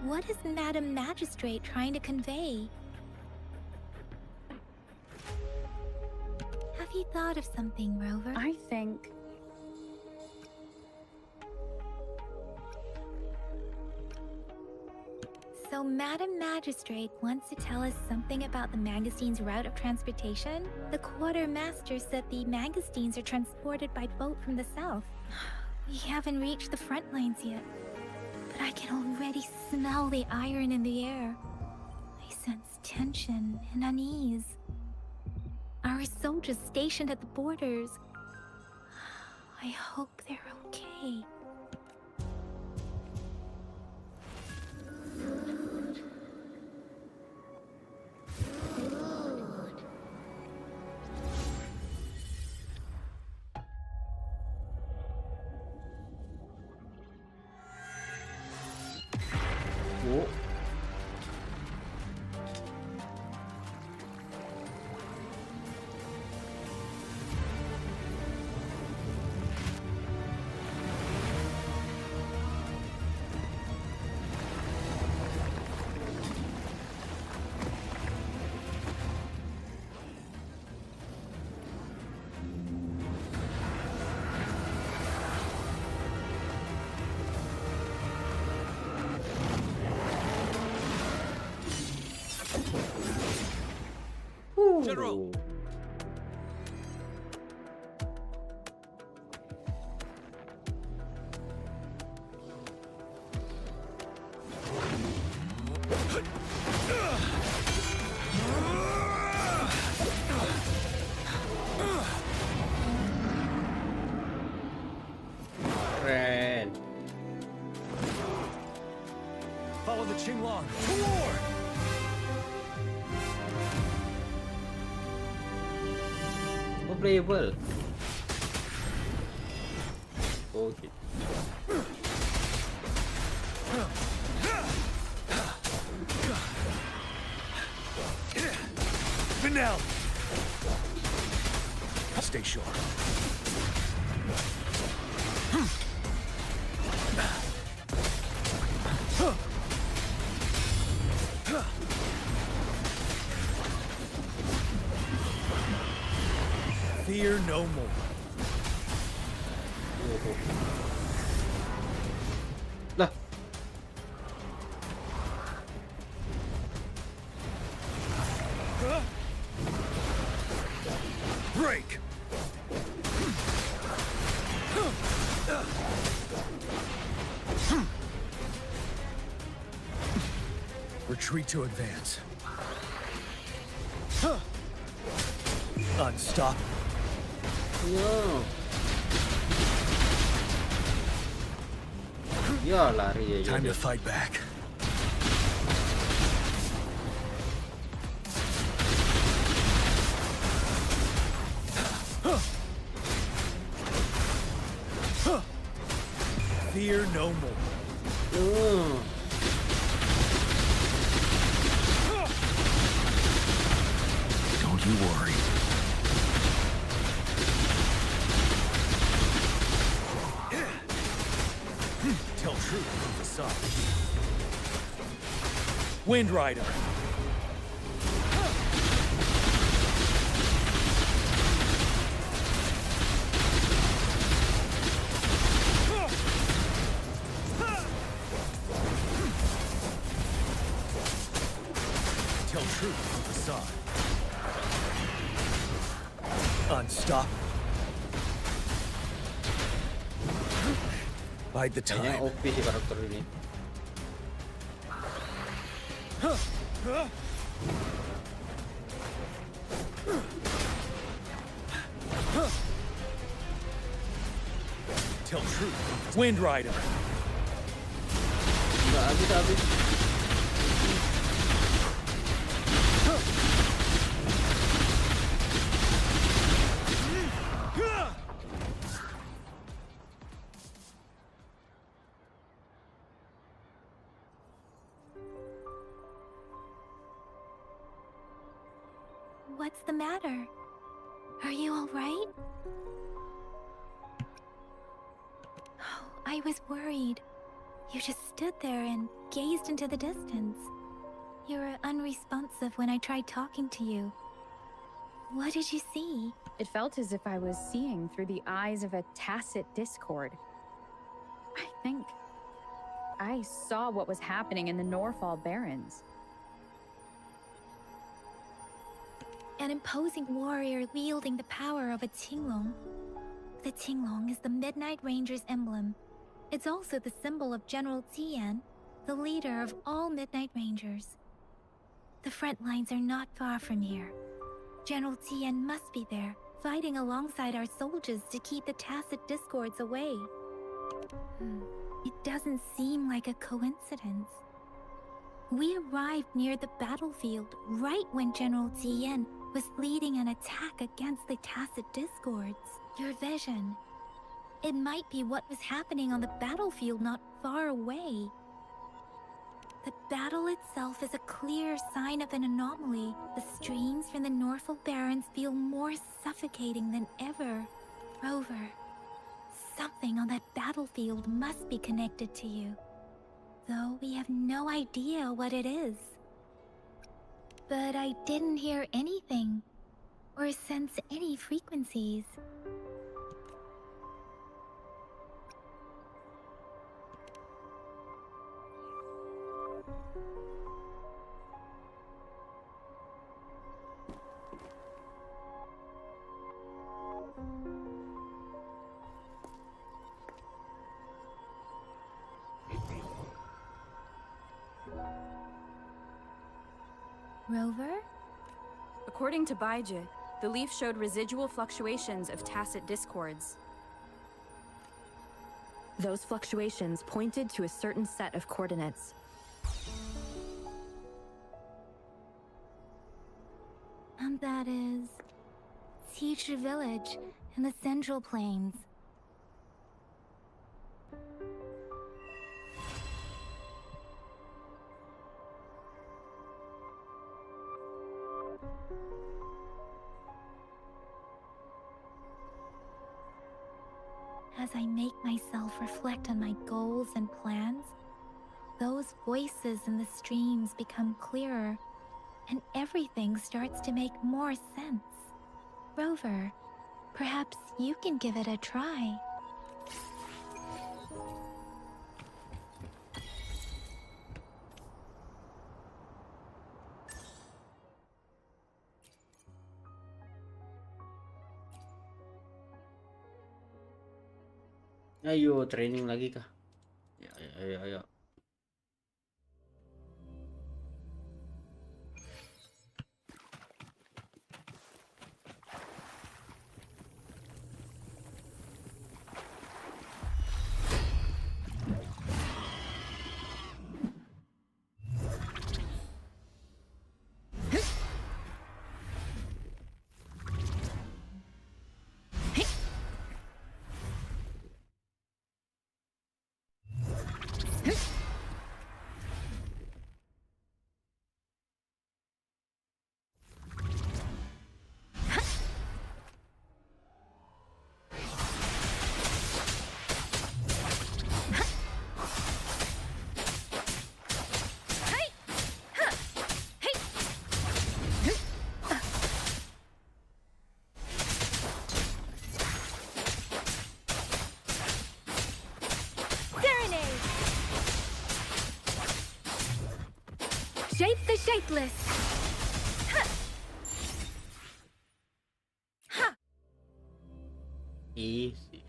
Speaker 2: what is Madam Magistrate trying to convey? Have you thought of something, Rover?
Speaker 5: I think...
Speaker 2: So Madam Magistrate wants to tell us something about the magazine's route of transportation? The quartermaster said the magazines are transported by boat from the south. We haven't reached the front lines yet, but I can already smell the iron in the air. I sense tension and unease. Our soldiers stationed at the borders. I hope they're okay.
Speaker 1: Oh.
Speaker 12: General!
Speaker 1: Keren.
Speaker 16: Follow the Qinglong. Toward!
Speaker 1: Oh, playable. Okay.
Speaker 16: Vanel! Stay sharp. Fear no more.
Speaker 1: Lah.
Speaker 16: Break! Retreat to advance. Unstoppable.
Speaker 1: Yo. Ya lari aja.
Speaker 16: Time
Speaker 1: dia.
Speaker 16: to fight back. Fear no more. Don't you worry. Tell truth from the sun. Wind Rider. Tell truth from the sun. Unstoppable. Bide the
Speaker 1: Kayaknya
Speaker 16: time.
Speaker 1: OP sih karakter ini.
Speaker 16: Tell truth. Wind Rider.
Speaker 1: Nggak habis.
Speaker 2: What's the matter? Are you all right? Oh, I was worried. You just stood there and gazed into the distance. You were unresponsive when I tried talking to you. What did you see?
Speaker 5: It felt as if I was seeing through the eyes of a tacit discord. I think I saw what was happening in the Norfall Barrens.
Speaker 2: An imposing warrior wielding the power of a Tinglong. The Tinglong is the Midnight Ranger's emblem. It's also the symbol of General Tian, the leader of all Midnight Rangers. The front lines are not far from here. General Tian must be there, fighting alongside our soldiers to keep the tacit discords away. It doesn't seem like a coincidence. We arrived near the battlefield right when General Tian was leading an attack against the tacit discords. Your vision. It might be what was happening on the battlefield not far away. The battle itself is a clear sign of an anomaly. The streams from the Norfall Barrens feel more suffocating than ever. Rover, something on that battlefield must be connected to you. Though we have no idea what it is. But I didn't hear anything, or sense any frequencies. Rover?
Speaker 5: According to Baije, the leaf showed residual fluctuations of tacit discords. Those fluctuations pointed to a certain set of coordinates.
Speaker 2: And that is... Teacher Village in the Central Plains. as I make myself reflect on my goals and plans, those voices in the streams become clearer, and everything starts to make more sense. Rover, perhaps you can give it a try.
Speaker 1: Ayo, training lagi kah? Ya, ayo.
Speaker 2: Shape the shapeless!
Speaker 1: Easy.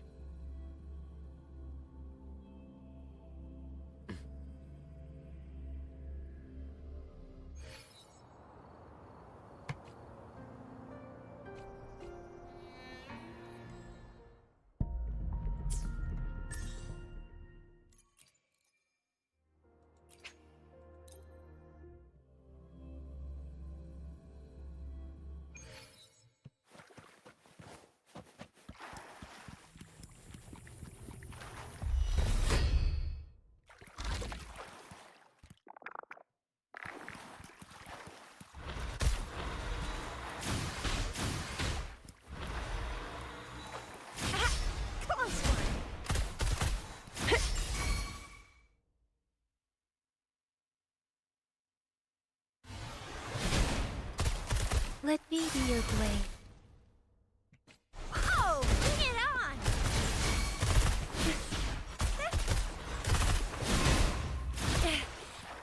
Speaker 2: Let me be your blade.
Speaker 3: Oh, bring it on!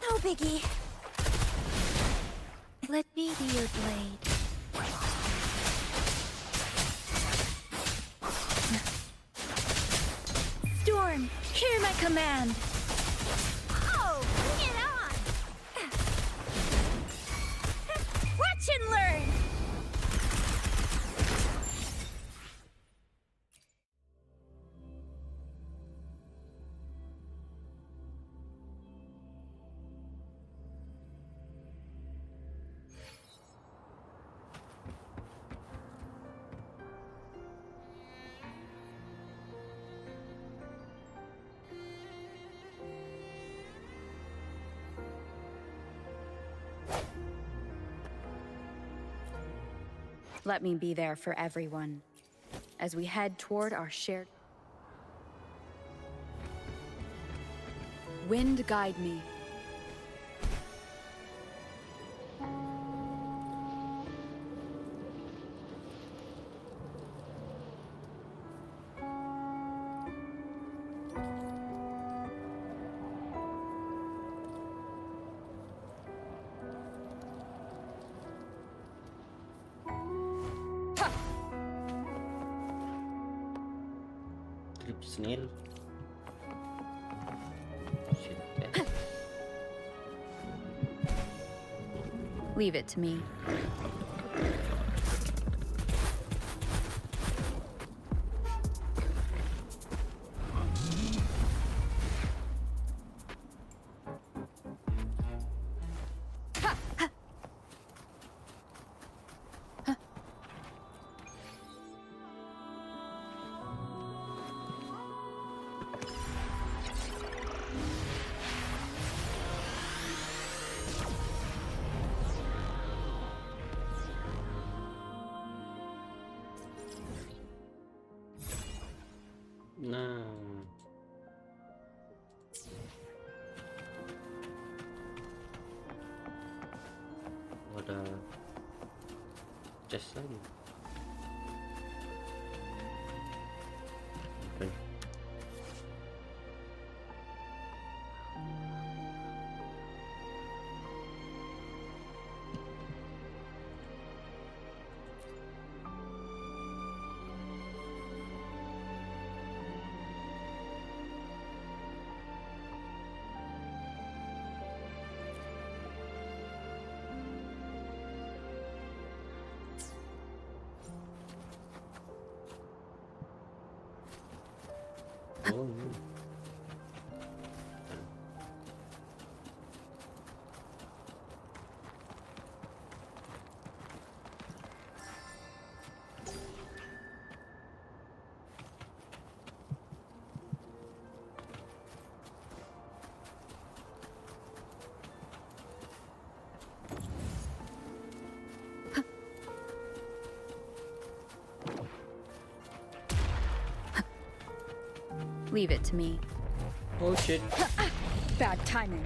Speaker 3: No biggie.
Speaker 2: Let me be your blade. Storm, hear my command.
Speaker 3: Oh, bring it on! Watch and learn!
Speaker 5: Let me be there for everyone as we head toward our shared... Wind guide me.
Speaker 1: Trip snail.
Speaker 5: Leave it to me.
Speaker 1: Nah. Ada chest lagi. Oke. Oh, ini.
Speaker 5: Leave it to me.
Speaker 1: Oh shit.
Speaker 5: Bad timing.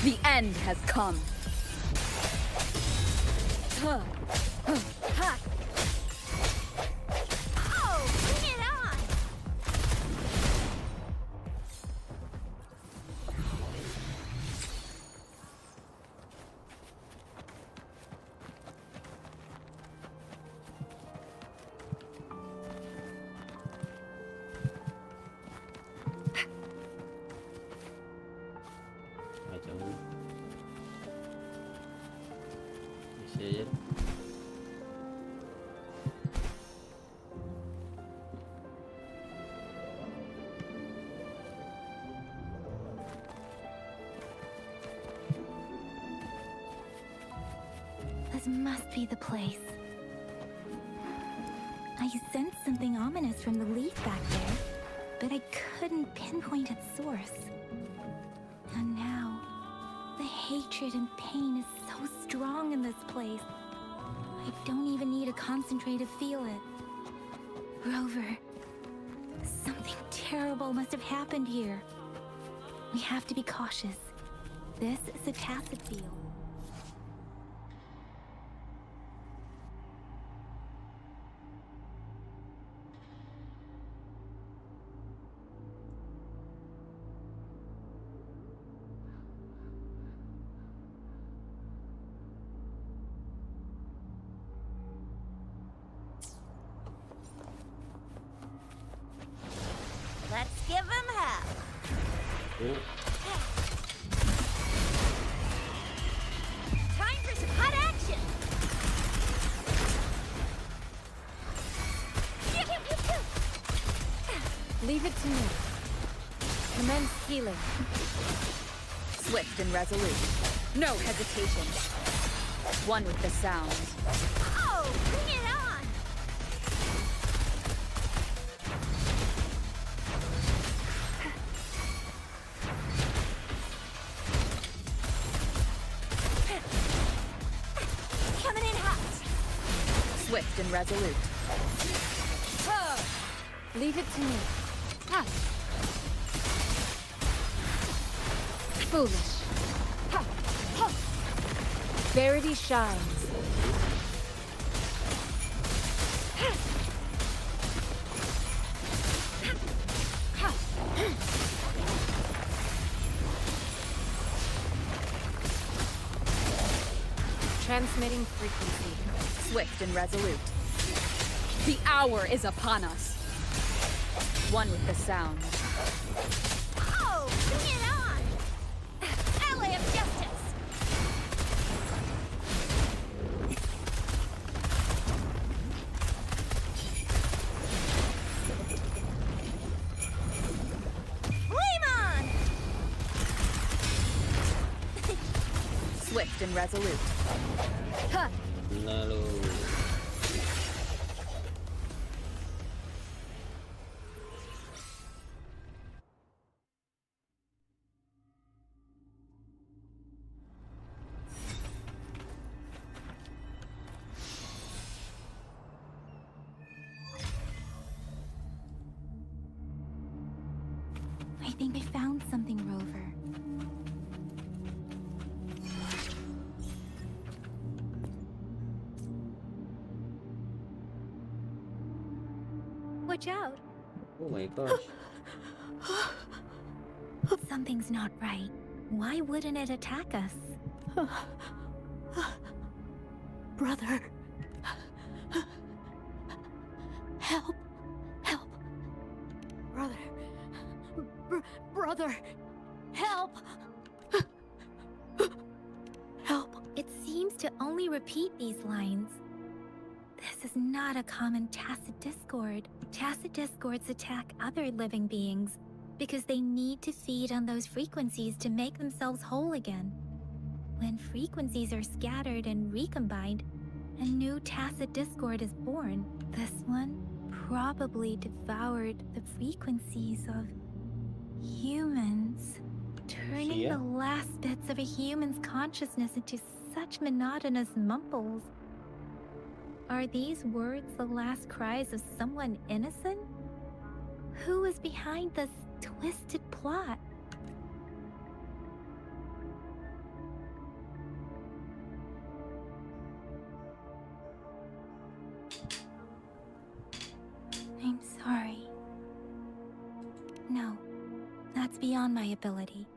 Speaker 5: The end has come.
Speaker 3: Oh, bring it on!
Speaker 1: Macam ni. Isi aja.
Speaker 2: This must be the place. I sensed something ominous from the leaf back there, but I couldn't pinpoint its source. And now, the hatred and pain is so strong in this place. I don't even need to concentrate to feel it. Rover, something terrible must have happened here. We have to be cautious. This is a tacit field.
Speaker 3: Let's give him hell.
Speaker 1: Oh.
Speaker 3: Time for some hot action.
Speaker 5: Leave it to me. Commence healing. Swift and resolute. No hesitation. One with the sound.
Speaker 3: Oh, bring it on! Coming in hot.
Speaker 5: Swift and resolute. Leave it to me. Ha. Foolish. Ha. Ha. Verity shines. Ha. Ha.
Speaker 11: Transmitting frequency.
Speaker 5: Swift and resolute. The hour is upon us. One with the sound.
Speaker 3: Oh, bring it on! Ally of justice! Flame on!
Speaker 5: Swift and resolute. Ha!
Speaker 1: Lalu.
Speaker 2: think I found something, Rover. Watch out!
Speaker 1: Oh my gosh.
Speaker 2: Something's not right. Why wouldn't it attack us?
Speaker 7: Brother. Help. Help. Brother. Brother. Help. Help.
Speaker 2: It seems to only repeat these lines. This is not a common tacit discord. Tacit discords attack other living beings because they need to feed on those frequencies to make themselves whole again. When frequencies are scattered and recombined, a new tacit discord is born. This one probably devoured the frequencies of humans, turning the last bits of a human's consciousness into such monotonous mumbles. Are these words the last cries of someone innocent? Who is behind this twisted plot? I'm sorry. No, that's beyond my ability.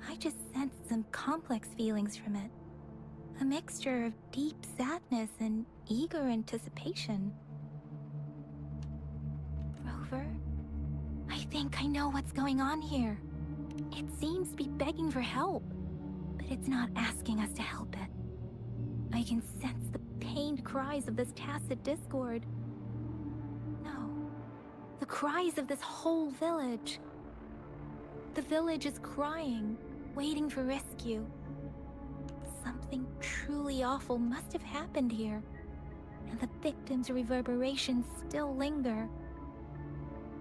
Speaker 2: I just sensed some complex feelings from it. A mixture of deep sadness and eager anticipation. Rover, I think I know what's going on here. It seems to be begging for help, but it's not asking us to help it. I can sense the pained cries of this tacit discord. No, the cries of this whole village. The village is crying, waiting for rescue. Something truly awful must have happened here, and the victims' reverberations still linger.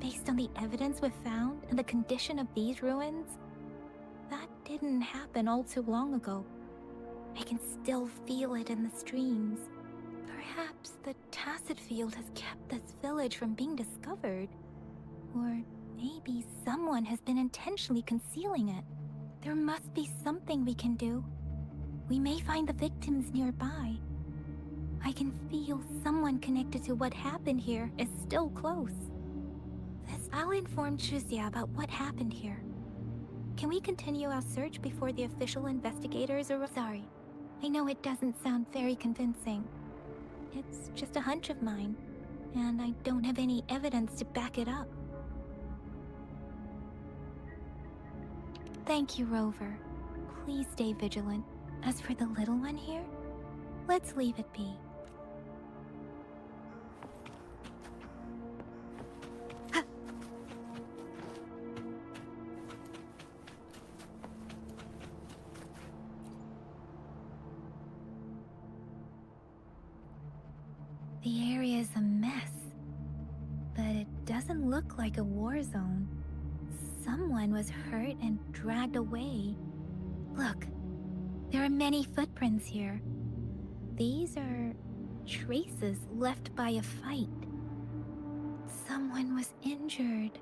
Speaker 2: Based on the evidence we've found and the condition of these ruins, that didn't happen all too long ago. I can still feel it in the streams. Perhaps the tacit field has kept this village from being discovered. Or maybe someone has been intentionally concealing it. There must be something we can do. We may find the victims nearby. I can feel someone connected to what happened here is still close. I'll inform Chuzia about what happened here. Can we continue our search before the official investigators are sorry? I know it doesn't sound very convincing. It's just a hunch of mine, and I don't have any evidence to back it up. Thank you, Rover. Please stay vigilant. As for the little one here, let's leave it be. The area is a mess, but it doesn't look like a war zone. Someone was hurt and dragged away. Look, there are many footprints here. These are traces left by a fight. Someone was injured.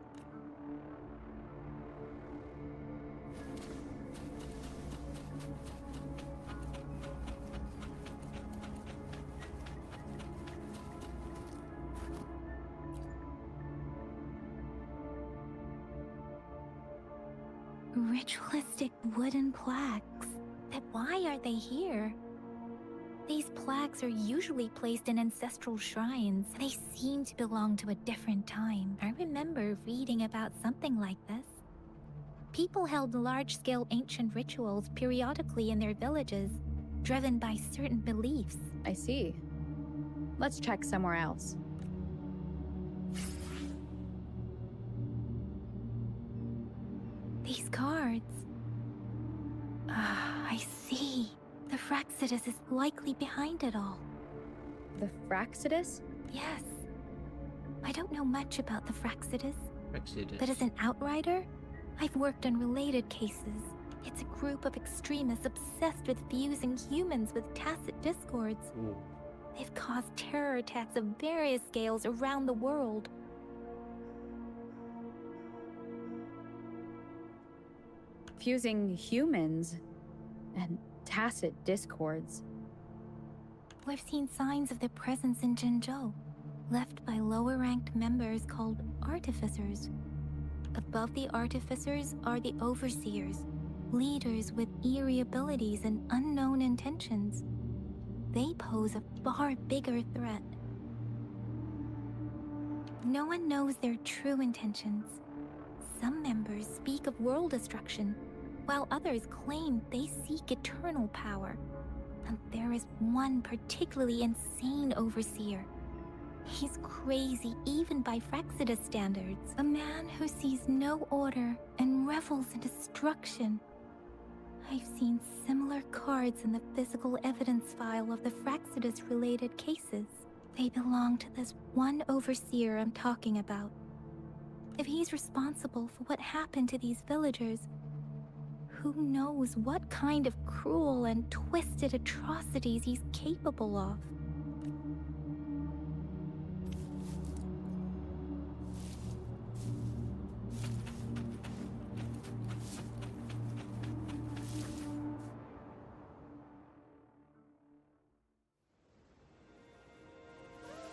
Speaker 2: Ritualistic wooden plaques. But why are they here? These plaques are usually placed in ancestral shrines. They seem to belong to a different time. I remember reading about something like this. People held large-scale ancient rituals periodically in their villages, driven by certain beliefs.
Speaker 5: I see. Let's check somewhere else.
Speaker 2: These cards. I see. The Fraxidus is likely behind it all.
Speaker 5: The Fraxidus?
Speaker 2: Yes. I don't know much about the Fraxidus, but as an outrider, I've worked on related cases. It's a group of extremists obsessed with fusing humans with tacit discords. They've caused terror attacks of various scales around the world.
Speaker 5: confusing humans and tacit discords.
Speaker 2: We've seen signs of their presence in Jinzhou, left by lower-ranked members called artificers. Above the artificers are the overseers, leaders with eerie abilities and unknown intentions. They pose a far bigger threat. No one knows their true intentions. Some members speak of world destruction, while others claim they seek eternal power. And there is one particularly insane overseer. He's crazy even by Frexidus standards. A man who sees no order and revels in destruction. I've seen similar cards in the physical evidence file of the Frexidus-related cases. They belong to this one overseer I'm talking about. If he's responsible for what happened to these villagers, who knows what kind of cruel and twisted atrocities he's capable of?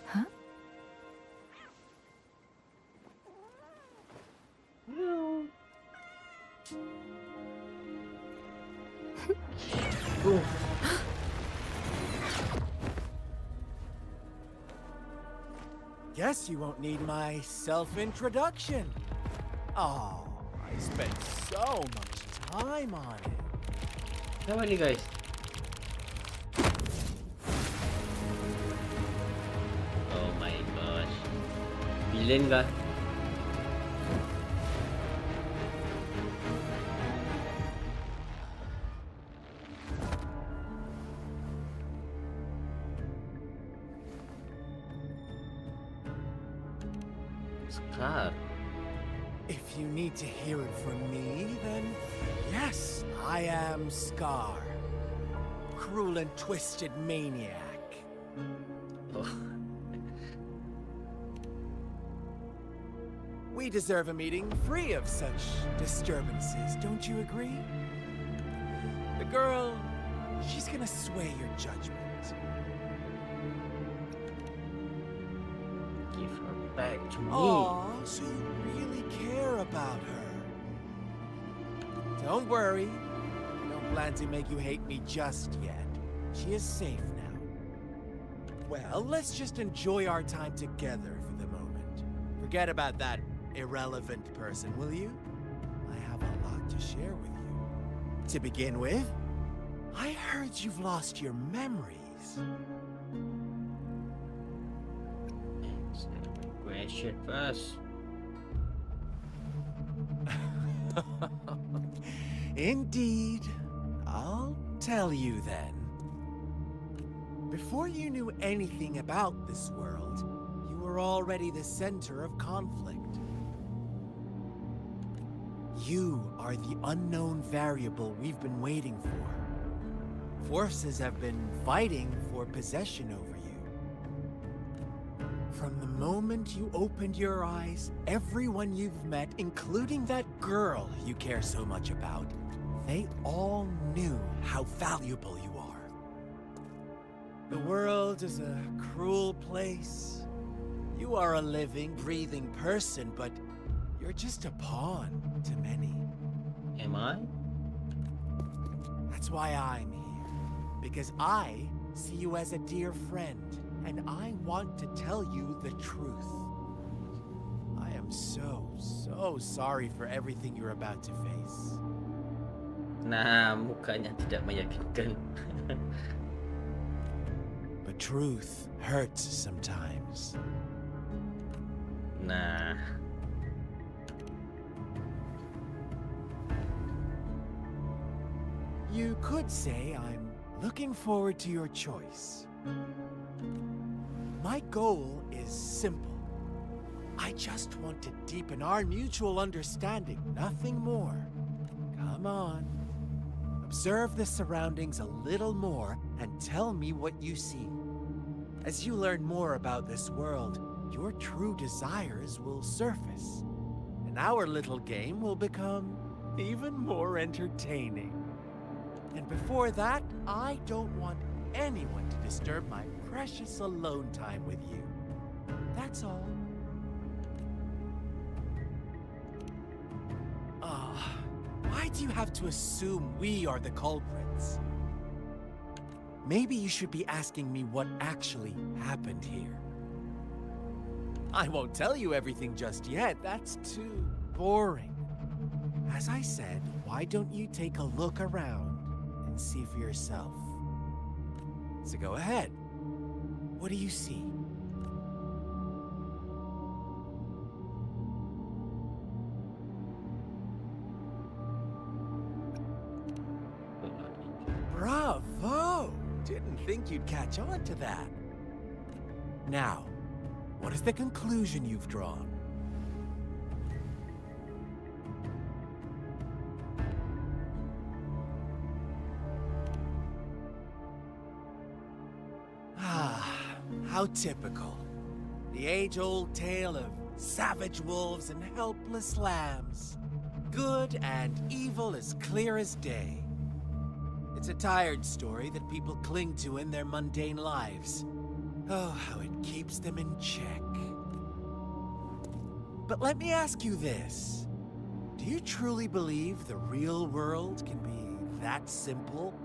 Speaker 2: Huh?
Speaker 16: Guess you won't need my self-introduction. Oh, I spent so much time on it.
Speaker 1: Siapa nih guys? Oh my gosh. Villain kah? Scar.
Speaker 16: If you need to hear it from me, then yes, I am Scar. Cruel and twisted maniac.
Speaker 1: Oh.
Speaker 16: We deserve a meeting free of such disturbances, don't you agree? The girl, she's gonna sway your judgment.
Speaker 1: Give her back to me.
Speaker 16: Aw, so you really care about her. Don't worry. I don't plan to make you hate me just yet. She is safe now. Well, let's just enjoy our time together for the moment. Forget about that irrelevant person, will you? I have a lot to share with you. To begin with, I heard you've lost your memories.
Speaker 1: Question first.
Speaker 16: Indeed. I'll tell you then. Before you knew anything about this world, you were already the center of conflict. You are the unknown variable we've been waiting for. Forces have been fighting for possession over you. From the moment you opened your eyes, everyone you've met, including that girl you care so much about, they all knew how valuable you are. The world is a cruel place. You are a living, breathing person, but you're just a pawn to many.
Speaker 1: Am I?
Speaker 16: That's why I'm here. Because I see you as a dear friend, and I want to tell you the truth. I am so sorry for everything you're about to face.
Speaker 1: Nah, mukanya tidak meyakinkan.
Speaker 16: But truth hurts sometimes.
Speaker 1: Nah.
Speaker 16: You could say I'm looking forward to your choice. My goal is simple. I just want to deepen our mutual understanding, nothing more. Come on. Observe the surroundings a little more and tell me what you see. As you learn more about this world, your true desires will surface. And our little game will become even more entertaining. And before that, I don't want anyone to disturb my precious alone time with you. That's all. Why do you have to assume we are the culprits? Maybe you should be asking me what actually happened here. I won't tell you everything just yet. That's too boring. As I said, why don't you take a look around and see for yourself? So go ahead. What do you see? Bravo! Didn't think you'd catch on to that. Now, what is the conclusion you've drawn? How typical. The age-old tale of savage wolves and helpless lambs. Good and evil as clear as day. It's a tired story that people cling to in their mundane lives. Oh, how it keeps them in check. But let me ask you this. Do you truly believe the real world can be that simple?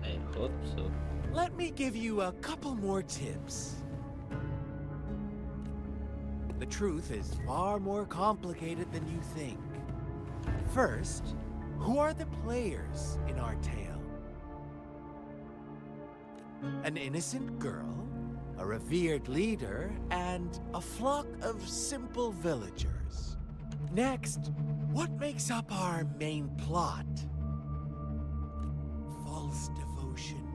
Speaker 1: I hope so.
Speaker 16: Let me give you a couple more tips. The truth is far more complicated than you think. First, who are the players in our tale? An innocent girl, a revered leader, and a flock of simple villagers. Next, what makes up our main plot? False devotion,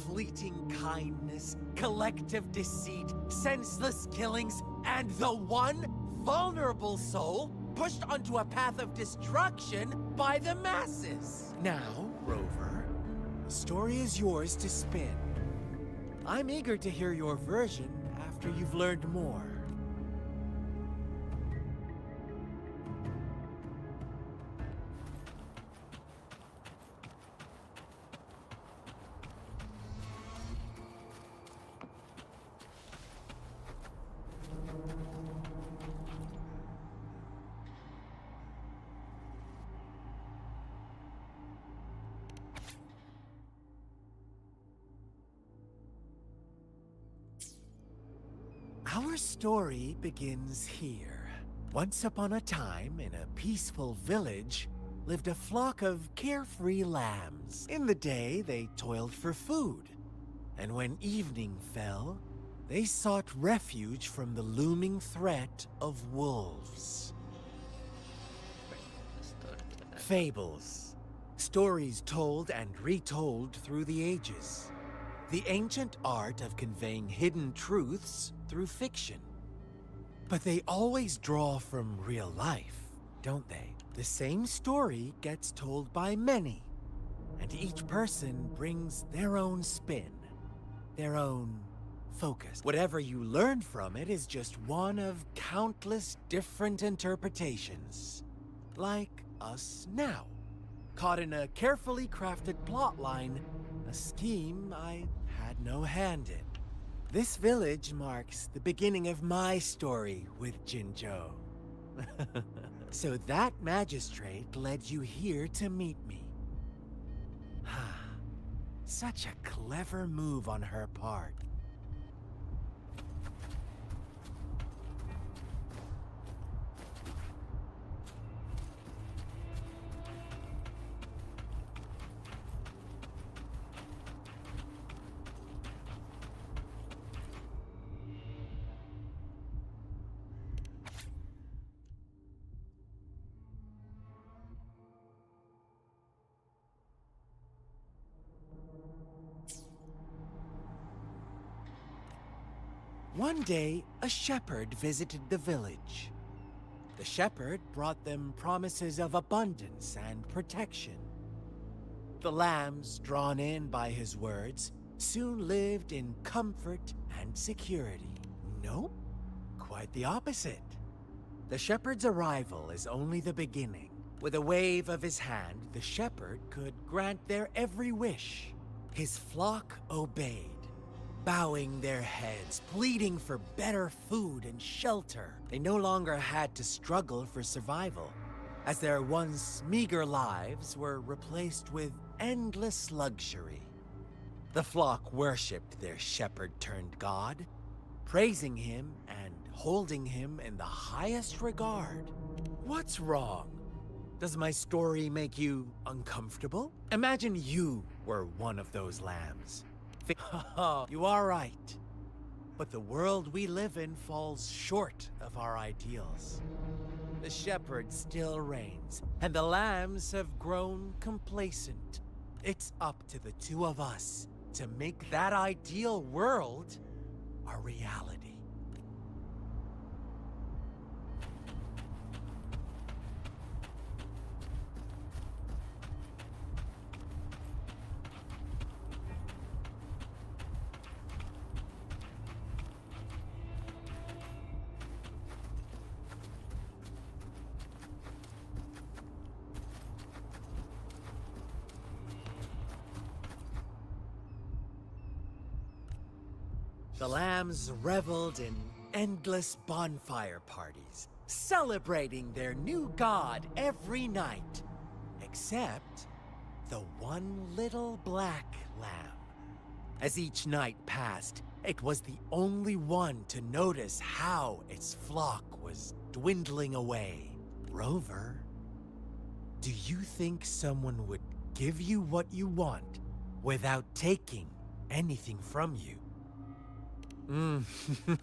Speaker 16: fleeting kindness, collective deceit, senseless killings, and the one vulnerable soul pushed onto a path of destruction by the masses. Now, Rover, the story is yours to spin. I'm eager to hear your version after you've learned more. Our story begins here. Once upon a time, in a peaceful village, lived a flock of carefree lambs. In the day, they toiled for food. And when evening fell, they sought refuge from the looming threat of wolves. Fables. Stories told and retold through the ages. The ancient art of conveying hidden truths through fiction. But they always draw from real life, don't they? The same story gets told by many, and each person brings their own spin, their own focus. Whatever you learn from it is just one of countless different interpretations. Like us now, caught in a carefully crafted plotline, a scheme I had no hand in. This village marks the beginning of my story with Jinzhou. So that magistrate led you here to meet me. Such a clever move on her part. One day, a shepherd visited the village. The shepherd brought them promises of abundance and protection. The lambs, drawn in by his words, soon lived in comfort and security. Nope, quite the opposite. The shepherd's arrival is only the beginning. With a wave of his hand, the shepherd could grant their every wish. His flock obeyed, bowing their heads, pleading for better food and shelter. They no longer had to struggle for survival, as their once meager lives were replaced with endless luxury. The flock worshipped their shepherd-turned-god, praising him and holding him in the highest regard. What's wrong? Does my story make you uncomfortable? Imagine you were one of those lambs. You are right. But the world we live in falls short of our ideals. The shepherd still reigns, and the lambs have grown complacent. It's up to the two of us to make that ideal world a reality. The lambs reveled in endless bonfire parties, celebrating their new god every night, except the one little black lamb. As each night passed, it was the only one to notice how its flock was dwindling away. Rover, do you think someone would give you what you want without taking anything from you?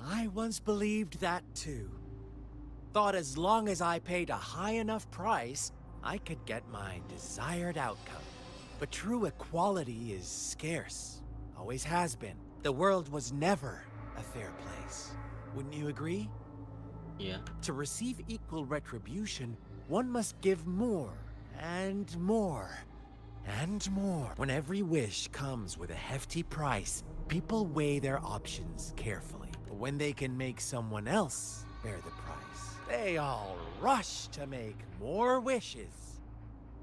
Speaker 16: I once believed that too. Thought as long as I paid a high enough price, I could get my desired outcome. But true equality is scarce. Always has been. The world was never a fair place. Wouldn't you agree?
Speaker 1: Yeah.
Speaker 16: To receive equal retribution, one must give more, and more, and more. When every wish comes with a hefty price, people weigh their options carefully. But when they can make someone else bear the price, they all rush to make more wishes.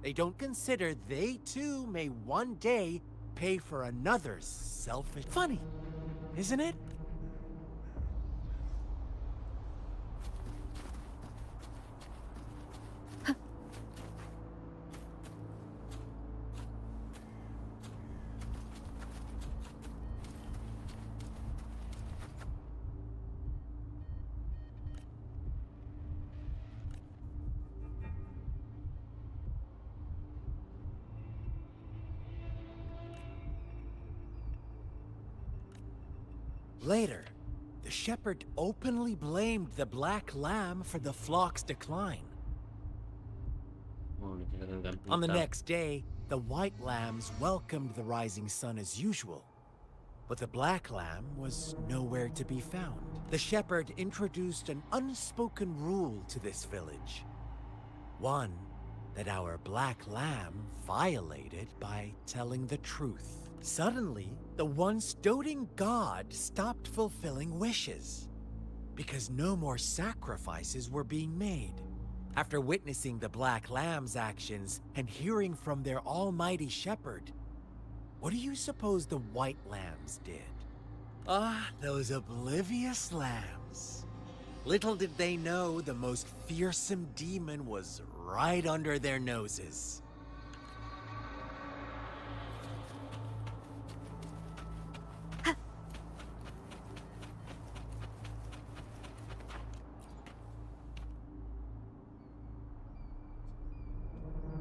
Speaker 16: They don't consider they too may one day pay for another's selfish... Funny, isn't it? Later, the shepherd openly blamed the black lamb for the flock's decline. On the next day, the white lambs welcomed the rising sun as usual, but the black lamb was nowhere to be found. The shepherd introduced an unspoken rule to this village. One that our black lamb violated by telling the truth. Suddenly, the once doting god stopped fulfilling wishes, because no more sacrifices were being made. After witnessing the Black Lamb's actions and hearing from their almighty shepherd, what do you suppose the White Lambs did? Ah, those oblivious lambs. Little did they know the most fearsome demon was right under their noses.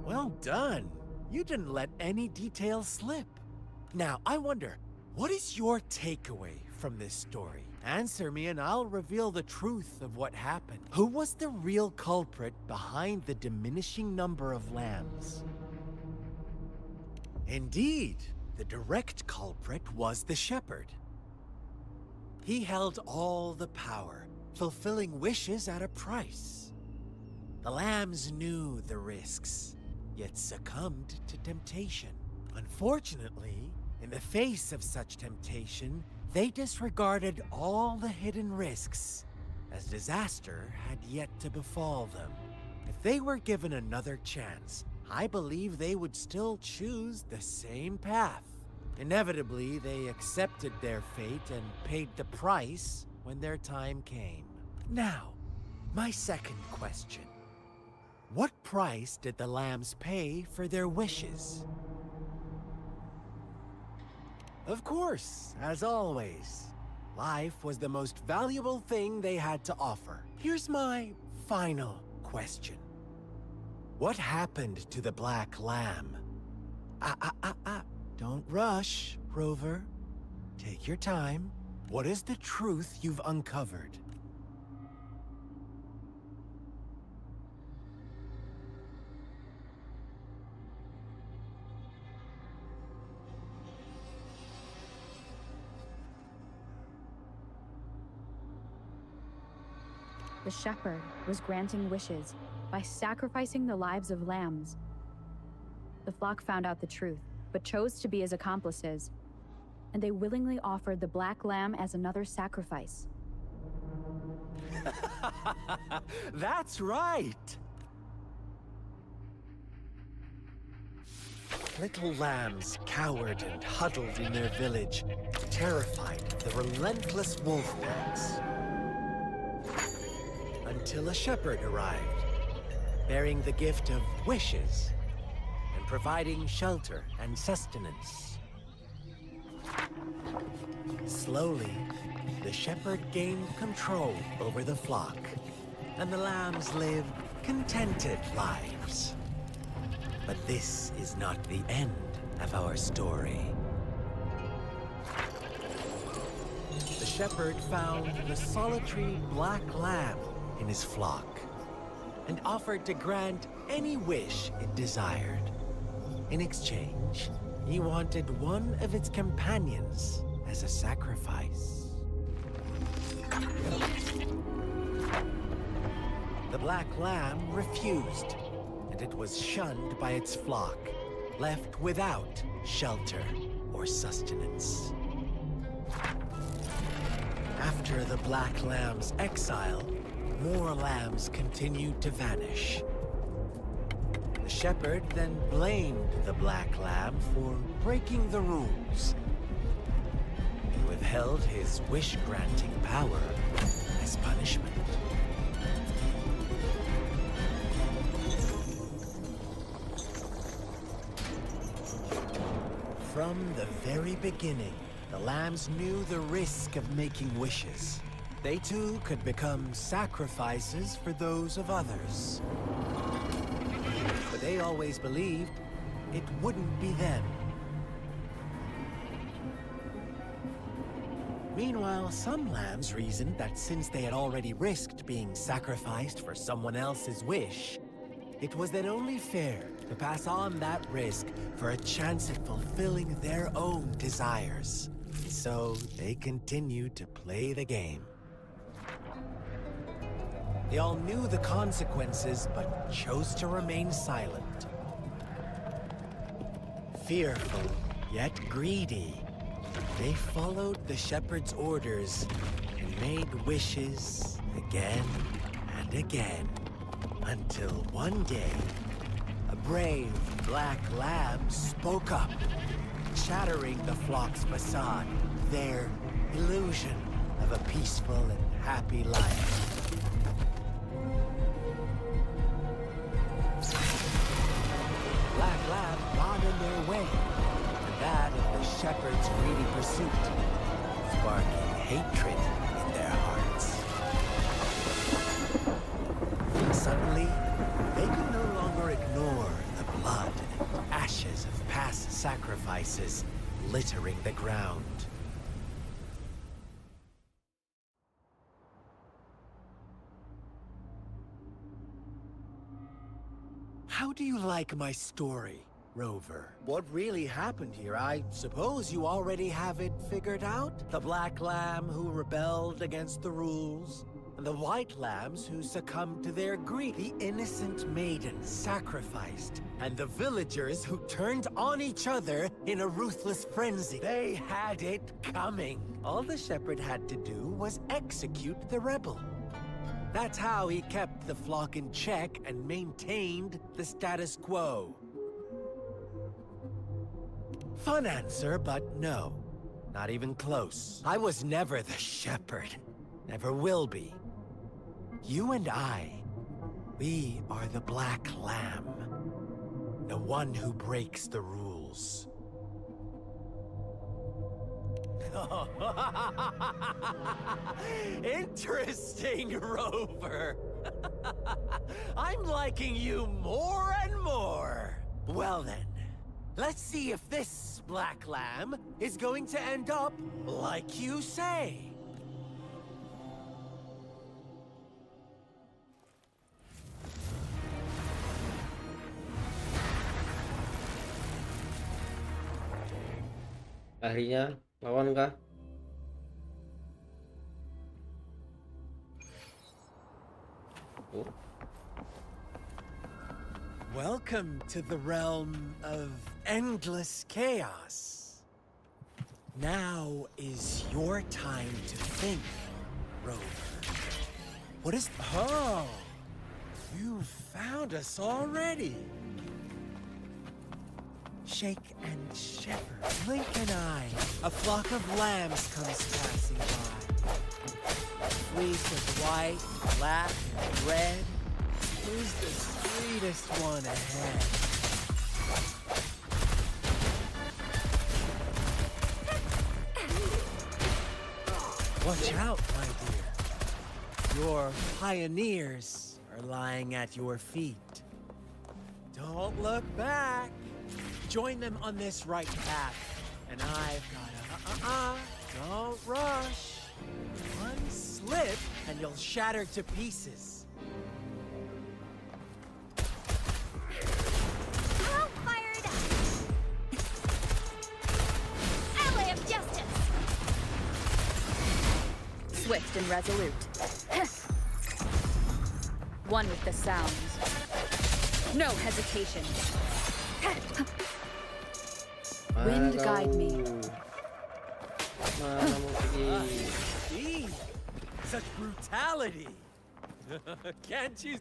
Speaker 16: Well done. You didn't let any details slip. Now, I wonder, what is your takeaway from this story? Answer me and I'll reveal the truth of what happened. Who was the real culprit behind the diminishing number of lambs? Indeed, the direct culprit was the shepherd. He held all the power, fulfilling wishes at a price. The lambs knew the risks, yet succumbed to temptation. Unfortunately, in the face of such temptation, they disregarded all the hidden risks as disaster had yet to befall them. If they were given another chance, I believe they would still choose the same path. Inevitably, they accepted their fate and paid the price when their time came. Now, my second question. What price did the lambs pay for their wishes? Of course, as always, life was the most valuable thing they had to offer. Here's my final question. What happened to the black lamb? Don't rush, Rover. Take your time. What is the truth you've uncovered?
Speaker 5: The shepherd was granting wishes by sacrificing the lives of lambs. The flock found out the truth, but chose to be his accomplices, and they willingly offered the black lamb as another sacrifice.
Speaker 16: That's right! Little lambs cowered and huddled in their village, terrified of the relentless wolf packs. Until a shepherd arrived, bearing the gift of wishes and providing shelter and sustenance. Slowly, the shepherd gained control over the flock, and the lambs lived contented lives. But this is not the end of our story. The shepherd found the solitary black lamb in his flock and offered to grant any wish it desired. In exchange, he wanted one of its companions as a sacrifice. The black lamb refused, and it was shunned by its flock, left without shelter or sustenance. After the black lamb's exile, more lambs continued to vanish. The shepherd then blamed the black lamb for breaking the rules. He withheld his wish-granting power as punishment. From the very beginning, the lambs knew the risk of making wishes. They too could become sacrifices for those of others. But they always believed it wouldn't be them. Meanwhile, some lambs reasoned that since they had already risked being sacrificed for someone else's wish, it was then only fair to pass on that risk for a chance at fulfilling their own desires. So they continued to play the game. They all knew the consequences, but chose to remain silent. Fearful, yet greedy, they followed the shepherd's orders and made wishes again and again, until one day, a brave black lamb spoke up, shattering the flock's facade, their illusion of a peaceful and happy life. Black lamb got in their way, and that of the shepherd's greedy pursuit, sparking hatred in their hearts. Suddenly, they could no longer ignore the blood and ashes of past sacrifices littering the ground. How do you like my story, Rover? What really happened here? I suppose you already have it figured out? The black lamb who rebelled against the rules, and the white lambs who succumbed to their greed. The innocent maidens sacrificed, and the villagers who turned on each other in a ruthless frenzy. They had it coming. All the shepherd had to do was execute the rebel. That's how he kept the flock in check and maintained the status quo. Fun answer, but no. Not even close. I was never the shepherd. Never will be. You and I, we are the Black Lamb. The one who breaks the rules. Interesting, Rover. I'm liking you more and more. Well then, let's see if this Black Lamb is going to end up like you say.
Speaker 1: Akhirnya lawan kah? Oh.
Speaker 16: Welcome to the realm of endless chaos. Now is your time to think, Rover. What is... Oh! You found us already. Shake and shepherd, blink an eye. A flock of lambs comes passing by. A fleece of white, black, and red. Who's the sweetest one ahead? Watch out, my dear. Your pioneers are lying at your feet. Don't look back. Join them on this right path. And I've got don't rush. One slip and you'll shatter to pieces.
Speaker 3: All fired up! Ally of justice!
Speaker 5: Swift and resolute. One with the sounds. No hesitation. Wind guide me.
Speaker 1: Mana mau pergi?
Speaker 16: Gee, such brutality. Can't you?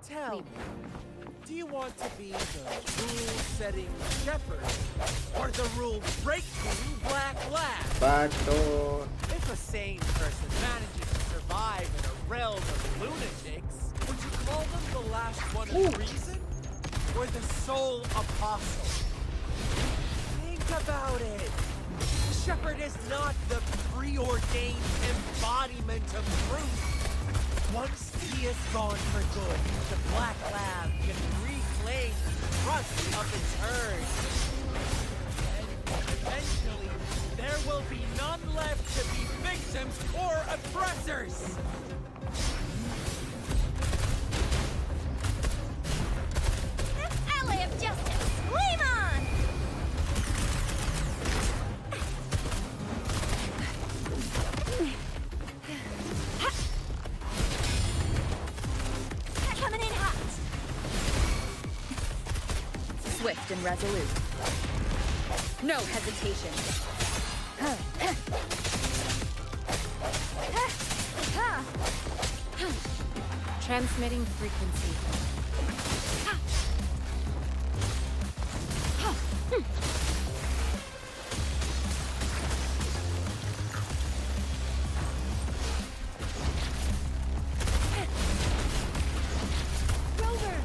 Speaker 16: Tell me, do you want to be the rule-setting shepherd or the rule-breaking Black Lamb?
Speaker 1: Bacot.
Speaker 16: If a sane person manages to survive in a realm of lunatics, would you call them the last one of reason? Or the sole apostle? Think about it. The shepherd is not the preordained embodiment of truth. Once he is gone for good, the Black Lamb can reclaim the trust of its herd. And eventually, there will be none left to be victims or oppressors!
Speaker 3: Ally of justice! Flame on! Coming in hot!
Speaker 5: Swift and resolute. No hesitation.
Speaker 4: Transmitting frequency.
Speaker 3: Rover!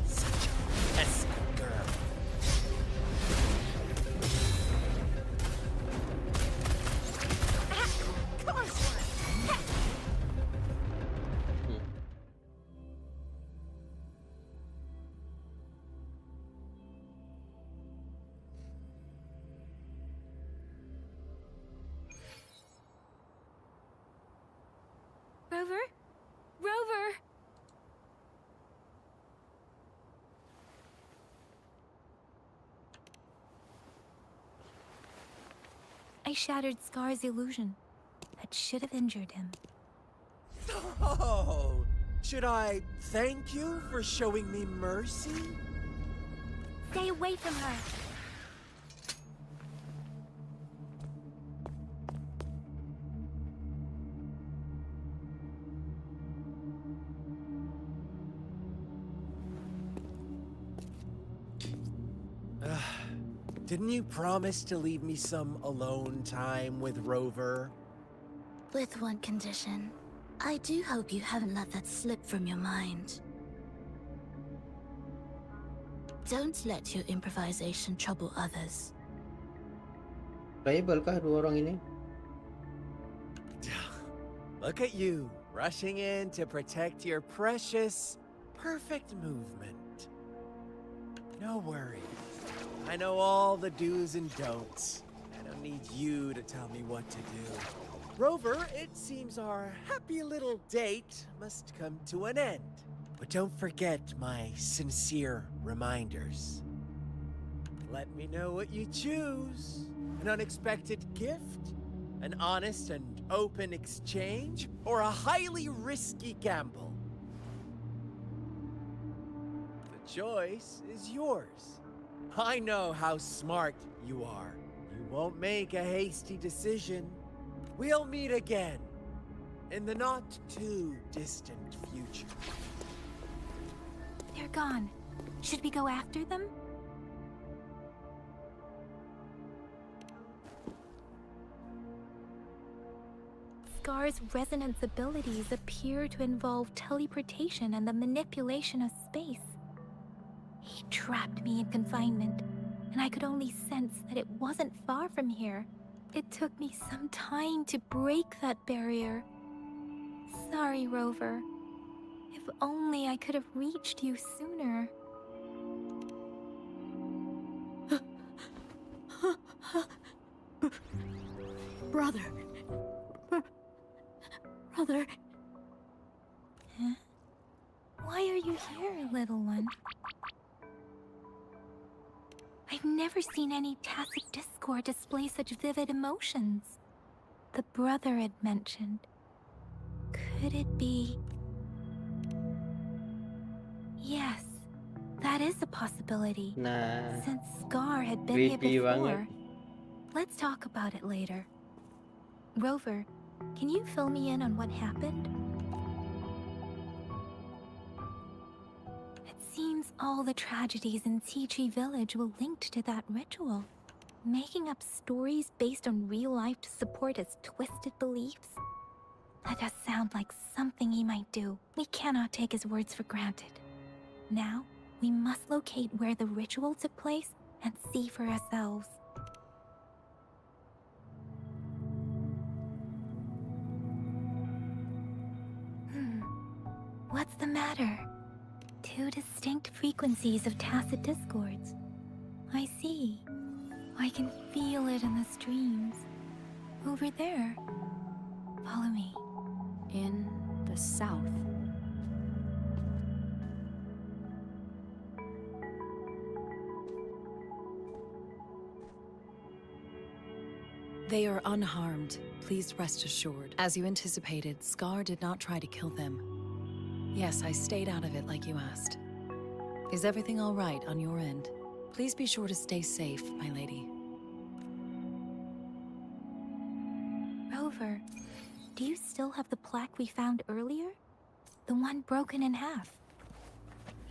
Speaker 16: Such a pesky girl.
Speaker 3: Close one!
Speaker 2: Rover? Rover! I shattered Scar's illusion. That should have injured him.
Speaker 16: Oh, should I thank you for showing me mercy?
Speaker 2: Stay away from her.
Speaker 16: Didn't you promise to leave me some alone time with Rover?
Speaker 2: With one condition. I do hope you haven't let that slip from your mind. Don't let your improvisation trouble others.
Speaker 1: Playable kah dua orang ini?
Speaker 16: Look at you, rushing in to protect your precious, perfect movement. No worries. I know all the do's and don'ts. I don't need you to tell me what to do. Rover, it seems our happy little date must come to an end. But don't forget my sincere reminders. Let me know what you choose. An unexpected gift? An honest and open exchange? Or a highly risky gamble? The choice is yours. I know how smart you are. You won't make a hasty decision. We'll meet again in the not-too-distant future.
Speaker 2: They're gone. Should we go after them? Scar's resonance abilities appear to involve teleportation and the manipulation of space. He trapped me in confinement, and I could only sense that it wasn't far from here. It took me some time to break that barrier. Sorry, Rover. If only I could have reached you sooner.
Speaker 7: Brother. Brother.
Speaker 2: Huh? Why are you here, little one? I've never seen any tacit discord display such vivid emotions. The brother had mentioned. Could it be... Yes, that is a possibility.
Speaker 1: Nah,
Speaker 2: Since Scar had been here
Speaker 1: creepy
Speaker 2: before.
Speaker 1: banget.
Speaker 2: Let's talk about it later. Rover, can you fill me in on what happened? It seems all the tragedies in Tea Tree Village were linked to that ritual. Making up stories based on real life to support his twisted beliefs? That does sound like something he might do. We cannot take his words for granted. Now, we must locate where the ritual took place and see for ourselves. What's the matter? Two distinct frequencies of tacit discords. I see. I can feel it in the streams. Over there. Follow me.
Speaker 5: In the south.
Speaker 8: They are unharmed. Please rest assured. As you anticipated, Scar did not try to kill them. Yes, I stayed out of it like you asked. Is everything all right on your end? Please be sure to stay safe, my lady.
Speaker 2: Rover, do you still have the plaque we found earlier? The one broken in half?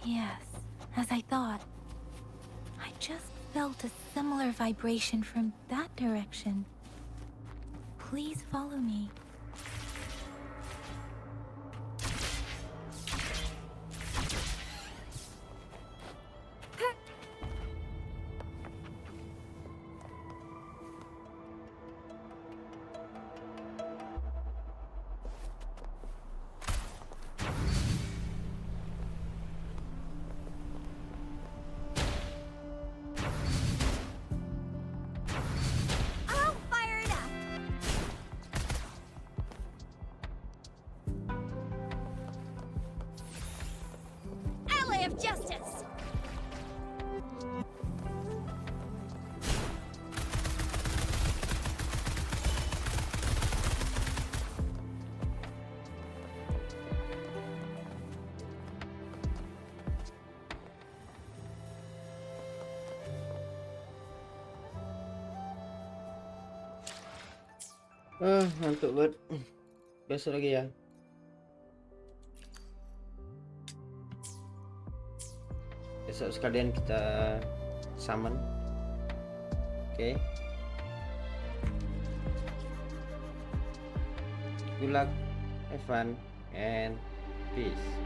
Speaker 2: Yes, as I thought. I just felt a similar vibration from that direction. Please follow me.
Speaker 3: I'll fire it up! Ally of Justice!
Speaker 1: Ngantuk banget. Besok lagi ya. Besok sekalian kita summon. Oke. Good luck, have fun, and peace.